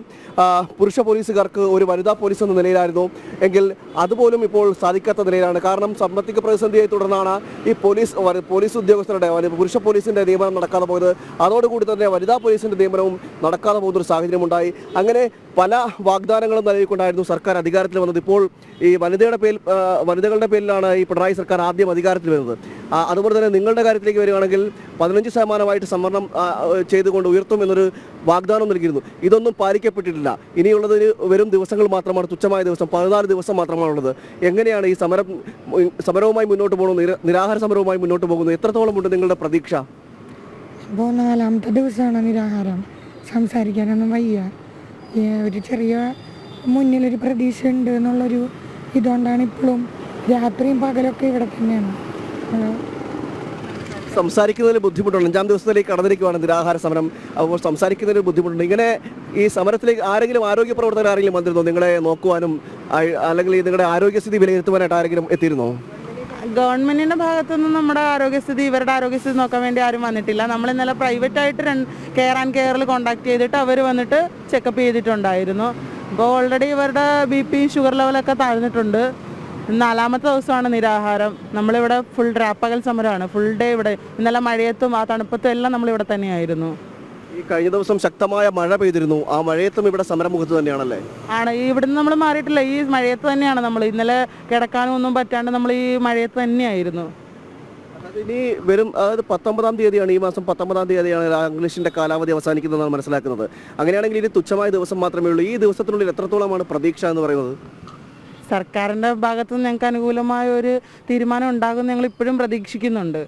പുരുഷ പോലീസുകാർക്ക് ഒരു വനിതാ പോലീസ് എന്ന നിലയിലായിരുന്നു എങ്കിൽ അതുപോലും ഇപ്പോൾ സാധിക്കാത്ത നിലയിലാണ്. കാരണം സാമ്പത്തിക പ്രതിസന്ധിയെ തുടർന്നാണ് ഈ പോലീസ് ഉദ്യോഗസ്ഥരുടെ പുരുഷ പോലീസിൻ്റെ നിയമനം നടക്കാതെ പോയത്. അതോടുകൂടി തന്നെ വനിതാ പോലീസിൻ്റെ നിയമനവും നടക്കാതെ പോകുന്നൊരു സാഹചര്യമുണ്ടായി. അങ്ങനെ പല വാഗ്ദാനങ്ങളും നൽകിക്കൊണ്ടായിരുന്നു സർക്കാർ അധികാരത്തിൽ വന്നത്. ഇപ്പോൾ ഈ വനിതകളുടെ പേരിലാണ് ഈ പിണറായി സർക്കാർ ആദ്യം അധികാരത്തിൽ വരുന്നത്. അതുപോലെ തന്നെ നിങ്ങളുടെ കാര്യത്തിലേക്ക് വരികയാണെങ്കിൽ 15% സംവരണം ചെയ്തുകൊണ്ട് ഉയർത്തും എന്നൊരു വാഗ്ദാനം നൽകിയിരുന്നു. ഇതൊന്നും പാലിക്കപ്പെട്ടിട്ടില്ല. ഇനിയുള്ളത് വരും ദിവസങ്ങൾ മാത്രമാണ്, തുച്ഛമായ ദിവസം 14 ദിവസം മാത്രമാണുള്ളത്. എങ്ങനെയാണ് ഈ സമരവുമായി മുന്നോട്ട് പോകുന്നത്, നിരാഹാര സമരവുമായി മുന്നോട്ട് പോകുന്നത്? എത്രത്തോളം ഉണ്ട് നിങ്ങളുടെ പ്രതീക്ഷ? ഇപ്പോൾ 4ാമത്തെ ദിവസമാണ് നിരാഹാരം. സംസാരിക്കാനൊന്നും വയ്യ. ഒരു ചെറിയ മുന്നിലൊരു പ്രതീക്ഷ ഉണ്ട് എന്നുള്ളൊരു ഇതുകൊണ്ടാണ് ഇപ്പോഴും രാത്രിയും പകലൊക്കെ ഇവിടെ തന്നെയാണ്. സംസാരിക്കുന്നതിൽ ബുദ്ധിമുട്ടുണ്ട്. 5-ാം ദിവസത്തിലേക്ക് കടന്നിരിക്കുകയാണ് നിരാഹാര സമരം. അപ്പോൾ സംസാരിക്കുന്നതിൽ ബുദ്ധിമുട്ടുണ്ട്. ഇങ്ങനെ ഈ സമരത്തിലേക്ക് ആരെങ്കിലും ആരോഗ്യ പ്രവർത്തകർ ആരെങ്കിലും വന്നിരുന്നോ നിങ്ങളെ നോക്കുവാനും, അല്ലെങ്കിൽ നിങ്ങളുടെ ആരോഗ്യസ്ഥിതി വിലയിരുത്തുവാനായിട്ട് ആരെങ്കിലും എത്തിയിരുന്നോ? ഗവൺമെന്റിന്റെ ഭാഗത്തുനിന്ന് നമ്മുടെ ആരോഗ്യസ്ഥിതി, ഇവരുടെ ആരോഗ്യസ്ഥിതി നോക്കാൻ വേണ്ടി ആരും വന്നിട്ടില്ല. നമ്മൾ ഇന്നലെ പ്രൈവറ്റായിട്ട് കെയർ ആൻഡ് കെയറിൽ കോൺടാക്ട് ചെയ്തിട്ട് അവർ വന്നിട്ട് ചെക്കപ്പ് ചെയ്തിട്ടുണ്ടായിരുന്നു. അപ്പോൾ ഓൾറെഡി ഇവരുടെ BP ഷുഗർ ലെവലൊക്കെ താഴ്ന്നിട്ടുണ്ട്. 4ാമത്തെ ദിവസമാണ് നിരാഹാരം. നമ്മളിവിടെ ഫുൾ രാപ്പകൽ സമരമാണ്, ഫുൾ ഡേ ഇവിടെ. ഇന്നലെ മഴയത്തും ആ തണുപ്പത്തും എല്ലാം നമ്മളിവിടെ തന്നെയായിരുന്നു. ഈ കഴിഞ്ഞ ദിവസം ശക്തമായ മഴ പെയ്തിരുന്നു. ആ മഴയത്തും ഇവിടെ സമരമുഖത്ത് തന്നെയാണല്ലേ? ആണ്. ഇവിടുന്ന് നമ്മൾ മാറിയിട്ടില്ല. ഈ മഴയത്ത് തന്നെയാണ് നമ്മൾ. ഇന്നലെ കിടക്കാനും ഒന്നും പറ്റാണ്ട് നമ്മൾ ഈ മഴയത്ത് തന്നെയായിരുന്നു. ഇനി വരും 19-ാം തീയതിയാണ്, ഈ മാസം 19-ാം തീയതിയാണ് റാങ്ക് ലിസ്റ്റിന്റെ കാലാവധി അവസാനിക്കുന്നതെന്നാണ് മനസ്സിലാക്കുന്നത്. അങ്ങനെയാണെങ്കിൽ ഇനി തുച്ഛമായ ദിവസം മാത്രമേ ഉള്ളൂ. ഈ ദിവസത്തിനുള്ളിൽ എത്രത്തോളമാണ് പ്രതീക്ഷ എന്ന് പറയുന്നത്? സർക്കാരിൻ്റെ ഭാഗത്തു നിന്ന് ഞങ്ങൾക്ക് അനുകൂലമായ ഒരു തീരുമാനം ഉണ്ടാകുമെന്ന് ഞങ്ങൾ ഇപ്പോഴും പ്രതീക്ഷിക്കുന്നുണ്ട്.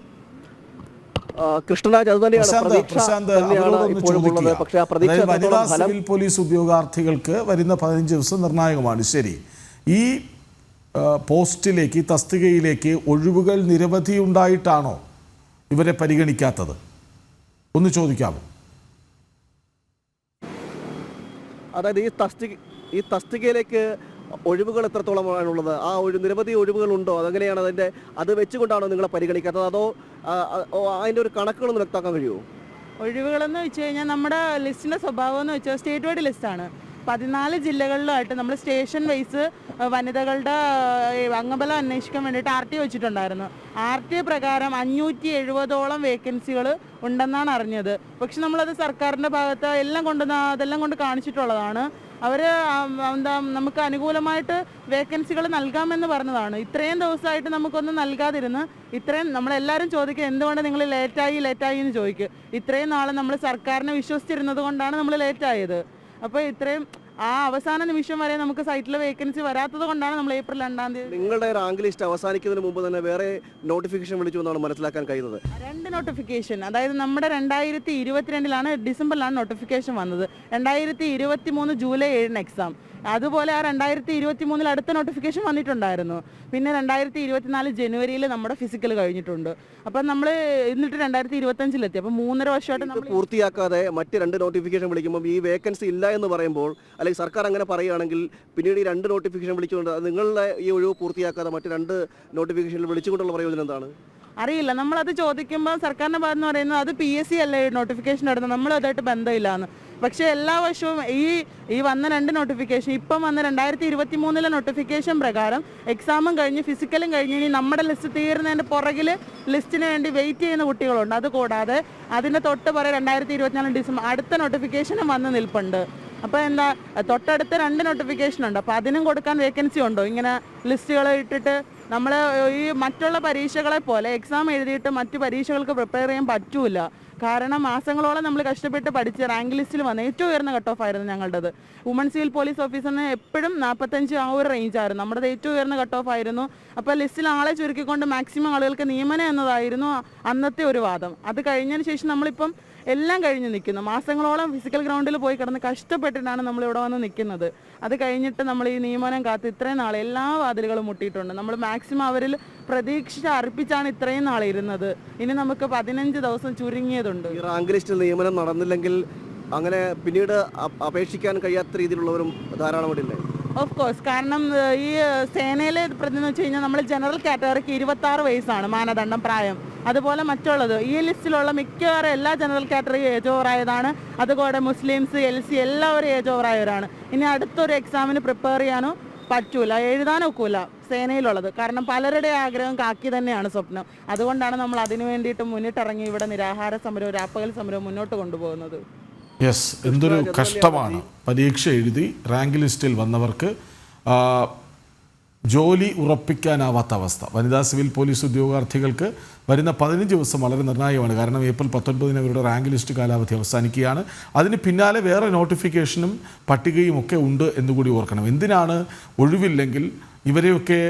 കൃഷ്ണരാജ്, അത് തന്നെയാണ് വനിതാ സിവിൽ പോലീസ് ഉദ്യോഗാർത്ഥികൾക്ക് വരുന്ന 15 ദിവസം നിർണായകമാണ്. ശരി, ഈ പോസ്റ്റിലേക്ക്, ഈ തസ്തികയിലേക്ക് ഒഴിവുകൾ നിരവധി ഉണ്ടായിട്ടാണോ ഇവരെ പരിഗണിക്കാത്തത്? ഒന്ന് ചോദിക്കാമോ? അതായത് ഈ തസ്തികയിലേക്ക് ഒഴിവുകൾ എത്രത്തോളമാണുള്ളത്? ആ നിരവധി ഒഴിവുകൾ ഉണ്ടോ? അതെങ്ങനെയാണ് അത് വെച്ചുകൊണ്ടാണോ നിങ്ങളെ പരിഗണിക്കാത്തത്? അതോ അതിൻ്റെ ഒരു കണക്കുകളൊന്ന് വ്യക്തമാക്കാൻ കഴിയുമോ? ഒഴിവുകളെന്ന് വെച്ച് കഴിഞ്ഞാൽ നമ്മുടെ ലിസ്റ്റിൻ്റെ സ്വഭാവം എന്ന് വെച്ചാൽ സ്റ്റേറ്റ് വൈഡ് ലിസ്റ്റാണ്. 14 ജില്ലകളിലായിട്ട് നമ്മൾ സ്റ്റേഷൻ വൈസ് വനിതകളുടെ അംഗബലം അന്വേഷിക്കാൻ വേണ്ടിയിട്ട് RT വെച്ചിട്ടുണ്ടായിരുന്നു. RT പ്രകാരം 570ഓളം വേക്കൻസികൾ ഉണ്ടെന്നാണ് അറിഞ്ഞത്. പക്ഷെ നമ്മളത് സർക്കാരിൻ്റെ ഭാഗത്ത് അതെല്ലാം കൊണ്ട് കാണിച്ചിട്ടുള്ളതാണ്. അവർ നമുക്ക് അനുകൂലമായിട്ട് വേക്കൻസികൾ നൽകാമെന്ന് പറഞ്ഞതാണ്. ഇത്രയും ദിവസമായിട്ട് നമുക്കൊന്നും നൽകാതിരുന്ന് നമ്മളെല്ലാവരും ചോദിക്കുക, എന്തുകൊണ്ട് നിങ്ങൾ ലേറ്റായി എന്ന് ചോദിക്കുക. ഇത്രയും നാളെ നമ്മൾ സർക്കാരിനെ വിശ്വസിച്ചിരുന്നത് കൊണ്ടാണ് നമ്മൾ ലേറ്റായത്. അപ്പോൾ ഇത്രയും അവസാന നിമിഷം വരെ നമുക്ക് സൈറ്റിൽ വേക്കൻസി വരാത്തത് കൊണ്ടാണ് നമ്മൾ ഏപ്രിൽ 2-ാം തീയതി. നിങ്ങളുടെ റാങ്ക് ലിസ്റ്റ് അവസാനിക്കുന്നതിന് മുമ്പ് തന്നെ വേറെ നോട്ടിഫിക്കേഷൻ വിളിച്ചു എന്നാണ് മനസ്സിലാക്കാൻ കഴിയുന്നത്. 2 നോട്ടിഫിക്കേഷൻ, അതായത് നമ്മുടെ 2022 ഡിസംബറിലാണ് നോട്ടിഫിക്കേഷൻ വന്നത്. 2023 ജൂലൈ 7 എക്സാം. അതുപോലെ ആ 2023 അടുത്ത നോട്ടിഫിക്കേഷൻ വന്നിട്ടുണ്ടായിരുന്നു. പിന്നെ 2024 ജനുവരിയിൽ നമ്മുടെ ഫിസിക്കൽ കഴിഞ്ഞിട്ടുണ്ട്. അപ്പം നമ്മൾ എന്നിട്ട് 2025 അപ്പോൾ 3.5 വർഷമായിട്ട് നമ്മൾ പൂർത്തിയാക്കാതെ മറ്റ് 2 നോട്ടിഫിക്കേഷൻ വിളിക്കുമ്പോൾ ഈ വേക്കൻസി ഇല്ല എന്ന് പറയുമ്പോൾ, അല്ലെങ്കിൽ സർക്കാർ അങ്ങനെ പറയുകയാണെങ്കിൽ പിന്നീട് ഈ 2 നോട്ടിഫിക്കേഷൻ വിളിച്ചുകൊണ്ട് നിങ്ങളുടെ ഈ ഒഴിവ് പൂർത്തിയാക്കാതെ മറ്റ് 2 നോട്ടിഫിക്കേഷനിൽ വിളിച്ചുകൊണ്ടുള്ള പ്രയോജനം എന്താണ്? അറിയില്ല. നമ്മളത് ചോദിക്കുമ്പോൾ സർക്കാരിൻ്റെ ഭാഗത്ത് നിന്ന് പറയുന്നത് അത് PSC അല്ലേ നോട്ടിഫിക്കേഷൻ ഇടുന്നത്, നമ്മൾ അതുമായിട്ട് ബന്ധമില്ലാന്ന്. പക്ഷേ എല്ലാ വർഷവും ഈ വന്ന 2 നോട്ടിഫിക്കേഷൻ, ഇപ്പം വന്ന 2023 നോട്ടിഫിക്കേഷൻ പ്രകാരം എക്സാമും കഴിഞ്ഞ് ഫിസിക്കലും കഴിഞ്ഞ് ഇനി നമ്മുടെ ലിസ്റ്റ് തീരുന്നതിൻ്റെ പുറകിൽ ലിസ്റ്റിന് വേണ്ടി വെയിറ്റ് ചെയ്യുന്ന കുട്ടികളുണ്ട്. അതുകൂടാതെ അതിൻ്റെ തൊട്ട് പറയും 2024 ഡിസംബർ അടുത്ത നോട്ടിഫിക്കേഷനും വന്ന് നിൽപ്പുണ്ട്. അപ്പോൾ എന്താ, തൊട്ടടുത്ത 2 നോട്ടിഫിക്കേഷൻ ഉണ്ട്. അപ്പോൾ അതിനും കൊടുക്കാൻ വേക്കൻസി ഉണ്ടോ? ഇങ്ങനെ ലിസ്റ്റുകൾ ഇട്ടിട്ട് നമ്മൾ ഈ മറ്റുള്ള പരീക്ഷകളെ പോലെ എക്സാം എഴുതിയിട്ട് മറ്റു പരീക്ഷകൾക്ക് പ്രിപ്പയർ ചെയ്യാൻ പറ്റൂല. കാരണം മാസങ്ങളോളം നമ്മൾ കഷ്ടപ്പെട്ട് പഠിച്ച് റാങ്ക് ലിസ്റ്റിൽ വന്ന ഏറ്റവും ഉയർന്ന കട്ട് ഓഫ് ആയിരുന്നു ഞങ്ങളുടേത്. വുമൺ സിവിൽ പോലീസ് ഓഫീസറിന് എപ്പോഴും 45 ആ ഒരു റേഞ്ചായിരുന്നു. നമ്മുടെ ഏറ്റവും ഉയർന്ന കട്ട് ഓഫ് ആയിരുന്നു. അപ്പോൾ ലിസ്റ്റിൽ ആളെ ചുരുക്കിക്കൊണ്ട് മാക്സിമം ആളുകൾക്ക് നിയമനം എന്നതായിരുന്നു അന്നത്തെ ഒരു വാദം. അത് കഴിഞ്ഞതിന് ശേഷം നമ്മളിപ്പം എല്ലാം കഴിഞ്ഞ് നിൽക്കുന്നു. മാസങ്ങളോളം ഫിസിക്കൽ ഗ്രൗണ്ടിൽ പോയി കിടന്ന് കഷ്ടപ്പെട്ടിട്ടാണ് നമ്മളിവിടെ വന്ന് നിൽക്കുന്നത്. അത് കഴിഞ്ഞിട്ട് നമ്മൾ ഈ നിയമനം കാത്ത് ഇത്രയും നാൾ എല്ലാ വാതിലുകളും മുട്ടിയിട്ടുണ്ട്. നമ്മൾ മാക്സിമം അവരിൽ പ്രതീക്ഷ അർപ്പിച്ചാണ് ഇത്രയും നാൾ ഇരുന്നത്. ഇനി നമുക്ക് 15 ദിവസം ചുരുങ്ങിയതുണ്ട്. ഈ റാങ്ക് ലിസ്റ്റിൽ നിയമനം നടന്നില്ലെങ്കിൽ അങ്ങനെ പിന്നീട് അപേക്ഷിക്കാൻ കഴിയാത്ത രീതിയിലുള്ളവരും ധാരാളം ഇല്ലേ? Of course. കാരണം ഈ സേനയിലെ പ്രതിന്ന് വെച്ച് കഴിഞ്ഞാൽ നമ്മൾ ജനറൽ കാറ്റഗറിക്ക് 26 വയസ്സാണ് മാനദണ്ഡം പ്രായം. അതുപോലെ മറ്റുള്ളത് ഈ ലിസ്റ്റിലുള്ള മിക്കവാറും എല്ലാ ജനറൽ കാറ്റഗറി ഏജ് ഓവറായതാണ്. അതുപോലെ മുസ്ലിംസ്, LC എല്ലാവരും ഏജ് ഓവറായവരാണ്. ഇനി അടുത്തൊരു എക്സാമിന് പ്രിപ്പയർ ചെയ്യാനോ പറ്റൂല, എഴുതാനൊക്കില്ല സേനയിലുള്ളത്. കാരണം പലരുടെ ആഗ്രഹം കാക്കി തന്നെയാണ് സ്വപ്നം. അതുകൊണ്ടാണ് നമ്മൾ അതിനു വേണ്ടിയിട്ട് മുന്നിട്ടിറങ്ങി ഇവിടെ നിരാഹാര സമരവും രാപ്പകൽ സമരവും മുന്നോട്ട് കൊണ്ടുപോകുന്നത്. യെസ്, എന്തൊരു കഷ്ടമാണ്. പരീക്ഷ എഴുതി റാങ്ക് ലിസ്റ്റിൽ വന്നവർക്ക് ജോലി ഉറപ്പിക്കാനാവാത്ത അവസ്ഥ. വനിതാ സിവിൽ പോലീസ് ഉദ്യോഗാർത്ഥികൾക്ക് വരുന്ന 15 ദിവസം വളരെ നിർണായകമാണ്. കാരണം ഏപ്രിൽ 19 അവരുടെ റാങ്ക് ലിസ്റ്റ് കാലാവധി അവസാനിക്കുകയാണ്. അതിന് പിന്നാലെ വേറെ നോട്ടിഫിക്കേഷനും പട്ടികയും ഒക്കെ ഉണ്ട് എന്നുകൂടി ഓർക്കണം. എന്തിനാണ് ഒഴിവില്ലെങ്കിൽ ഇവരെയൊക്കെ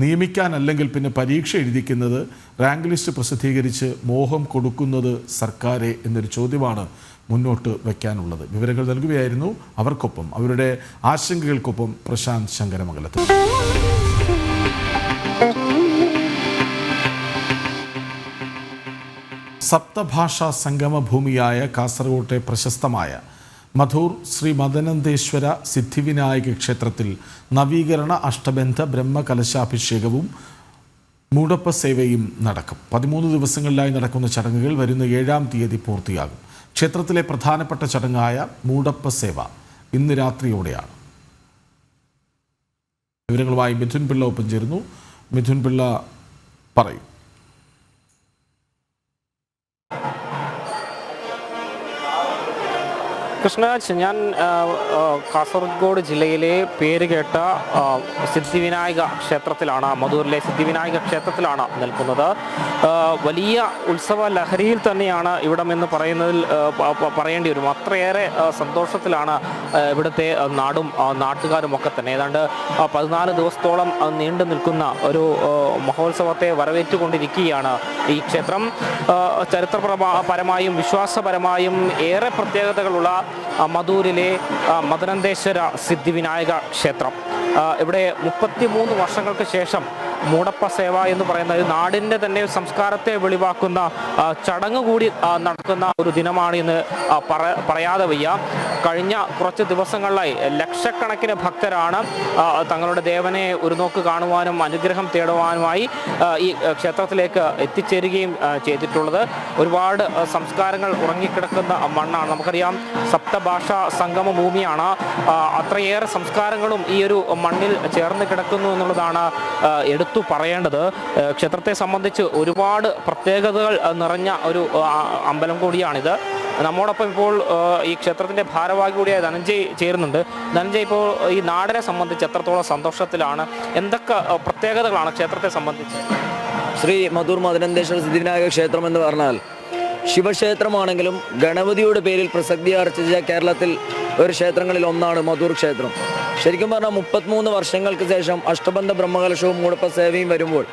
നിയമിക്കാനല്ലെങ്കിൽ പിന്നെ പരീക്ഷ എഴുതിക്കുന്നത്, റാങ്ക് ലിസ്റ്റ് പ്രസിദ്ധീകരിച്ച് മോഹം കൊടുക്കുന്നത് സർക്കാരെ എന്നൊരു ചോദ്യമാണ് മുന്നോട്ട് വയ്ക്കാനുള്ളത്. വിവരങ്ങൾ നൽകുകയായിരുന്നു അവർക്കൊപ്പം, അവരുടെ ആശങ്കകൾക്കൊപ്പം പ്രശാന്ത് ശങ്കരമംഗലത്തിൽ. സപ്തഭാഷാ സംഗമഭൂമിയായ കാസർഗോട്ടെ പ്രശസ്തമായ മധൂർ ശ്രീ മദനന്തേശ്വര സിദ്ധിവിനായക ക്ഷേത്രത്തിൽ നവീകരണ അഷ്ടബന്ധ ബ്രഹ്മകലശാഭിഷേകവും മൂടപ്പ സേവയും നടക്കും. 13 ദിവസങ്ങളിലായി നടക്കുന്ന ചടങ്ങുകൾ വരുന്ന 7-ാം തീയതി പൂർത്തിയാകും. ക്ഷേത്രത്തിലെ പ്രധാനപ്പെട്ട ചടങ്ങായ മൂടപ്പ സേവ ഇന്ന് രാത്രിയോടെയാണ്. വിവരങ്ങളുമായി മിഥുൻ പിള്ള ഒപ്പം ചേരുന്നു. മിഥുൻ പിള്ള, പറയൂ. കൃഷ്ണരാജ്, ഞാൻ കാസർഗോഡ് ജില്ലയിലെ പേരുകേട്ട സിദ്ധിവിനായക ക്ഷേത്രത്തിലാണ്, മധൂരിലെ സിദ്ധിവിനായക ക്ഷേത്രത്തിലാണ് നിൽക്കുന്നത്. വലിയ ഉത്സവ ലഹരിയിൽ തന്നെയാണ് ഇവിടമെന്ന് പറയുന്നതിൽ പറയേണ്ടി വരും. അത്രയേറെ സന്തോഷത്തിലാണ് ഇവിടുത്തെ നാടും നാട്ടുകാരും ഒക്കെ തന്നെ. ഏതാണ്ട് 14 ദിവസത്തോളം നീണ്ടു നിൽക്കുന്ന ഒരു മഹോത്സവത്തെ വരവേറ്റുകൊണ്ടിരിക്കുകയാണ് ഈ ക്ഷേത്രം. ചരിത്രപരമായും വിശ്വാസപരമായും ഏറെ പ്രത്യേകതകളുള്ള മധൂരിലെ മദനന്തേശ്വര സിദ്ധിവിനായക ക്ഷേത്രം. ഇവിടെ 33 വർഷങ്ങൾക്ക് ശേഷം മൂടപ്പ സേവ എന്ന് പറയുന്ന നാടിൻ്റെ തന്നെ സംസ്കാരത്തെ വെളിവാക്കുന്ന ചടങ്ങ് കൂടി നടക്കുന്ന ഒരു ദിനമാണ് ഇന്ന് പറയാതെ വയ്യ. കഴിഞ്ഞ കുറച്ച് ദിവസങ്ങളിലായി ലക്ഷക്കണക്കിന് ഭക്തരാണ് തങ്ങളുടെ ദേവനെ ഒരു നോക്ക് കാണുവാനും അനുഗ്രഹം തേടുവാനുമായി ഈ ക്ഷേത്രത്തിലേക്ക് എത്തിച്ചേരുകയും ചെയ്തിട്ടുള്ളത്. ഒരുപാട് സംസ്കാരങ്ങൾ ഉറങ്ങിക്കിടക്കുന്ന മണ്ണാണ്. നമുക്കറിയാം, സപ്തഭാഷാ സംഗമ ഭൂമിയാണ്. അത്രയേറെ സംസ്കാരങ്ങളും ഈ ഒരു മണ്ണിൽ ചേർന്ന് കിടക്കുന്നു എന്നുള്ളതാണ് എടുത്തു പറയേണ്ടത്. ക്ഷേത്രത്തെ സംബന്ധിച്ച് ഒരുപാട് പ്രത്യേകതകൾ നിറഞ്ഞ ഒരു അമ്പലം കൂടിയാണിത്. നമ്മോടൊപ്പം ഇപ്പോൾ ഈ ക്ഷേത്രത്തിൻ്റെ ഭാരവാഹി കൂടിയായ ധനഞ്ജയ് ചേരുന്നുണ്ട്. ധനഞ്ജയ്, ഇപ്പോൾ ഈ നാടിനെ സംബന്ധിച്ച് എത്രത്തോളം സന്തോഷത്തിലാണ്? എന്തൊക്കെ പ്രത്യേകതകളാണ് ക്ഷേത്രത്തെ സംബന്ധിച്ച്? ശ്രീ മധൂർ മദനന്തേശ്വര സിദ്ധിവിനായക ക്ഷേത്രം എന്ന് പറഞ്ഞാൽ ശിവക്ഷേത്രമാണെങ്കിലും ഗണപതിയുടെ പേരിൽ പ്രസക്തി ആർജിച്ച കേരളത്തിൽ ഒരു ക്ഷേത്രങ്ങളിൽ ഒന്നാണ് മധൂർ ക്ഷേത്രം. ശരിക്കും പറഞ്ഞാൽ 33 വർഷങ്ങൾക്ക് ശേഷം അഷ്ടബന്ധ ബ്രഹ്മകലശവും മൂടപ്പ സേവയും വരുമ്പോൾ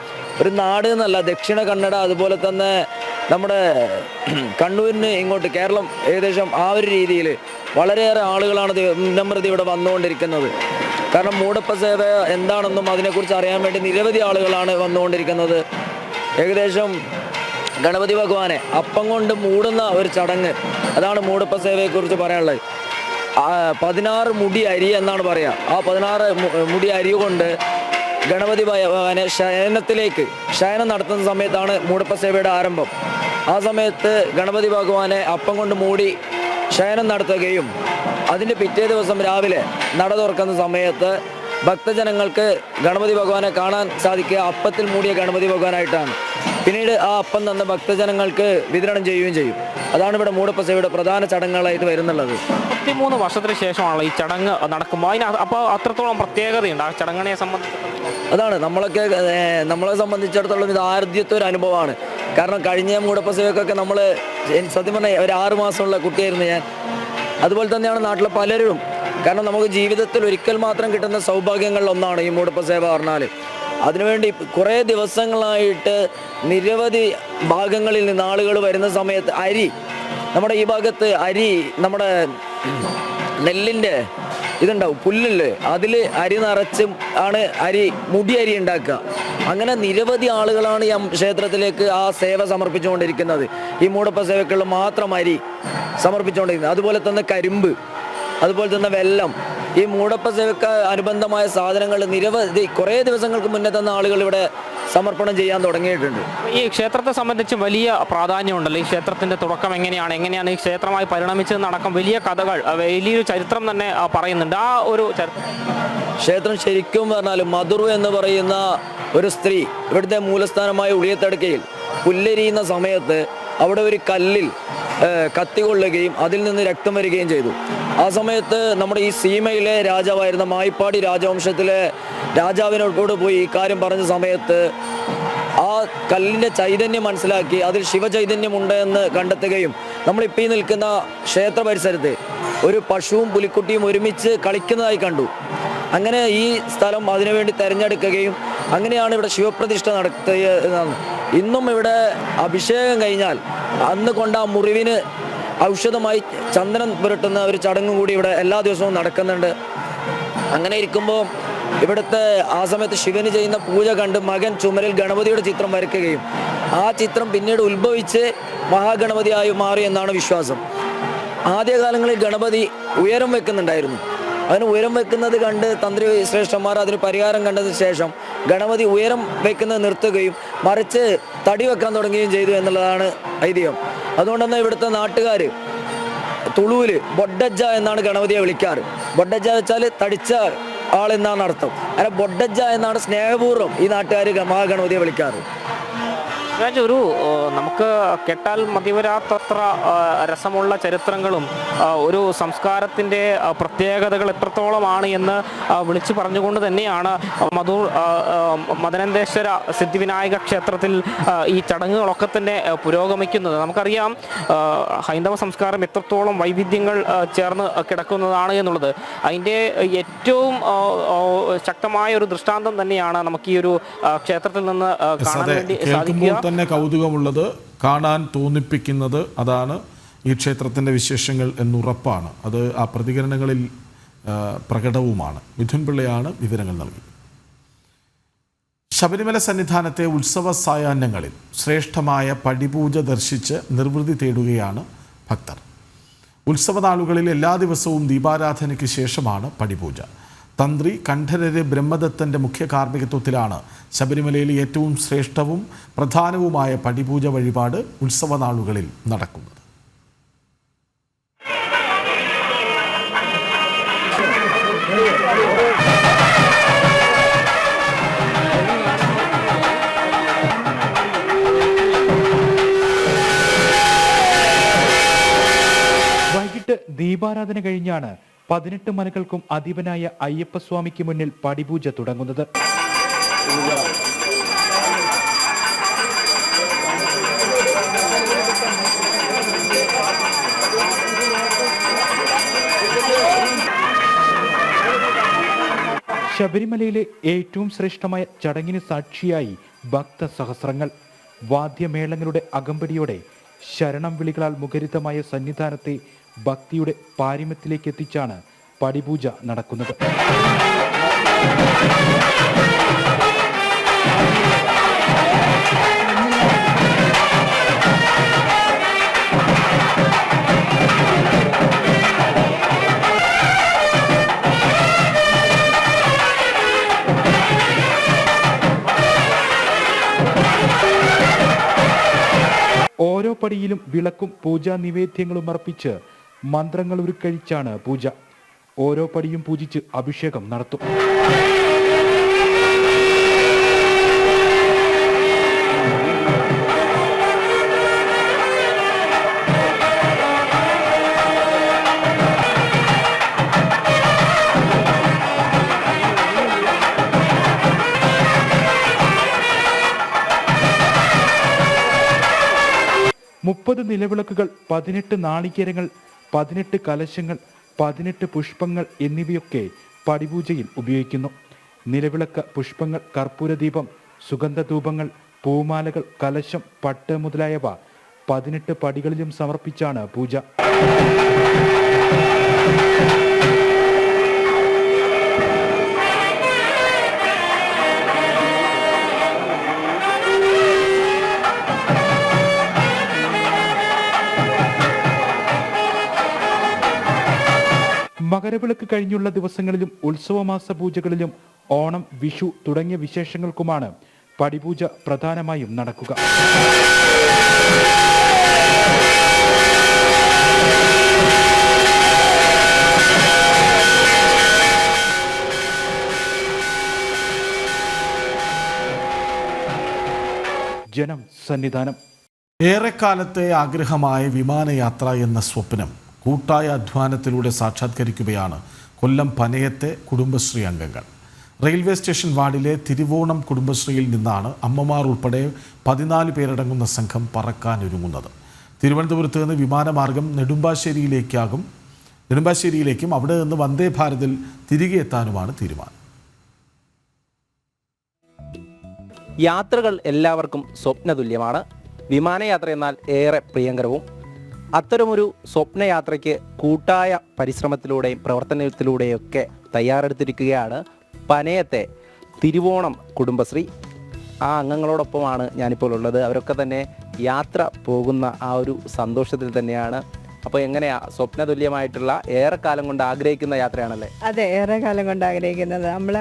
ഒരു നാട് എന്നല്ല, ദക്ഷിണ കന്നഡ അതുപോലെ തന്നെ നമ്മുടെ കണ്ണൂരിന് ഇങ്ങോട്ട് കേരളം ഏകദേശം ആ ഒരു രീതിയിൽ വളരെയേറെ ആളുകളാണ് ദിനംപ്രതി ഇവിടെ വന്നുകൊണ്ടിരിക്കുന്നത്. കാരണം മൂടപ്പ സേവ എന്താണെന്നും അതിനെക്കുറിച്ച് അറിയാൻ വേണ്ടി നിരവധി ആളുകളാണ് വന്നുകൊണ്ടിരിക്കുന്നത്. ഏകദേശം ഗണപതി ഭഗവാനെ അപ്പം കൊണ്ട് മൂടുന്ന ഒരു ചടങ്ങ്, അതാണ് മൂടപ്പ സേവയെക്കുറിച്ച് പറയാനുള്ളത്. 16 മുടി അരി എന്നാണ് പറയുക. ആ 16 മുടി അരി കൊണ്ട് ഗണപതി ഭഗവാനെ ശയനം നടത്തുന്ന സമയത്താണ് മൂടപ്പ സേവയുടെ ആരംഭം. ആ സമയത്ത് ഗണപതി ഭഗവാനെ അപ്പം കൊണ്ട് മൂടി ശയനം നടത്തുകയും അതിൻ്റെ പിറ്റേ ദിവസം രാവിലെ നട തുറക്കുന്ന സമയത്ത് ഭക്തജനങ്ങൾക്ക് ഗണപതി ഭഗവാനെ കാണാൻ സാധിക്കുക അപ്പത്തിൽ മൂടിയ ഗണപതി ഭഗവാനായിട്ടാണ്. പിന്നീട് ആ അപ്പം തന്നെ ഭക്തജനങ്ങൾക്ക് വിതരണം ചെയ്യുകയും ചെയ്യും. അതാണ് ഇവിടെ മൂടപ്പ സേവയുടെ പ്രധാന ചടങ്ങുകളായിട്ട് വരുന്നുള്ളത്. 33 വർഷത്തിന് ശേഷമാണല്ലോ ഈ ചടങ്ങ് നടക്കുമ്പോൾ അപ്പോൾ അത്രത്തോളം പ്രത്യേകതയുണ്ട് ആ ചടങ്ങിനെ സംബന്ധിച്ച്. അതാണ് നമ്മളെ സംബന്ധിച്ചിടത്തോളം ഇത് ആദ്യത്തെ ഒരു അനുഭവമാണ്. കാരണം കഴിഞ്ഞ മൂടപ്പ സേവക്കൊക്കെ നമ്മൾ സത്യം പറഞ്ഞാൽ ഒരു 6 മാസമുള്ള കുട്ടിയായിരുന്നു ഞാൻ. അതുപോലെ തന്നെയാണ് നാട്ടിലെ പലരും. കാരണം നമുക്ക് ജീവിതത്തിൽ ഒരിക്കൽ മാത്രം കിട്ടുന്ന സൗഭാഗ്യങ്ങളിൽ ഒന്നാണ് ഈ മൂടപ്പ സേവ പറഞ്ഞാൽ. അതിനുവേണ്ടി കുറേ ദിവസങ്ങളായിട്ട് നിരവധി ഭാഗങ്ങളിൽ നിന്ന് ആളുകൾ വരുന്ന സമയത്ത് അരി, നമ്മുടെ ഈ ഭാഗത്ത് അരി, നമ്മുടെ നെല്ലിൻ്റെ ഇതുണ്ടാവും, പുല്ലില്ലേ, അതിൽ അരി നിറച്ചും ആണ് മുടി അരി ഉണ്ടാക്കുക. അങ്ങനെ നിരവധി ആളുകളാണ് ഈ ക്ഷേത്രത്തിലേക്ക് ആ സേവ സമർപ്പിച്ചുകൊണ്ടിരിക്കുന്നത്. ഈ മൂടപ്പ സേവക്കുള്ള മാത്രം അരി സമർപ്പിച്ചുകൊണ്ടിരിക്കുന്നത്. അതുപോലെ തന്നെ കരിമ്പ്, അതുപോലെ തന്നെ വെള്ളം, ഈ മൂടപ്പ സേവക്ക് അനുബന്ധമായ സാധനങ്ങൾ നിരവധി കുറേ ദിവസങ്ങൾക്ക് മുന്നേ തന്നെ ആളുകൾ ഇവിടെ സമർപ്പണം ചെയ്യാൻ തുടങ്ങിയിട്ടുണ്ട്. ഈ ക്ഷേത്രത്തെ സംബന്ധിച്ച് വലിയ പ്രാധാന്യമുണ്ടല്ലോ. ഈ ക്ഷേത്രത്തിന്റെ തുടക്കം എങ്ങനെയാണ് ഈ ക്ഷേത്രമായി പരിണമിച്ചതെന്നടക്കം വലിയ കഥകൾ, വലിയൊരു ചരിത്രം തന്നെ പറയുന്നുണ്ട്. ആ ഒരു ക്ഷേത്രം ശരിക്കും പറഞ്ഞാൽ മധുർ എന്ന് പറയുന്ന ഒരു സ്ത്രീ ഇവിടുത്തെ മൂലസ്ഥാനമായ ഉളിയത്തടുക്കയിൽ പുല്ലരിയുന്ന സമയത്ത് അവിടെ ഒരു കല്ലിൽ കത്തി കൊള്ളുകയും അതിൽ നിന്ന് രക്തം വരികയും ചെയ്തു. ആ സമയത്ത് നമ്മുടെ ഈ സീമയിലെ രാജാവായിരുന്ന മായിപ്പാടി രാജവംശത്തിലെ രാജാവിനോട് പോയി ഈ കാര്യം പറഞ്ഞ സമയത്ത് ആ കല്ലിൻ്റെ ചൈതന്യം മനസ്സിലാക്കി അതിൽ ശിവചൈതന്യമുണ്ട് എന്ന് കണ്ടെത്തുകയും നമ്മളിപ്പോൾ ഈ നിൽക്കുന്ന ക്ഷേത്ര പരിസരത്ത് ഒരു പശുവും പുലിക്കുട്ടിയും ഒരുമിച്ച് കളിക്കുന്നതായി കണ്ടു. അങ്ങനെ ഈ സ്ഥലം അതിനുവേണ്ടി തിരഞ്ഞെടുക്കുകയും അങ്ങനെയാണ് ഇവിടെ ശിവപ്രതിഷ്ഠ നടത്തിയതാണ്. ഇന്നും ഇവിടെ അഭിഷേകം കഴിഞ്ഞാൽ അന്ന് കൊണ്ട് ആ മുറിവിന് ഔഷധമായി ചന്ദനം പുരട്ടുന്ന ഒരു ചടങ്ങും കൂടി ഇവിടെ എല്ലാ ദിവസവും നടക്കുന്നുണ്ട്. അങ്ങനെ ഇരിക്കുമ്പോൾ ഇവിടുത്തെ ആ സമയത്ത് ശിവന് ചെയ്യുന്ന പൂജ കണ്ട് മകൻ ചുമരിൽ ഗണപതിയുടെ ചിത്രം വരയ്ക്കുകയും ആ ചിത്രം പിന്നീട് ഉത്ഭവിച്ച് മഹാഗണപതിയായി മാറി എന്നാണ് വിശ്വാസം. ആദ്യകാലങ്ങളിൽ ഗണപതി ഉയരം വെക്കുന്നുണ്ടായിരുന്നു. അതിന് ഉയരം വെക്കുന്നത് കണ്ട് തന്ത്രി ശ്രേഷ്ഠന്മാർ അതിന് പരിഹാരം കണ്ടതിന് ശേഷം ഗണപതി ഉയരം വെക്കുന്നത് നിർത്തുകയും മറിച്ച് തടി വെക്കാൻ തുടങ്ങുകയും ചെയ്തു എന്നുള്ളതാണ് ഐതിഹ്യം. അതുകൊണ്ട് തന്നെ ഇവിടുത്തെ നാട്ടുകാർ തുളുവിൽ ബൊഡ്ഡജ്ജ എന്നാണ് ഗണപതിയെ വിളിക്കാറ്. ബൊഡ്ഡജ്ജ വെച്ചാൽ തടിച്ച ആളെന്നാണ് അർത്ഥം. അങ്ങനെ ബൊഡ്ഡജ്ജ എന്നാണ് സ്നേഹപൂർവ്വം ഈ നാട്ടുകാർ മഹാഗണപതിയെ വിളിക്കാറ്. ഒരു നമുക്ക് കേട്ടാൽ മതിവരാത്തത്ര രസമുള്ള ചരിത്രങ്ങളും ഒരു സംസ്കാരത്തിൻ്റെ പ്രത്യേകതകൾ എത്രത്തോളമാണ് എന്ന് വിളിച്ചു പറഞ്ഞുകൊണ്ട് തന്നെയാണ് മധൂർ മദനന്തേശ്വര സിദ്ധിവിനായക ക്ഷേത്രത്തിൽ ഈ ചടങ്ങുകളൊക്കെ തന്നെ പുരോഗമിക്കുന്നത്. നമുക്കറിയാം ഹൈന്ദവ സംസ്കാരം എത്രത്തോളം വൈവിധ്യങ്ങൾ ചേർന്ന് കിടക്കുന്നതാണ് എന്നുള്ളത്. അതിൻ്റെ ഏറ്റവും ശക്തമായ ഒരു ദൃഷ്ടാന്തം തന്നെയാണ് നമുക്ക് ഈ ഒരു ക്ഷേത്രത്തിൽ നിന്ന് കാണാൻ വേണ്ടി സാധിക്കുക. തന്നെ കൗതുകമുള്ളത്, കാണാൻ തോന്നിപ്പിക്കുന്നത് അതാണ് ഈ ക്ഷേത്രത്തിൻ്റെ വിശേഷങ്ങൾ എന്നുറപ്പാണ്. അത് ആ പ്രതികരണങ്ങളിൽ പ്രകടവുമാണ്. മിഥുൻ പിള്ളയാണ് വിവരങ്ങൾ നൽകി. ശബരിമല സന്നിധാനത്തെ ഉത്സവ സായാഹ്നങ്ങളിൽ ശ്രേഷ്ഠമായ പടിപൂജ ദർശിച്ച് നിർവൃതി തേടുകയാണ് ഭക്തർ. ഉത്സവനാളുകളിൽ എല്ലാ ദിവസവും ദീപാരാധനയ്ക്ക് ശേഷമാണ് പടിപൂജ. തന്ത്രി കണ്ഠരര് ബ്രഹ്മദത്തൻ്റെ മുഖ്യ കാർമ്മികത്വത്തിലാണ് ശബരിമലയിലെ ഏറ്റവും ശ്രേഷ്ഠവും പ്രധാനവുമായ പടിപൂജ വഴിപാട് ഉത്സവനാളുകളിൽ നടക്കുന്നത്. വൈകിട്ട് ദീപാരാധന കഴിഞ്ഞാണ് 18 മലകൾക്കും അധിപനായ അയ്യപ്പസ്വാമിക്ക് മുന്നിൽ പടിപൂജ തുടങ്ങുന്നത്. ശബരിമലയിലെ ഏറ്റവും ശ്രേഷ്ഠമായ ചടങ്ങിന് സാക്ഷിയായി ഭക്തസഹസ്രങ്ങൾ. വാദ്യമേളങ്ങളുടെ അകമ്പടിയോടെ ശരണം വിളികളാൽ മുഖരിതമായ സന്നിധാനത്തെ ഭക്തിയുടെ പാരിമ്യത്തിലേക്ക് എത്തിച്ചാണ് പടിപൂജ നടക്കുന്നത്. പടിയിലും വിളക്കും പൂജാ നിവേദ്യങ്ങളും അർപ്പിച്ച് മന്ത്രങ്ങൾ ഉരുക്കഴിച്ചാണ് പൂജ. ഓരോ പടിയും പൂജിച്ച് അഭിഷേകം നടത്തും. മുപ്പത് നിലവിളക്കുകൾ, 18 നാളികേരങ്ങൾ, 18 കലശങ്ങൾ, 18 പുഷ്പങ്ങൾ എന്നിവയൊക്കെ പടിപൂജയിൽ ഉപയോഗിക്കുന്നു. നിലവിളക്ക്, പുഷ്പങ്ങൾ, കർപ്പൂരദീപം, സുഗന്ധധൂപങ്ങൾ, പൂമാലകൾ, കലശം, പട്ട് മുതലായവ 18 പടികളിലും സമർപ്പിച്ചാണ് പൂജ. മകരവിളക്ക് കഴിഞ്ഞുള്ള ദിവസങ്ങളിലും ഉത്സവമാസ പൂജകളിലും ഓണം, വിഷു തുടങ്ങിയ വിശേഷങ്ങൾക്കുമാണ് പടിപൂജ പ്രധാനമായും നടക്കുക. ജനം സന്നിധാനം. ഏറെക്കാലത്തെ ആഗ്രഹമായ വിമാനയാത്ര എന്ന സ്വപ്നം കൂട്ടായ അധ്വാനത്തിലൂടെ സാക്ഷാത്കരിക്കുകയാണ് കൊല്ലം പനയത്തെ കുടുംബശ്രീ അംഗങ്ങൾ. റെയിൽവേ സ്റ്റേഷൻ വാർഡിലെ തിരുവോണം കുടുംബശ്രീയിൽ നിന്നാണ് അമ്മമാർ ഉൾപ്പെടെ 14 പേരടങ്ങുന്ന സംഘം പറക്കാനൊരുങ്ങുന്നത്. തിരുവനന്തപുരത്ത് നിന്ന് വിമാനമാർഗം നെടുമ്പാശ്ശേരിയിലേക്കും അവിടെ നിന്ന് വന്ദേ ഭാരതിൽ തിരികെ എത്താനുമാണ് തീരുമാനം. യാത്രകൾ എല്ലാവർക്കും സ്വപ്നതുല്യമാണ്. വിമാനയാത്ര എന്നാൽ ഏറെ പ്രിയങ്കരവും. അത്തരമൊരു സ്വപ്നയാത്രയ്ക്ക് കൂട്ടായ പരിശ്രമത്തിലൂടെയും പ്രവർത്തനത്തിലൂടെയൊക്കെ തയ്യാറെടുത്തിരിക്കുകയാണ് പനയത്തെ തിരുവോണം കുടുംബശ്രീ. ആ അംഗങ്ങളോടൊപ്പമാണ് ഞാനിപ്പോൾ ഉള്ളത്. അവരൊക്കെ തന്നെ യാത്ര പോകുന്ന ആ ഒരു സന്തോഷത്തിൽ തന്നെയാണ്. അപ്പോൾ എങ്ങനെയാ, സ്വപ്നതുല്യമായിട്ടുള്ള ഏറെക്കാലം കൊണ്ട് ആഗ്രഹിക്കുന്ന യാത്രയാണല്ലേ? അതെ, ഏറെ കാലം കൊണ്ട് ആഗ്രഹിക്കുന്നത്. നമ്മൾ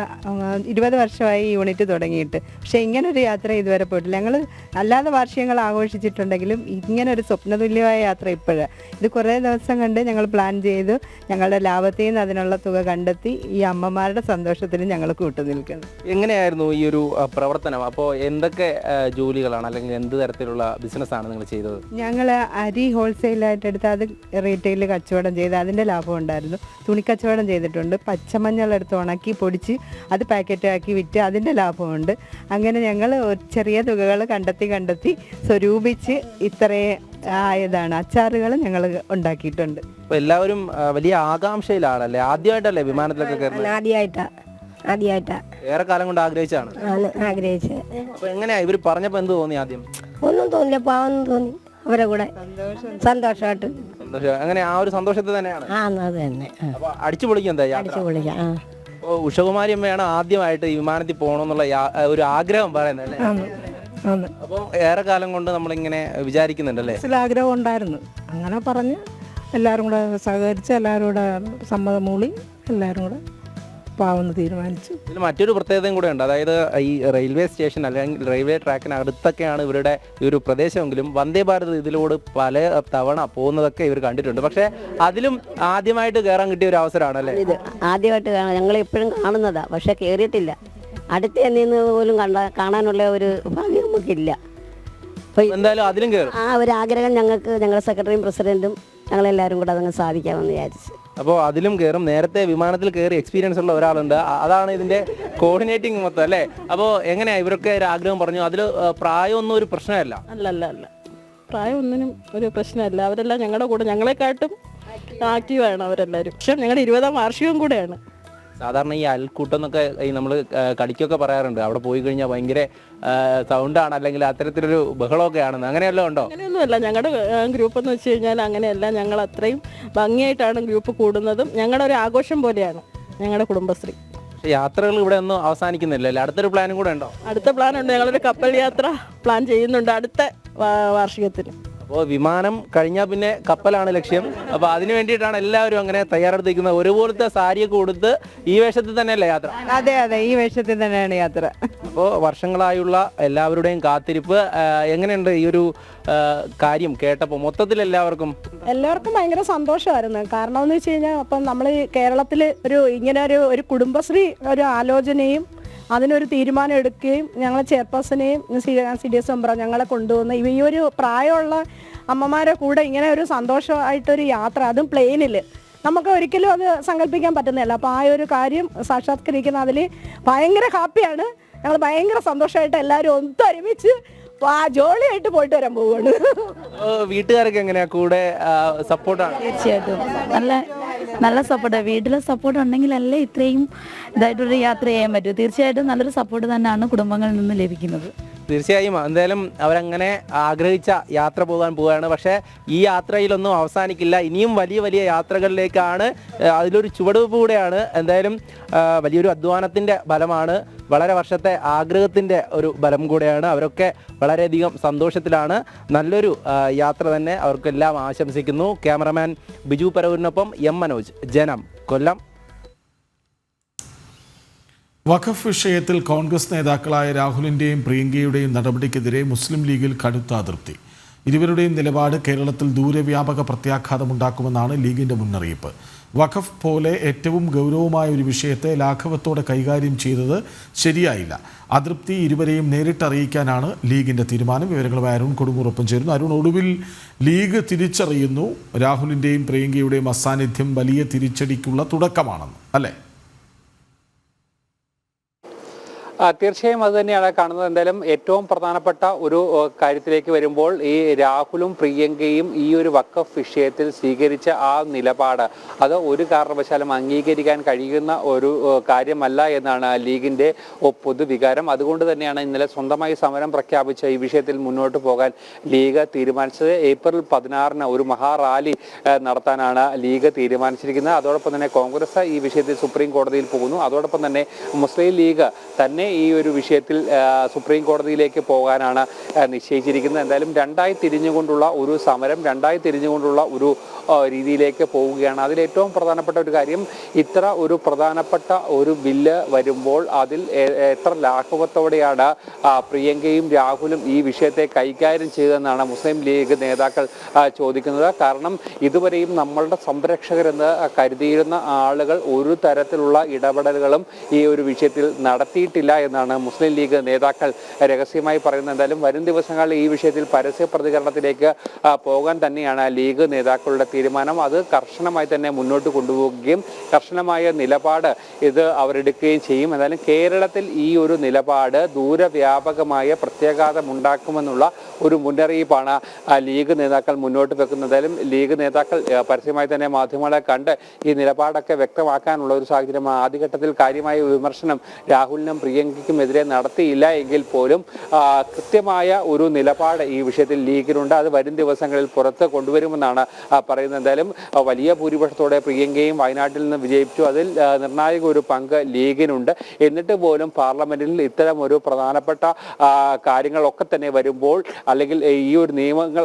20 വർഷമായി യൂണിറ്റ് തുടങ്ങിയിട്ട്, പക്ഷേ ഇങ്ങനൊരു യാത്ര ഇതുവരെ പോയിട്ടില്ല. ഞങ്ങൾ അല്ലാതെ വാർഷികങ്ങൾ ആഘോഷിച്ചിട്ടുണ്ടെങ്കിലും ഇങ്ങനൊരു സ്വപ്നതുല്യമായ യാത്ര ഇപ്പോഴാണ്. ഇത് കുറേ ദിവസം കണ്ട് ഞങ്ങൾ പ്ലാൻ ചെയ്തു, ഞങ്ങളുടെ ലാഭത്തിൽ നിന്ന് അതിനുള്ള തുക കണ്ടെത്തി ഈ അമ്മമാരുടെ സന്തോഷത്തിന് ഞങ്ങൾ കൂട്ടുനിൽക്കുന്നു. എങ്ങനെയായിരുന്നു ഈ ഒരു പ്രവർത്തനം? അപ്പോൾ എന്തൊക്കെ ജോലികളാണ് അല്ലെങ്കിൽ എന്ത് തരത്തിലുള്ള ബിസിനസ്സാണ് നിങ്ങൾ ചെയ്തത്? ഞങ്ങൾ അരി ഹോൾസെയിലായിട്ട് എടുത്ത് അത് റീറ്റെയിൽ കച്ചവടം ചെയ്ത് അതിൻ്റെ ലാഭം ഉണ്ടായിരുന്നു. തുണിക്കച്ചവടം ചെയ്തിട്ടുണ്ട്. പച്ചമഞ്ഞൾ എടുത്ത് ഉണക്കി പൊടിച്ച് അത് പാക്കറ്റാക്കി വിറ്റ് അതിൻ്റെ ലാഭമുണ്ട്. അങ്ങനെ ഞങ്ങൾ ചെറിയ തുകകൾ കണ്ടെത്തി സ്വരൂപിച്ച് ഇത്രയും ആയതാണ്. അച്ചാറുകൾ ഞങ്ങൾ ഉണ്ടാക്കിയിട്ടുണ്ട്. അപ്പോൾ എല്ലാവരും വലിയ ആകാംക്ഷയിലാണല്ലേ? ആദ്യമായിട്ടല്ലേ വിമാനത്തിലൊക്കെ കയറുന്നത്? ആദ്യമായിട്ടാ. ഏറെ കാലം കൊണ്ട് ആഗ്രഹിച്ചാണ്. ആഗ്രഹിച്ചത്. അപ്പോൾ എങ്ങനെയാ ഇവർ പറഞ്ഞപ്പോൾ എന്ത് തോന്നി? ആദ്യം ഒന്നും തോന്നില്ല, പാവം തോന്നി. അവരെ കൂടെ സന്തോഷമായിട്ട്. അങ്ങനെ ആ ഒരു സന്തോഷത്തിൽ തന്നെയാണ്. അത് തന്നെ. അപ്പോൾ അടിച്ചു പൊളിക്കാം. എന്താ അടിച്ചു പൊളിക്കാം. അപ്പോൾ ഉഷകുമാരി അമ്മയാണ് ആദ്യമായിട്ട് ഈ വിമാനത്തിൽ പോകണമെന്നുള്ള ഒരു ആഗ്രഹം പറയുന്നത് അല്ലേ? അപ്പോൾ ഏറെ കാലം കൊണ്ട് നമ്മളിങ്ങനെ വിചാരിക്കുന്നുണ്ടല്ലേ? ആഗ്രഹം ഉണ്ടായിരുന്നു. അങ്ങനെ പറഞ്ഞ് എല്ലാവരും കൂടെ സഹകരിച്ച് എല്ലാവരും കൂടെ സമ്മതം മൂളി എല്ലാവരും കൂടെ പാവെന്ന് തീരുമാനിച്ചു. ഇതിൽ മറ്റൊരു പ്രത്യേകതയും കൂടെ ഉണ്ട്. അതായത് ഈ റെയിൽവേ സ്റ്റേഷൻ അല്ലെങ്കിൽ റെയിൽവേ ട്രാക്കിന് അടുത്തൊക്കെയാണ് ഇവരുടെ ഈ ഒരു പ്രദേശമെങ്കിലും വന്ദേ ഭാരത് ഇതിലൂടെ പല തവണ പോകുന്നതൊക്കെ ഇവർ കണ്ടിട്ടുണ്ട്. പക്ഷേ അതിലും ആദ്യമായിട്ട് കയറാൻ കിട്ടിയ ഒരു അവസരമാണല്ലേ? ഇത് ആദ്യമായിട്ട് ഞങ്ങൾ എപ്പോഴും കാണുന്നതാ, പക്ഷെ കയറിയിട്ടില്ല. അടുത്ത് നിന്ന് പോലും കാണാനുള്ള ഒരു ഭാഗ്യം നമുക്കില്ല. എന്തായാലും അതിലും കയറും. ആ ഒരു ആഗ്രഹം ഞങ്ങൾക്ക് ഞങ്ങളുടെ സെക്രട്ടറിയും പ്രസിഡന്റും ഞങ്ങളെല്ലാവരും കൂടെ അതങ്ങ് സാധിക്കാമെന്ന് വിചാരിച്ചു. അപ്പോൾ അതിലും കയറും. നേരത്തെ വിമാനത്തിൽ കയറി എക്സ്പീരിയൻസ് ഉള്ള ഒരാളുണ്ട്, അതാണ് ഇതിൻ്റെ കോർഡിനേറ്റിംഗ് മൊത്തം അല്ലേ? അപ്പോൾ എങ്ങനെയാ ഇവരൊക്കെ ഒരു ആഗ്രഹം പറഞ്ഞു? അതിൽ പ്രായമൊന്നും ഒരു പ്രശ്നമല്ല. അല്ല, പ്രായം ഒന്നിനും ഒരു പ്രശ്നമല്ല. അവരെല്ലാം ഞങ്ങളുടെ കൂടെ, ഞങ്ങളെക്കാട്ടും ആക്റ്റീവാണ് അവരെല്ലാവരും. പക്ഷെ ഞങ്ങളുടെ 20ാം വാർഷികം കൂടെയാണ്. സാധാരണ ഈ അയൽക്കൂട്ടം എന്നൊക്കെ ഈ നമ്മൾ കളിക്കൊക്കെ പറയാറുണ്ട്, അവിടെ പോയി കഴിഞ്ഞാൽ ഭയങ്കര സൗണ്ടാണ് അല്ലെങ്കിൽ അത്തരത്തിലൊരു ബഹളമൊക്കെ ആണെന്ന്. അങ്ങനെയല്ലോ ഉണ്ടോ? അങ്ങനെയൊന്നുമല്ല. ഞങ്ങളുടെ ഗ്രൂപ്പ് എന്ന് വെച്ച് കഴിഞ്ഞാൽ അങ്ങനെയല്ല. ഞങ്ങൾ അത്രയും ഭംഗിയായിട്ടാണ് ഗ്രൂപ്പ് കൂടുന്നതും. ഞങ്ങളുടെ ഒരു ആഘോഷം പോലെയാണ് ഞങ്ങളുടെ കുടുംബശ്രീ. യാത്രകൾ ഇവിടെ ഒന്നും അവസാനിക്കുന്നില്ലല്ലേ? അടുത്തൊരു പ്ലാനും കൂടെ ഉണ്ടോ? അടുത്ത പ്ലാൻ ഉണ്ട്. ഞങ്ങളൊരു കപ്പൽ യാത്ര പ്ലാൻ ചെയ്യുന്നുണ്ട് അടുത്ത വാർഷികത്തിന്. അപ്പോൾ വിമാനം കഴിഞ്ഞാൽ പിന്നെ കപ്പലാണ് ലക്ഷ്യം. അപ്പോൾ അതിന് വേണ്ടിയിട്ടാണ് എല്ലാവരും അങ്ങനെ തയ്യാറെടുത്തിരിക്കുന്നത്. ഒരുപോലത്തെ സാരിയൊക്കെ കൊടുത്ത് ഈ വേഷത്തിൽ തന്നെയല്ലേ യാത്ര? അതെ അതെ, ഈ വേഷത്തിൽ തന്നെയാണ് യാത്ര. അപ്പോൾ വർഷങ്ങളായുള്ള എല്ലാവരുടെയും കാത്തിരിപ്പ് എങ്ങനെയുണ്ട് ഈ ഒരു കാര്യം കേട്ടപ്പോൾ മൊത്തത്തിൽ എല്ലാവർക്കും ഭയങ്കര സന്തോഷമായിരുന്നു. കാരണം എന്ന് വെച്ച് കഴിഞ്ഞാൽ അപ്പം നമ്മൾ കേരളത്തിൽ ഇങ്ങനെ ഒരു കുടുംബശ്രീ ഒരു ആലോചനയും അതിനൊരു തീരുമാനം എടുക്കുകയും ഞങ്ങളെ ചെയർപേഴ്സണെയും CDS മെമ്പർ ഞങ്ങളെ കൊണ്ടുവന്ന് ഈ ഒരു പ്രായമുള്ള അമ്മമാരെ കൂടെ ഇങ്ങനെ ഒരു സന്തോഷമായിട്ടൊരു യാത്ര, അതും പ്ലെയിനിൽ നമുക്ക് ഒരിക്കലും അത് സങ്കല്പിക്കാൻ പറ്റുന്നില്ല. അപ്പോൾ ആ ഒരു കാര്യം സാക്ഷാത്കരിക്കുന്ന അതിൽ ഭയങ്കര ഹാപ്പിയാണ്. ഞങ്ങൾ ഭയങ്കര സന്തോഷമായിട്ട് എല്ലാവരും ഒത്തൊരുമിച്ച് ജോളിയായിട്ട് പോയിട്ട് വരാൻ പോവുകയാണ്. വീട്ടുകാരൊക്കെ എങ്ങനെയാ കൂടെ സപ്പോർട്ടാണ്? തീർച്ചയായിട്ടും നല്ല സപ്പോർട്ടാണ്. വീട്ടിലെ സപ്പോർട്ട് ഉണ്ടെങ്കിലല്ലേ ഇത്രയും ഇതായിട്ടൊരു യാത്ര ചെയ്യാൻ പറ്റൂ. തീർച്ചയായിട്ടും നല്ലൊരു സപ്പോർട്ട് തന്നെയാണ് കുടുംബങ്ങളിൽ നിന്ന് ലഭിക്കുന്നത്. തീർച്ചയായും എന്തായാലും അവരങ്ങനെ ആഗ്രഹിച്ച യാത്ര പോകാൻ പോവുകയാണ്. പക്ഷേ ഈ യാത്രയിലൊന്നും അവസാനിക്കില്ല. ഇനിയും വലിയ വലിയ യാത്രകളിലേക്കാണ്. അതിലൊരു ചുവടുവെപ്പ് കൂടെയാണ്. എന്തായാലും വലിയൊരു അധ്വാനത്തിൻ്റെ ഫലമാണ്, വളരെ വർഷത്തെ ആഗ്രഹത്തിൻ്റെ ഒരു ബലം കൂടെയാണ്. അവരൊക്കെ വളരെയധികം സന്തോഷത്തിലാണ്. നല്ലൊരു യാത്ര തന്നെ അവർക്കെല്ലാം ആശംസിക്കുന്നു. ക്യാമറമാൻ ബിജു പരവൂരിനൊപ്പം M മനോജ്, ജനം, കൊല്ലം. വഖഫ് വിഷയത്തിൽ കോൺഗ്രസ് നേതാക്കളായ രാഹുലിൻ്റെയും പ്രിയങ്കയുടെയും നടപടിക്കെതിരെ മുസ്ലിം ലീഗിൽ കടുത്ത അതൃപ്തി. ഇരുവരുടെയും നിലപാട് കേരളത്തിൽ ദൂരവ്യാപക പ്രത്യാഘാതമുണ്ടാക്കുമെന്നാണ് ലീഗിൻ്റെ മുന്നറിയിപ്പ്. വഖഫ് പോലെ ഏറ്റവും ഗൗരവമായ ഒരു വിഷയത്തെ ലാഘവത്തോടെ കൈകാര്യം ചെയ്തത് ശരിയായില്ല. അതൃപ്തി ഇരുവരെയും നേരിട്ടറിയിക്കാനാണ് ലീഗിൻ്റെ തീരുമാനം. വിവരങ്ങളുമായി അരുൺ കൊടുങ്ങൂറൊപ്പം ചേരുന്നു. അരുൺ, ഒടുവിൽ ലീഗ് തിരിച്ചറിയുന്നു രാഹുലിൻ്റെയും പ്രിയങ്കയുടെയും അസാന്നിധ്യം വലിയ തിരിച്ചടിക്കുള്ള തുടക്കമാണെന്ന്, അല്ലേ? തീർച്ചയായും അത് തന്നെയാണ് കാണുന്നത്. എന്തായാലും ഏറ്റവും പ്രധാനപ്പെട്ട ഒരു കാര്യത്തിലേക്ക് വരുമ്പോൾ ഈ രാഹുലും പ്രിയങ്കയും ഈ ഒരു വഖഫ് വിഷയത്തിൽ സ്വീകരിച്ച ആ നിലപാട് അത് ഒരു കാരണവശാലും അംഗീകരിക്കാൻ കഴിയുന്ന ഒരു കാര്യമല്ല എന്നാണ് ലീഗിൻ്റെ പൊതുവികാരം. അതുകൊണ്ട് തന്നെയാണ് ഇന്നലെ സ്വന്തമായി സമരം പ്രഖ്യാപിച്ച ഈ വിഷയത്തിൽ മുന്നോട്ട് പോകാൻ ലീഗ് തീരുമാനിച്ചത്. ഏപ്രിൽ 16 ഒരു മഹാറാലി നടത്താനാണ് ലീഗ് തീരുമാനിച്ചിരിക്കുന്നത്. അതോടൊപ്പം തന്നെ കോൺഗ്രസ് ഈ വിഷയത്തിൽ സുപ്രീം കോടതിയിൽ പോകുന്നു. അതോടൊപ്പം തന്നെ മുസ്ലിം ലീഗ് തന്നെ ഈ ഒരു വിഷയത്തിൽ സുപ്രീം കോടതിയിലേക്ക് പോകാനാണ് നിശ്ചയിച്ചിരിക്കുന്നത്. എന്തായാലും രണ്ടായി തിരിഞ്ഞുകൊണ്ടുള്ള ഒരു സമരം, രണ്ടായി തിരിഞ്ഞുകൊണ്ടുള്ള ഒരു രീതിയിലേക്ക് പോവുകയാണ്. അതിലേറ്റവും പ്രധാനപ്പെട്ട ഒരു കാര്യം, ഇത്ര ഒരു പ്രധാനപ്പെട്ട ഒരു ബില്ല് വരുമ്പോൾ അതിൽ എത്ര ലാഘവത്തോടെയാണ് പ്രിയങ്കയും രാഹുലും ഈ വിഷയത്തെ കൈകാര്യം ചെയ്തതെന്നാണ് മുസ്ലിം ലീഗ് നേതാക്കൾ ചോദിക്കുന്നത്. കാരണം ഇതുവരെയും നമ്മളുടെ സംരക്ഷകരെന്ന് കരുതിയിരുന്ന ആളുകൾ ഒരു തരത്തിലുള്ള ഇടപെടലുകളും ഈ ഒരു വിഷയത്തിൽ നടത്തിയിട്ടില്ല എന്നാണ് മുസ്ലിം ലീഗ് നേതാക്കൾ രഹസ്യമായി പറയുന്നത്. എന്തായാലും വരും ദിവസങ്ങളിൽ ഈ വിഷയത്തിൽ പരസ്യ പ്രതികരണത്തിലേക്ക് പോകാൻ തന്നെയാണ് ലീഗ് നേതാക്കളുടെ തീരുമാനം. അത് കർശനമായി തന്നെ മുന്നോട്ട് കൊണ്ടുപോവുകയും കർശനമായ നിലപാട് ഇത് അവരെടുക്കുകയും ചെയ്യും. എന്തായാലും കേരളത്തിൽ ഈ ഒരു നിലപാട് ദൂരവ്യാപകമായ പ്രത്യാഘാതം ഉണ്ടാക്കുമെന്നുള്ള ഒരു മുന്നറിയിപ്പാണ് ലീഗ് നേതാക്കൾ മുന്നോട്ട് വെക്കുന്നത്. എന്തായാലും ലീഗ് നേതാക്കൾ പരസ്യമായി തന്നെ മാധ്യമങ്ങളെ കണ്ട് ഈ നിലപാടൊക്കെ വ്യക്തമാക്കാനുള്ള ഒരു സാഹചര്യം ആദ്യഘട്ടത്തിൽ കാര്യമായ വിമർശനം രാഹുലിനും പ്രിയങ്കയ്ക്കുമെതിരെ നടത്തിയില്ല എങ്കിൽ പോലും കൃത്യമായ ഒരു നിലപാട് ഈ വിഷയത്തിൽ ലീഗിനുണ്ട്. അത് വരും ദിവസങ്ങളിൽ പുറത്ത് കൊണ്ടുവരുമെന്നാണ് പറയുന്നത്. എന്തായാലും വലിയ ഭൂരിപക്ഷത്തോടെ പ്രിയങ്കയും വയനാട്ടിൽ നിന്ന് വിജയിച്ചു. അതിൽ നിർണായക ഒരു പങ്ക് ലീഗിനുണ്ട്. എന്നിട്ട് പോലും പാർലമെന്റിൽ ഇത്തരം ഒരു പ്രധാനപ്പെട്ട കാര്യങ്ങളൊക്കെ തന്നെ വരുമ്പോൾ, അല്ലെങ്കിൽ ഈ ഒരു നിയമങ്ങൾ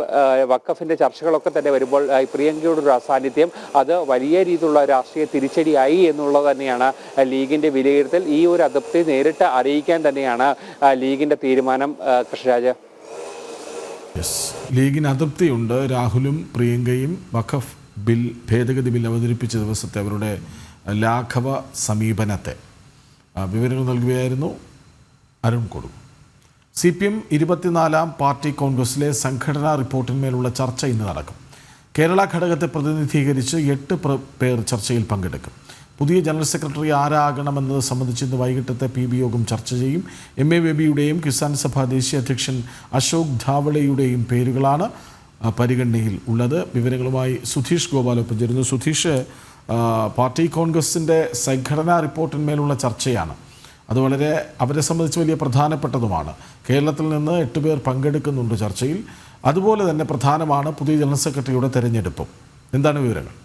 വഖഫിന്റെ ചർച്ചകളൊക്കെ തന്നെ വരുമ്പോൾ പ്രിയങ്കയുടെ ഒരു അസാന്നിധ്യം അത് വലിയ രീതിയിലുള്ള രാഷ്ട്രീയ തിരിച്ചടിയായി എന്നുള്ളത് തന്നെയാണ് ലീഗിന്റെ വിലയിരുത്തൽ. ഈ ഒരു അതൃപ്തി നേരിട്ട് അറിയിക്കാൻ തന്നെയാണ് ലീഗിന്റെ തീരുമാനം. കൃഷ്ണരാജ്, ലീഗിന് അതൃപ്തിയുണ്ട്. രാഹുലും പ്രിയങ്കയും വഖഫ് ഭേദഗതി ബിൽ അവതരിപ്പിച്ച ദിവസത്തെ അവരുടെ ലാഘവ സമീപനത്തെ വിവരങ്ങൾ നൽകുകയായിരുന്നു അരുൺ കൊടു. CPM 24ാം പാർട്ടി കോൺഗ്രസിലെ സംഘടനാ റിപ്പോർട്ടിന്മേലുള്ള ചർച്ച ഇന്ന് നടക്കും. കേരള ഘടകത്തെ പ്രതിനിധീകരിച്ച് 8 പേർ ചർച്ചയിൽ പങ്കെടുക്കും. പുതിയ ജനറൽ സെക്രട്ടറി ആരാകണമെന്നത് സംബന്ധിച്ച് ഇന്ന് വൈകിട്ടത്തെ PB യോഗം ചർച്ച ചെയ്യും. MA ബേബിയുടെയും കിസാൻ സഭ ദേശീയ അധ്യക്ഷൻ അശോക് ധാവളയുടെയും പേരുകളാണ് പരിഗണനയിൽ ഉള്ളത്. വിവരങ്ങളുമായി സുധീഷ് ഗോപാലൊപ്പം ചേരുന്നു. സുധീഷ്, പാർട്ടി കോൺഗ്രസിൻ്റെ സംഘടനാ റിപ്പോർട്ടിന്മേലുള്ള ചർച്ചയാണ്. അത് വളരെ അവരെ സംബന്ധിച്ച് വലിയ പ്രധാനപ്പെട്ടതുമാണ്. കേരളത്തിൽ നിന്ന് 8 പേർ പങ്കെടുക്കുന്നുണ്ട് ചർച്ചയിൽ. അതുപോലെ തന്നെ പ്രധാനമാണ് പുതിയ ജനറൽ സെക്രട്ടറിയുടെ തെരഞ്ഞെടുപ്പും. എന്താണ് വിവരങ്ങൾ?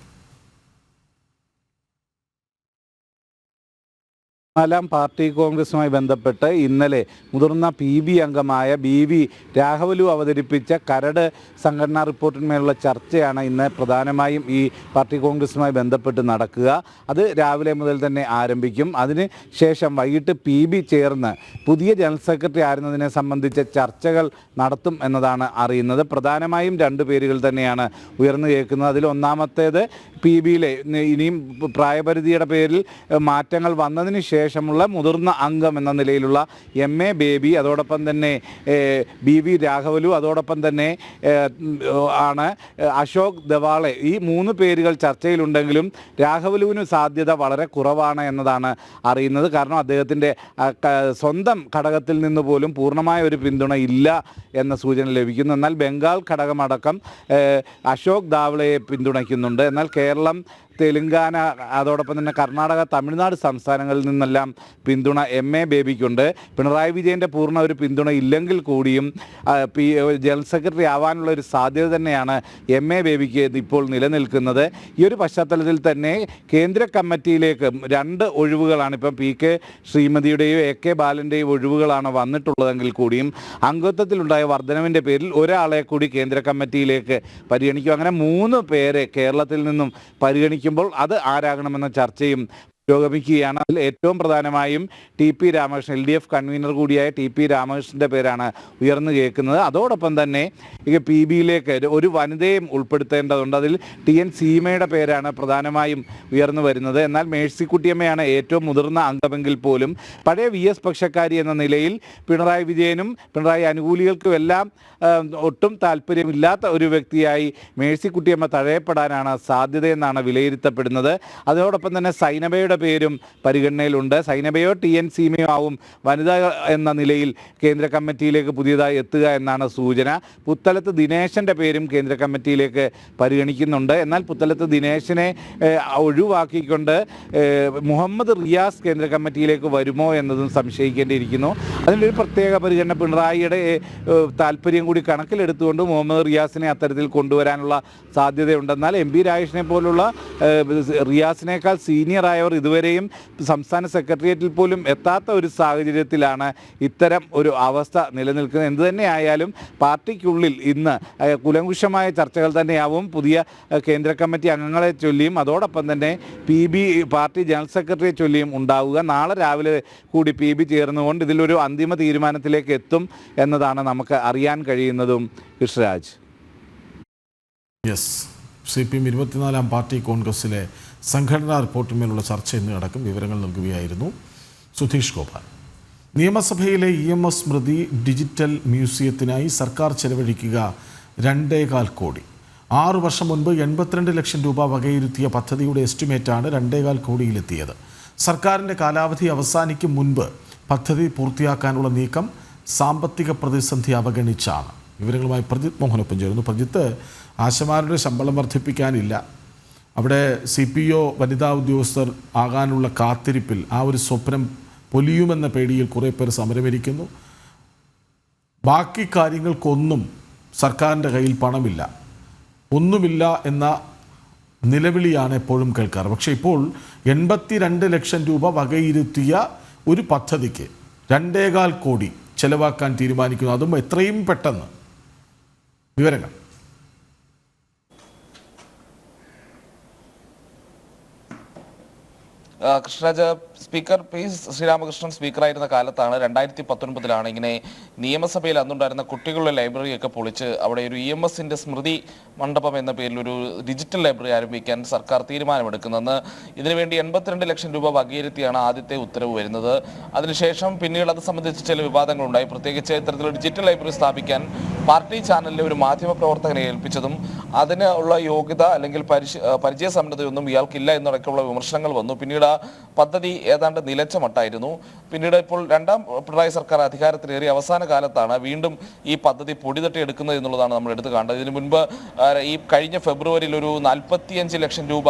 നാലാം പാർട്ടി കോൺഗ്രസുമായി ബന്ധപ്പെട്ട് ഇന്നലെ മുതിർന്ന PB അംഗമായ BV രാഘവലു അവതരിപ്പിച്ച കരട് സംഘടനാ റിപ്പോർട്ടിന്മേലുള്ള ചർച്ചയാണ് ഇന്ന് പ്രധാനമായും ഈ പാർട്ടി കോൺഗ്രസുമായി ബന്ധപ്പെട്ട് നടക്കുക. അത് രാവിലെ മുതൽ തന്നെ ആരംഭിക്കും. അതിന് ശേഷം വൈകിട്ട് PB ചേർന്ന് പുതിയ ജനറൽ സെക്രട്ടറി ആരുന്നതിനെ സംബന്ധിച്ച ചർച്ചകൾ നടത്തും എന്നതാണ് അറിയുന്നത്. പ്രധാനമായും രണ്ട് പേരുകൾ തന്നെയാണ് ഉയർന്നു കേൾക്കുന്നത്. അതിൽ ഒന്നാമത്തേത് PBയിലെ ഇനിയും പ്രായപരിധിയുടെ പേരിൽ മാറ്റങ്ങൾ വന്നതിന് ശേഷമുള്ള മുതിർന്ന അംഗം എന്ന നിലയിലുള്ള MA ബേബി, അതോടൊപ്പം തന്നെ BV രാഘവലു, അതോടൊപ്പം തന്നെ ആണ് അശോക് ദവാളെ. ഈ മൂന്ന് പേരുകൾ ചർച്ചയിലുണ്ടെങ്കിലും രാഘവലുവിന് സാധ്യത വളരെ കുറവാണ് എന്നതാണ് അറിയുന്നത്. കാരണം അദ്ദേഹത്തിൻ്റെ സ്വന്തം ഘടകത്തിൽ നിന്ന് പോലും പൂർണ്ണമായ ഒരു പിന്തുണ ഇല്ല എന്ന സൂചന ലഭിക്കുന്നു. എന്നാൽ ബംഗാൾ ഘടകമടക്കം അശോക് ദാവളയെ പിന്തുണയ്ക്കുന്നുണ്ട്. എന്നാൽ കേരളം, തെലുങ്കാന, അതോടൊപ്പം തന്നെ കർണാടക, തമിഴ്നാട് സംസ്ഥാനങ്ങളിൽ നിന്നെല്ലാം പിന്തുണ MA ബേബിക്കുണ്ട്. പിണറായി വിജയൻ്റെ പൂർണ്ണ ഒരു പിന്തുണ ഇല്ലെങ്കിൽ കൂടിയും ജനറൽ സെക്രട്ടറി ആവാനുള്ള ഒരു സാധ്യത തന്നെയാണ് MA ബേബിക്ക് ഇപ്പോൾ നിലനിൽക്കുന്നത്. ഈ ഒരു പശ്ചാത്തലത്തിൽ തന്നെ കേന്ദ്ര കമ്മിറ്റിയിലേക്ക് 2 ഒഴിവുകളാണ് ഇപ്പം PK ശ്രീമതിയുടെയോ AK ബാലൻ്റെയും ഒഴിവുകളാണ് വന്നിട്ടുള്ളതെങ്കിൽ കൂടിയും അംഗത്വത്തിലുണ്ടായ വർധനവിൻ്റെ പേരിൽ ഒരാളെ കൂടി കേന്ദ്ര കമ്മിറ്റിയിലേക്ക് പരിഗണിക്കും. അങ്ങനെ 3 പേരെ കേരളത്തിൽ നിന്നും പരിഗണിക്കുമ്പോൾ അത് ആരാകണമെന്ന ചർച്ചയും പുരോഗമിക്കുകയാണ്. അതിൽ ഏറ്റവും പ്രധാനമായും TP രാമകൃഷ്ണൻ, LDF കൺവീനർ കൂടിയായ TP രാമകൃഷ്ണൻ്റെ പേരാണ് ഉയർന്നു കേൾക്കുന്നത്. അതോടൊപ്പം തന്നെ PBയിലേക്ക് ഒരു വനിതയും ഉൾപ്പെടുത്തേണ്ടതുണ്ട്. അതിൽ TN സീമയുടെ പേരാണ് പ്രധാനമായും ഉയർന്നു വരുന്നത്. എന്നാൽ മേഴ്സിക്കുട്ടിയമ്മയാണ് ഏറ്റവും മുതിർന്ന അംഗമെങ്കിൽ പോലും പഴയ VS പക്ഷക്കാരി എന്ന നിലയിൽ പിണറായി വിജയനും പിണറായി അനുകൂലികൾക്കും എല്ലാം ഒട്ടും താല്പര്യമില്ലാത്ത ഒരു വ്യക്തിയായി മേഴ്സിക്കുട്ടിയമ്മ തഴയപ്പെടാനാണ് സാധ്യതയെന്നാണ് വിലയിരുത്തപ്പെടുന്നത്. അതോടൊപ്പം തന്നെ സൈനബയുടെ പേരും പരിഗണനയിലുണ്ട്. സൈനബയോ TN സീമയോ ആവും വനിത എന്ന നിലയിൽ കേന്ദ്ര കമ്മിറ്റിയിലേക്ക് പുതിയതായി എത്തുക എന്നാണ് സൂചന. പുത്തലത്ത് ദിനേശൻ്റെ പേരും കേന്ദ്ര കമ്മിറ്റിയിലേക്ക് പരിഗണിക്കുന്നുണ്ട്. എന്നാൽ പുത്തലത്ത് ദിനേശനെ ഒഴിവാക്കിക്കൊണ്ട് മുഹമ്മദ് റിയാസ് കേന്ദ്ര കമ്മിറ്റിയിലേക്ക് വരുമോ എന്നതും സംശയിക്കേണ്ടിയിരിക്കുന്നു. അതിലൊരു പ്രത്യേക പരിഗണന പിണറായിയുടെ താല്പര്യം കൂടി കണക്കിലെടുത്തുകൊണ്ട് മുഹമ്മദ് റിയാസിനെ അത്തരത്തിൽ കൊണ്ടുവരാനുള്ള സാധ്യതയുണ്ടെന്നാൽ MB രാജേഷിനെ പോലുള്ള റിയാസിനേക്കാൾ സീനിയറായവർ ഇതുവരെയും സംസ്ഥാന സെക്രട്ടേറിയറ്റിൽ പോലും എത്താത്ത ഒരു സാഹചര്യത്തിലാണ് ഇത്തരം ഒരു അവസ്ഥ നിലനിൽക്കുന്നത്. എന്തു തന്നെയായാലും പാർട്ടിക്കുള്ളിൽ ഇന്ന് കുലങ്കുഷമായ ചർച്ചകൾ തന്നെയാവും പുതിയ കേന്ദ്ര കമ്മിറ്റി അംഗങ്ങളെ ചൊല്ലിയും അതോടൊപ്പം തന്നെ PB പാർട്ടി ജനറൽ സെക്രട്ടറിയെ ചൊല്ലിയും ഉണ്ടാവുക. നാളെ രാവിലെ കൂടി PB ചേർന്നുകൊണ്ട് ഇതിലൊരു അന്തിമ തീരുമാനത്തിലേക്ക് എത്തും എന്നതാണ് നമുക്ക് അറിയാൻ കഴിയുന്നതും. കൃഷ്ണരാജ്. യെസ്, CPM 24-ാം പാർട്ടി കോൺഗ്രസിലെ സംഘടനാ റിപ്പോർട്ടിന്മേലുള്ള ചർച്ച ഇന്ന് നടക്കും. വിവരങ്ങൾ നൽകുകയായിരുന്നു സുധീഷ് ഗോപാൽ. നിയമസഭയിലെ EMS സ്മൃതി ഡിജിറ്റൽ മ്യൂസിയത്തിനായി സർക്കാർ ചെലവഴിക്കുക 2.25 കോടി. 6 വർഷം മുൻപ് 82 ലക്ഷം രൂപ വകയിരുത്തിയ പദ്ധതിയുടെ എസ്റ്റിമേറ്റാണ് 2.25 കോടിയിലെത്തിയത്. സർക്കാരിൻ്റെ കാലാവധി അവസാനിക്കും മുൻപ് പദ്ധതി പൂർത്തിയാക്കാനുള്ള നീക്കം സാമ്പത്തിക പ്രതിസന്ധി അവഗണിച്ചാണ്. വിവരങ്ങളുമായി പ്രജിത്ത് മോഹനൊപ്പം ചേരുന്നു. പ്രജിത്ത്, ആശമാരുടെ ശമ്പളം വർദ്ധിപ്പിക്കാനില്ല, അവിടെ CPO വനിതാ ഉദ്യോഗസ്ഥർ ആകാനുള്ള കാത്തിരിപ്പിൽ ആ ഒരു സ്വപ്നം പൊലിയുമെന്ന പേടിയിൽ കുറേ പേർ സമരമിരിക്കുന്നു. ബാക്കി കാര്യങ്ങൾക്കൊന്നും സർക്കാരിൻ്റെ കയ്യിൽ പണമില്ല, ഒന്നുമില്ല എന്ന നിലവിളിയാണ് എപ്പോഴും കേൾക്കാറ്. പക്ഷേ ഇപ്പോൾ 82 ലക്ഷം രൂപ വകയിരുത്തിയ ഒരു പദ്ധതിക്ക് 2.25 കോടി ചെലവാക്കാൻ തീരുമാനിക്കുന്നു. അതും എത്രയും പെട്ടെന്ന്. വിവരങ്ങൾ. കൃഷ്ണരാജ, സ്പീക്കർ P ശ്രീരാമകൃഷ്ണൻ സ്പീക്കറായിരുന്ന കാലത്താണ് 2019 ഇങ്ങനെ നിയമസഭയിൽ അന്നുണ്ടായിരുന്ന കുട്ടികളുടെ ലൈബ്രറിയൊക്കെ പൊളിച്ച് അവിടെ ഒരു EMSന്റെ സ്മൃതി മണ്ഡപം എന്ന പേരിൽ ഒരു ഡിജിറ്റൽ ലൈബ്രറി ആരംഭിക്കാൻ സർക്കാർ തീരുമാനമെടുക്കുന്നതെന്ന്. ഇതിനുവേണ്ടി 82 ലക്ഷം രൂപ വകയിരുത്തിയാണ് ആദ്യത്തെ ഉത്തരവ് വരുന്നത്. അതിനുശേഷം പിന്നീട് അത് സംബന്ധിച്ച് ചില വിവാദങ്ങളുണ്ടായി. പ്രത്യേകിച്ച് ഇത്തരത്തിലൊരു ഡിജിറ്റൽ ലൈബ്രറി സ്ഥാപിക്കാൻ പാർട്ടി ചാനലിലെ ഒരു മാധ്യമ പ്രവർത്തകനെ ഏൽപ്പിച്ചതും അതിനുള്ള യോഗ്യത അല്ലെങ്കിൽ പരിചയസമ്പന്നതയൊന്നും ഇയാൾക്കില്ല എന്നടക്കമുള്ള വിമർശനങ്ങൾ വന്നു. പിന്നീട് പദ്ധതി ഏതാണ്ട് നിലച്ച മട്ടായിരുന്നു. പിന്നീട് ഇപ്പോൾ 2ാം പിണറായി സർക്കാർ അധികാരത്തിലേറി അവസാന കാലത്താണ് വീണ്ടും ഈ പദ്ധതി പൊടിതട്ടി എടുക്കുന്നത് എന്നുള്ളതാണ് നമ്മൾ എടുത്തു കാണേണ്ടത്. ഇതിനു മുൻപ് ഈ കഴിഞ്ഞ ഫെബ്രുവരിയിൽ ഒരു 45 ലക്ഷം രൂപ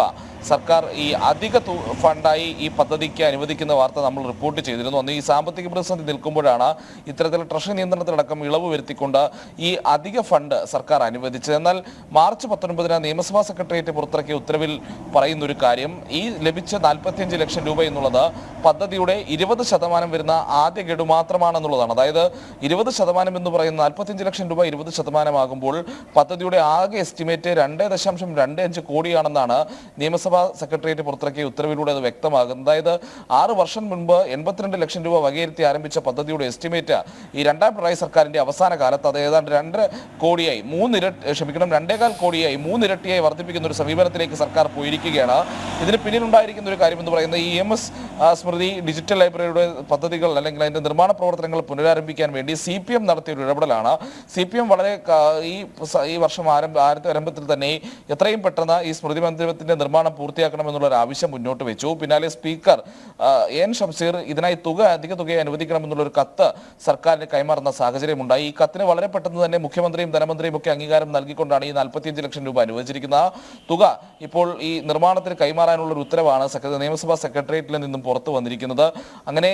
സർക്കാർ ഈ അധിക ഫണ്ടായി ഈ പദ്ധതിക്ക് അനുവദിക്കുന്ന വാർത്ത നമ്മൾ റിപ്പോർട്ട് ചെയ്തിരുന്നു. അന്ന് ഈ സാമ്പത്തിക പ്രതിസന്ധി നിൽക്കുമ്പോഴാണ് ഇത്തരത്തിൽ ട്രഷറി നിയന്ത്രണത്തിലടക്കം ഇളവ് വരുത്തിക്കൊണ്ട് ഈ അധിക ഫണ്ട് സർക്കാർ അനുവദിച്ചത്. എന്നാൽ മാർച്ച് 19 നിയമസഭാ സെക്രട്ടേറിയറ്റ് പുറത്തിറക്കിയ ഉത്തരവിൽ പറയുന്ന ഒരു കാര്യം, ഈ ലഭിച്ച 45 ലക്ഷം രൂപ എന്നുള്ളത് പദ്ധതിയുടെ 20% വരുന്ന ആദ്യ ഗഡു മാത്രമാണെന്നുള്ളതാണ്. അതായത് 20% എന്ന് പറയുന്ന 45 ലക്ഷം രൂപ 20% ആകുമ്പോൾ പദ്ധതിയുടെ ആകെ എസ്റ്റിമേറ്റ് 2.25 കോടിയാണെന്നാണ് നിയമസഭാ സെക്രട്ടേറിയറ്റ് പുറത്തിറക്കിയ ഉത്തരവിലൂടെ അത് വ്യക്തമാകുന്നത്. അതായത് 6 വർഷം മുൻപ് 82 ലക്ഷം രൂപ വകയിരുത്തി ആരംഭിച്ച പദ്ധതിയുടെ എസ്റ്റിമേറ്റ് ഈ രണ്ടാം പിണറായി സർക്കാരിന്റെ അവസാന കാലത്ത് അത് ഏതാണ്ട് 2 കോടിയായി 2.25 കോടിയായി 3 ഇരട്ടിയായി വർദ്ധിപ്പിക്കുന്ന ഒരു സമീപനത്തിലേക്ക് സർക്കാർ പോയിരിക്കുകയാണ്. ഇതിന് പിന്നിലുണ്ടായിരിക്കുന്ന ഒരു കാര്യം എന്ന് പറയുന്നത് EMS സ്മൃതി ഡിജിറ്റൽ ലൈബ്രറിയുടെ പദ്ധതികൾ അല്ലെങ്കിൽ അതിന്റെ നിർമ്മാണ പ്രവർത്തനങ്ങൾ പുനരാരംഭിക്കാൻ വേണ്ടി CPM നടത്തിയ ഒരു ഇടപെടലാണ്. CPM വളരെ ഈ വർഷം ആരംഭത്തിൽ തന്നെ എത്രയും പെട്ടെന്ന് ഈ സ്മൃതി മന്ദിരത്തിന്റെ നിർമ്മാണം പൂർത്തിയാക്കണമെന്നുള്ള ഒരു ആവശ്യം മുന്നോട്ട് വെച്ചു. പിന്നാലെ സ്പീക്കർ എൻ ഷംസീർ ഇതിനായി അധിക തുകയെ അനുവദിക്കണമെന്നുള്ള ഒരു കത്ത് സർക്കാരിന് കൈമാറുന്ന സാഹചര്യമുണ്ടായി. ഈ കത്തിന് വളരെ പെട്ടെന്ന് തന്നെ മുഖ്യമന്ത്രിയും ധനമന്ത്രിയും ഒക്കെ അംഗീകാരം നൽകിക്കൊണ്ടാണ് ഈ 45 ലക്ഷം രൂപ അനുവദിച്ചിരിക്കുന്ന തുക ഇപ്പോൾ ഈ നിർമ്മാണത്തിന് കൈമാറാനുള്ള ഒരു ഉത്തരവാണ് നിയമസഭാ സെക്രട്ടേറിയറ്റിൽ നിന്നും പുറത്തു വന്നിരിക്കുന്നത്. അങ്ങനെ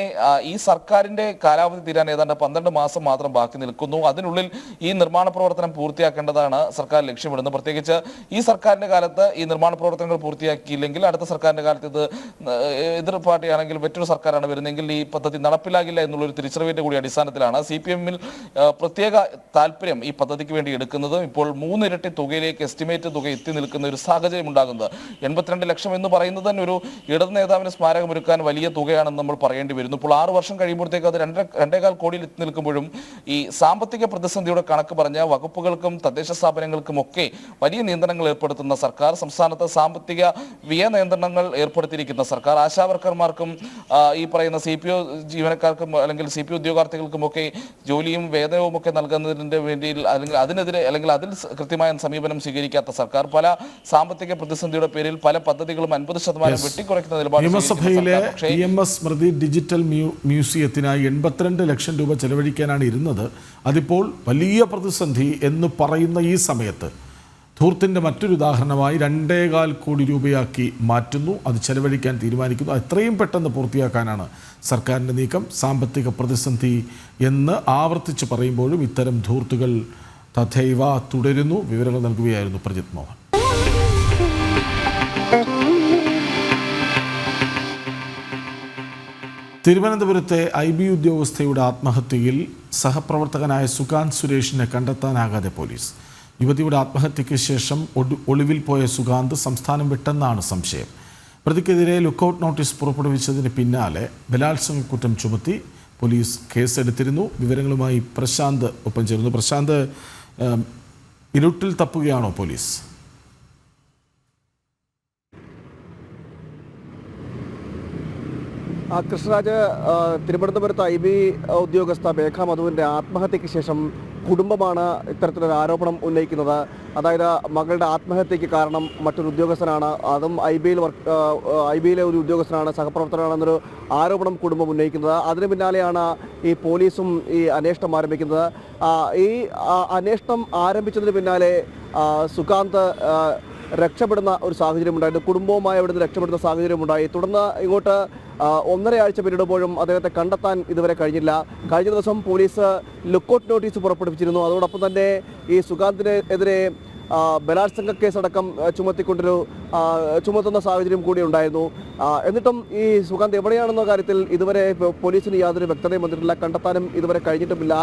ഈ സർക്കാരിന്റെ കാലാവധി തീരാൻ ഏതാണ്ട് 12 മാസം മാത്രം ബാക്കി നിൽക്കുന്നു. അതിനുള്ളിൽ ഈ നിർമ്മാണ പ്രവർത്തനം പൂർത്തിയാക്കേണ്ടതാണ് സർക്കാർ ലക്ഷ്യമിടുന്നത്. പ്രത്യേകിച്ച് ഈ സർക്കാരിന്റെ കാലത്ത് ഈ നിർമ്മാണ പ്രവർത്തനങ്ങൾ പൂർത്തിയാക്കിയില്ലെങ്കിൽ അടുത്ത സർക്കാരിന്റെ കാലത്ത് ഇത് എതിർ പാർട്ടിയാണെങ്കിൽ മറ്റൊരു സർക്കാരാണ് വരുന്നതെങ്കിൽ ഈ പദ്ധതി നടപ്പിലാകില്ല എന്നുള്ളൊരു തിരിച്ചറിവിന്റെ കൂടി അടിസ്ഥാനത്തിലാണ് CPM-ൽ പ്രത്യേക താല്പര്യം ഈ പദ്ധതിക്ക് വേണ്ടി എടുക്കുന്നത്. ഇപ്പോൾ 3 ഇരട്ടി തുകയിലേക്ക് എസ്റ്റിമേറ്റ് തുക എത്തി നിൽക്കുന്ന ഒരു സാഹചര്യം ഉണ്ടാകുന്നത്. 82 ലക്ഷം എന്ന് പറയുന്നത് തന്നെ ഒരു ഇടത് നേതാവിന് സ്മാരകമൊരുക്കാൻ വലിയ തുകയാണെന്ന് നമ്മൾ പറയേണ്ടി വരുന്നു. ഇപ്പോൾ 6 വർഷം കഴിയുമ്പോഴത്തേക്ക് അത് 2.25 കോടിയിൽ എത്തി നിൽക്കുമ്പോഴും ഈ സാമ്പത്തിക പ്രതിസന്ധിയുടെ കണക്ക് പറഞ്ഞ വകുപ്പുകൾക്കും തദ്ദേശ സ്ഥാപനങ്ങൾക്കും ഒക്കെ വലിയ നിയന്ത്രണങ്ങൾ ഏർപ്പെടുത്തുന്ന സർക്കാർ, സംസ്ഥാനത്ത് സാമ്പത്തിക വ്യയ നിയന്ത്രണങ്ങൾ ഏർപ്പെടുത്തിയിരിക്കുന്ന സർക്കാർ, ആശാവർക്കർമാർക്കും ഈ പറയുന്ന CPO ജീവനക്കാർക്കും അല്ലെങ്കിൽ CPO ഉദ്യോഗാർത്ഥികൾക്കും ഒക്കെ ജോലിയും വേതനവും ഒക്കെ നൽകുന്നതിന്റെ വേണ്ടി അല്ലെങ്കിൽ അതിൽ കൃത്യമായ സമീപനം സ്വീകരിക്കാത്ത സർക്കാർ, പല സാമ്പത്തിക പ്രതിസന്ധിയുടെ പേരിൽ പല പദ്ധതികളും 50% വെട്ടിക്കുറയ്ക്കുന്ന നിലപാട്. നിയമസഭയിലെ EMS സ്മൃതി ഡിജിറ്റൽ മ്യൂസിയത്തിനായി 82 ലക്ഷം രൂപ ചെലവഴിക്കാനാണ് ഇരുന്നത്. അതിപ്പോൾ വലിയ പ്രതിസന്ധി എന്ന് പറയുന്ന ഈ സമയത്ത് ധൂർത്തിൻ്റെ മറ്റൊരു ഉദാഹരണമായി 2.25 കോടി രൂപയാക്കി മാറ്റുന്നു. അത് ചെലവഴിക്കാൻ തീരുമാനിക്കുന്നു. എത്രയും പെട്ടെന്ന് പൂർത്തിയാക്കാനാണ് സർക്കാരിൻ്റെ നീക്കം. സാമ്പത്തിക പ്രതിസന്ധി എന്ന് ആവർത്തിച്ച് പറയുമ്പോഴും ഇത്തരം ധൂർത്തുകൾ തഥൈവ തുടരുന്നു. വിവരങ്ങൾ നൽകുകയായിരുന്നു പ്രജിത് മോഹൻ. തിരുവനന്തപുരത്തെ IB ഉദ്യോഗസ്ഥയുടെ ആത്മഹത്യയിൽ സഹപ്രവർത്തകനായ സുകാന്ത് സുരേഷിനെ കണ്ടെത്താനാകാതെ പോലീസ്. യുവതിയുടെ ആത്മഹത്യയ്ക്ക് ശേഷം ഒളിവിൽ പോയ സുകാന്ത് സംസ്ഥാനം വിട്ടെന്നാണ് സംശയം. പ്രതിക്കെതിരെ ലുക്കൌട്ട് നോട്ടീസ് പുറപ്പെടുവിച്ചതിന് പിന്നാലെ ബലാത്സംഗ കുറ്റം ചുമത്തി പോലീസ് കേസെടുത്തിരുന്നു. വിവരങ്ങളുമായി പ്രശാന്ത് ഒപ്പം ചേരുന്നു. പ്രശാന്ത്, ഇരുട്ടിൽ തപ്പുകയാണോ പോലീസ്? കൃഷ്ണരാജ്, തിരുവനന്തപുരത്ത് IB ഉദ്യോഗസ്ഥ മേഘ മധുവിൻ്റെ ആത്മഹത്യയ്ക്ക് ശേഷം കുടുംബമാണ് ഇത്തരത്തിലൊരു ആരോപണം ഉന്നയിക്കുന്നത്. അതായത് മകളുടെ ആത്മഹത്യയ്ക്ക് കാരണം മറ്റൊരു ഉദ്യോഗസ്ഥനാണ്, അതും IBയിലെ ഒരു ഉദ്യോഗസ്ഥനാണ്, സഹപ്രവർത്തകനാണെന്നൊരു ആരോപണം കുടുംബം ഉന്നയിക്കുന്നത്. അതിന് പിന്നാലെയാണ് ഈ പോലീസും ഈ അന്വേഷണം ആരംഭിക്കുന്നത്. ഈ അന്വേഷണം ആരംഭിച്ചതിന് പിന്നാലെ സുകാന്ത് രക്ഷപ്പെടുന്ന ഒരു സാഹചര്യം ഉണ്ടായിരുന്നു. കുടുംബവുമായി അവിടുന്ന് രക്ഷപ്പെടുന്ന സാഹചര്യം ഉണ്ടായി. തുടർന്ന് ഇങ്ങോട്ട് 1.5 ആഴ്ച പിന്നിടുമ്പോഴും അദ്ദേഹത്തെ കണ്ടെത്താൻ ഇതുവരെ കഴിഞ്ഞില്ല. കഴിഞ്ഞ ദിവസം പോലീസ് ലുക്കൌട്ട് നോട്ടീസ് പുറപ്പെടുവിച്ചിരുന്നു. അതോടൊപ്പം തന്നെ ഈ സുകാന്തിനെതിരെ ബലാത്സംഗ കേസടക്കം ചുമത്തുന്ന സാഹചര്യം കൂടി ഉണ്ടായിരുന്നു. എന്നിട്ടും ഈ സുകാന്ത് എവിടെയാണെന്ന കാര്യത്തിൽ ഇതുവരെ പോലീസിന് യാതൊരു വ്യക്തതയും വന്നിട്ടില്ല. കണ്ടെത്താനും ഇതുവരെ കഴിഞ്ഞിട്ടുമില്ല.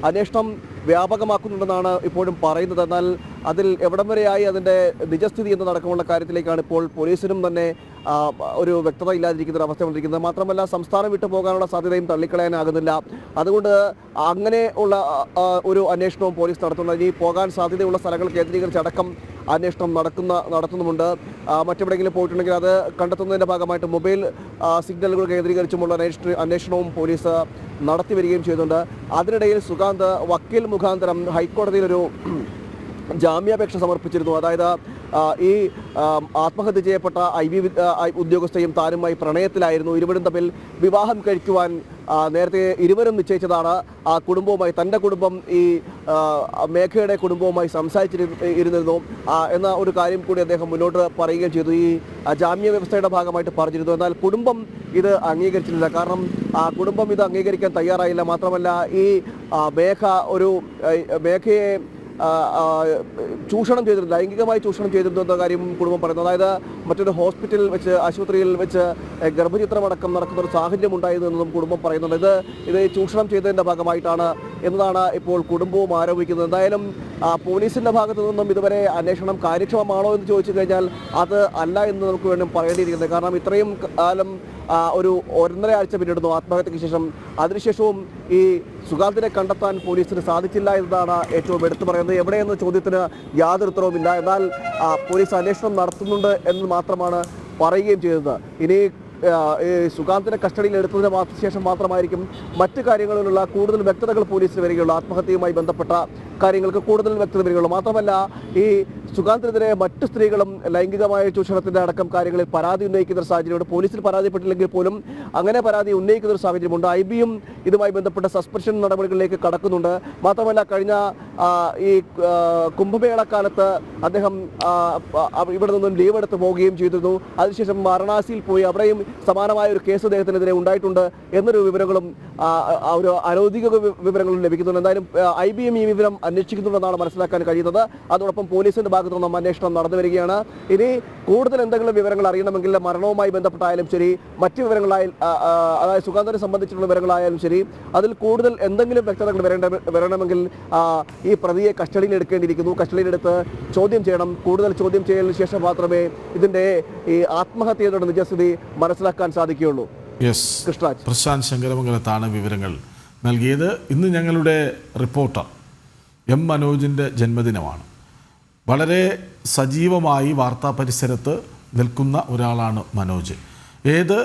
അന്വേഷണം വ്യാപകമാക്കുന്നുണ്ടെന്നാണ് ഇപ്പോഴും പറയുന്നത്. എന്നാൽ അതിൽ എവിടം വരെയായി അതിൻ്റെ നിജസ്ഥിതി എന്നതടക്കമുള്ള കാര്യത്തിലേക്കാണ് ഇപ്പോൾ പോലീസിനും തന്നെ ഒരു വ്യക്തത ഇല്ലാതിരിക്കുന്ന ഒരു അവസ്ഥ വന്നിരിക്കുന്നത്. മാത്രമല്ല, സംസ്ഥാനം വിട്ടു പോകാനുള്ള സാധ്യതയും തള്ളിക്കളയാനാകുന്നില്ല. അതുകൊണ്ട് അങ്ങനെ ഉള്ള ഒരു അന്വേഷണവും പോലീസ് നടത്തുന്നത്. ഇനി പോകാൻ സാധ്യതയുള്ള സ്ഥലങ്ങൾ കേന്ദ്രീകരിച്ചടക്കം അന്വേഷണം നടത്തുന്നുമുണ്ട്. മറ്റെവിടെയെങ്കിലും പോയിട്ടുണ്ടെങ്കിൽ അത് കണ്ടെത്തുന്നതിൻ്റെ ഭാഗമായിട്ട് മൊബൈൽ സിഗ്നലുകൾ കേന്ദ്രീകരിച്ചുമുള്ള അന്വേഷണവും പോലീസ് നടത്തി വരികയും ചെയ്യുന്നുണ്ട്. അതിനിടയിൽ സുകാന്ത് വക്കീൽ മുഖാന്തരം ഹൈക്കോടതിയിലൊരു ജാമ്യാപേക്ഷ സമർപ്പിച്ചിരുന്നു. അതായത് ഈ ആത്മഹത്യ ചെയ്യപ്പെട്ട IB ഉദ്യോഗസ്ഥയും താനുമായി പ്രണയത്തിലായിരുന്നു. ഇരുവരും തമ്മിൽ വിവാഹം കഴിക്കുവാൻ നേരത്തെ ഇരുവരും നിശ്ചയിച്ചതാണ്. ആ കുടുംബവുമായി, തൻ്റെ കുടുംബം ഈ മേഘയുടെ കുടുംബവുമായി സംസാരിച്ചിരുന്നിരുന്നു എന്ന ഒരു കാര്യം കൂടി അദ്ദേഹം മുന്നോട്ട് പറയുകയും ചെയ്തു. ഈ ജാമ്യ വ്യവസ്ഥയുടെ ഭാഗമായിട്ട് പറഞ്ഞിരുന്നു. എന്നാൽ കുടുംബം ഇത് അംഗീകരിച്ചിട്ടില്ല. കാരണം കുടുംബം ഇത് അംഗീകരിക്കാൻ തയ്യാറായില്ല. മാത്രമല്ല, ഈ മേഘയെ ചൂഷണം ചെയ്തിരുന്നു, ലൈംഗികമായി ചൂഷണം ചെയ്തിരുന്നു എന്ന കാര്യം കുടുംബം പറയുന്നു. അതായത് മറ്റൊരു ഹോസ്പിറ്റലിൽ വെച്ച്, ആശുപത്രിയിൽ വെച്ച് ഗർഭചിത്രമടക്കം നടക്കുന്ന ഒരു സാഹചര്യം ഉണ്ടായിരുന്നു എന്നും കുടുംബം പറയുന്നുണ്ട്. ഇത് ചൂഷണം ചെയ്തതിൻ്റെ ഭാഗമായിട്ടാണ് എന്നതാണ് ഇപ്പോൾ കുടുംബവും ആരോപിക്കുന്നത്. എന്തായാലും പോലീസിൻ്റെ ഭാഗത്തു നിന്നും ഇതുവരെ അന്വേഷണം കാര്യക്ഷമമാണോ എന്ന് ചോദിച്ചു കഴിഞ്ഞാൽ അത് അല്ല എന്ന് നമുക്ക് വേണം പറയേണ്ടിയിരിക്കുന്നത്. കാരണം ഇത്രയും കാലം ഒരു 1.5 ആഴ്ച പിന്നിടുന്നു ആത്മഹത്യയ്ക്ക് ശേഷം. അതിനുശേഷവും ഈ സുഗാന്തിനെ കണ്ടെത്താൻ പോലീസിന് സാധിച്ചില്ല എന്നതാണ് ഏറ്റവും എടുത്തു പറയുന്നത്. എവിടെയെന്ന ചോദ്യത്തിന് യാതൊരു ഉത്തരവുമില്ല. എന്നാൽ പോലീസ് അന്വേഷണം നടത്തുന്നുണ്ട് എന്ന് മാത്രമാണ് പറയുകയും ചെയ്തത്. ഇനി സുഗാന്തിനെ കസ്റ്റഡിയിൽ എടുത്തതിന് ശേഷം മാത്രമായിരിക്കും മറ്റ് കാര്യങ്ങളിലുള്ള കൂടുതൽ വ്യക്തതകൾ പോലീസിന് വരികയുള്ളൂ. ആത്മഹത്യയുമായി ബന്ധപ്പെട്ട കാര്യങ്ങൾക്ക് കൂടുതൽ വ്യക്തത വരികയുള്ളൂ. മാത്രമല്ല ഈ സുഗാന്തിനെതിരെ മറ്റു സ്ത്രീകളും ലൈംഗികമായ ചൂഷണത്തിന്റെ അടക്കം കാര്യങ്ങളിൽ പരാതി ഉന്നയിക്കുന്ന ഒരു സാഹചര്യമുണ്ട്. പോലീസിൽ പരാതിപ്പെട്ടില്ലെങ്കിൽ പോലും അങ്ങനെ പരാതി ഉന്നയിക്കുന്ന ഒരു സാഹചര്യമുണ്ട്. IBയും ഇതുമായി ബന്ധപ്പെട്ട സസ്പെൻഷൻ നടപടികളിലേക്ക് കടക്കുന്നുണ്ട്. മാത്രമല്ല കഴിഞ്ഞ ഈ കുംഭമേള കാലത്ത് അദ്ദേഹം ഇവിടെ നിന്നും ലീവ് എടുത്ത് പോവുകയും ചെയ്തിരുന്നു. അതിനുശേഷം വാരണാസിയിൽ പോയി അവിടെയും സമാനമായ ഒരു കേസ് അദ്ദേഹത്തിനെതിരെ ഉണ്ടായിട്ടുണ്ട് എന്നൊരു വിവരങ്ങളും ഒരു അനൗദ്യോഗിക വിവരങ്ങളും ലഭിക്കുന്നുണ്ട്. എന്തായാലും IBയും ഈ വിവരം അന്വേഷിക്കുന്നുണ്ടെന്നാണ് മനസ്സിലാക്കാൻ കഴിയുന്നത്. അതോടൊപ്പം പോലീസിന്റെ ഭാഗത്തു നിന്നും അന്വേഷണം നടന്നു വരികയാണ്. ഇനി കൂടുതൽ എന്തെങ്കിലും വിവരങ്ങൾ അറിയണമെങ്കിൽ മരണവുമായി ബന്ധപ്പെട്ടായാലും ശരി, മറ്റ് വിവരങ്ങളായാലും അതായത് സുഗാന്തിനെ സംബന്ധിച്ചിട്ടുള്ള വിവരങ്ങളായാലും ശരി, അതിൽ കൂടുതൽ എന്തെങ്കിലും വ്യക്തതകൾ വരണമെങ്കിൽ ഈ പ്രതിയെ കസ്റ്റഡിയിൽ എടുക്കേണ്ടിയിരിക്കുന്നു. കസ്റ്റഡിയിലെടുത്ത് ചോദ്യം ചെയ്യണം. കൂടുതൽ ചോദ്യം ചെയ്യലിന് ശേഷം മാത്രമേ ഇതിന്റെ ഈ ആത്മഹത്യയുടെ നിജസ്ഥിതി മനസ്സിലാക്കാൻ സാധിക്കുകയുള്ളൂ. കൃഷ്ണരാജ്, പ്രശാന്ത് ശങ്കരമംഗലത്താണ് വിവരങ്ങൾ നൽകിയത്. ഇന്ന് ഞങ്ങളുടെ റിപ്പോർട്ടർ M. മനോജിൻ്റെ ജന്മദിനമാണ്. വളരെ സജീവമായി വാർത്താ പരിസരത്ത് നിൽക്കുന്ന ഒരാളാണ് മനോജ്. ഏത്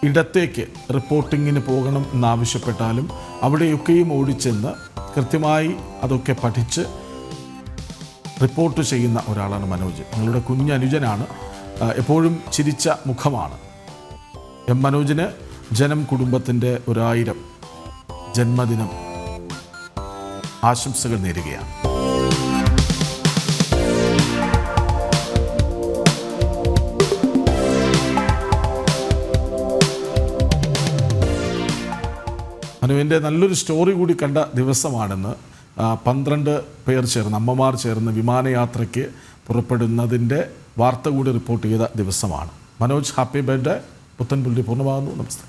ഇടത്തേക്ക് റിപ്പോർട്ടിങ്ങിന് പോകണം എന്നാവശ്യപ്പെട്ടാലും അവിടെയൊക്കെയും ഓടിച്ചെന്ന് കൃത്യമായി അതൊക്കെ പഠിച്ച് റിപ്പോർട്ട് ചെയ്യുന്ന ഒരാളാണ് മനോജ്. ഞങ്ങളുടെ കുഞ്ഞനുജനാണ്. എപ്പോഴും ചിരിച്ച മുഖമാണ്. M. മനോജിന് ജനം കുടുംബത്തിൻ്റെ 1000 ജന്മദിനം ആശംസകൾ നേരുകയാണ്. മനുവിൻ്റെ നല്ലൊരു സ്റ്റോറി കൂടി കണ്ട ദിവസമാണെന്ന് 12 പേർ ചേർന്ന്, അമ്മമാർ ചേർന്ന് വിമാനയാത്രയ്ക്ക് പുറപ്പെടുന്നതിൻ്റെ വാർത്ത കൂടി റിപ്പോർട്ട് ചെയ്ത ദിവസമാണ്. Manoj, happy birthday. പുത്തൻ പുള്ളി പൂർണ്ണമാകുന്നു. നമസ്തേ.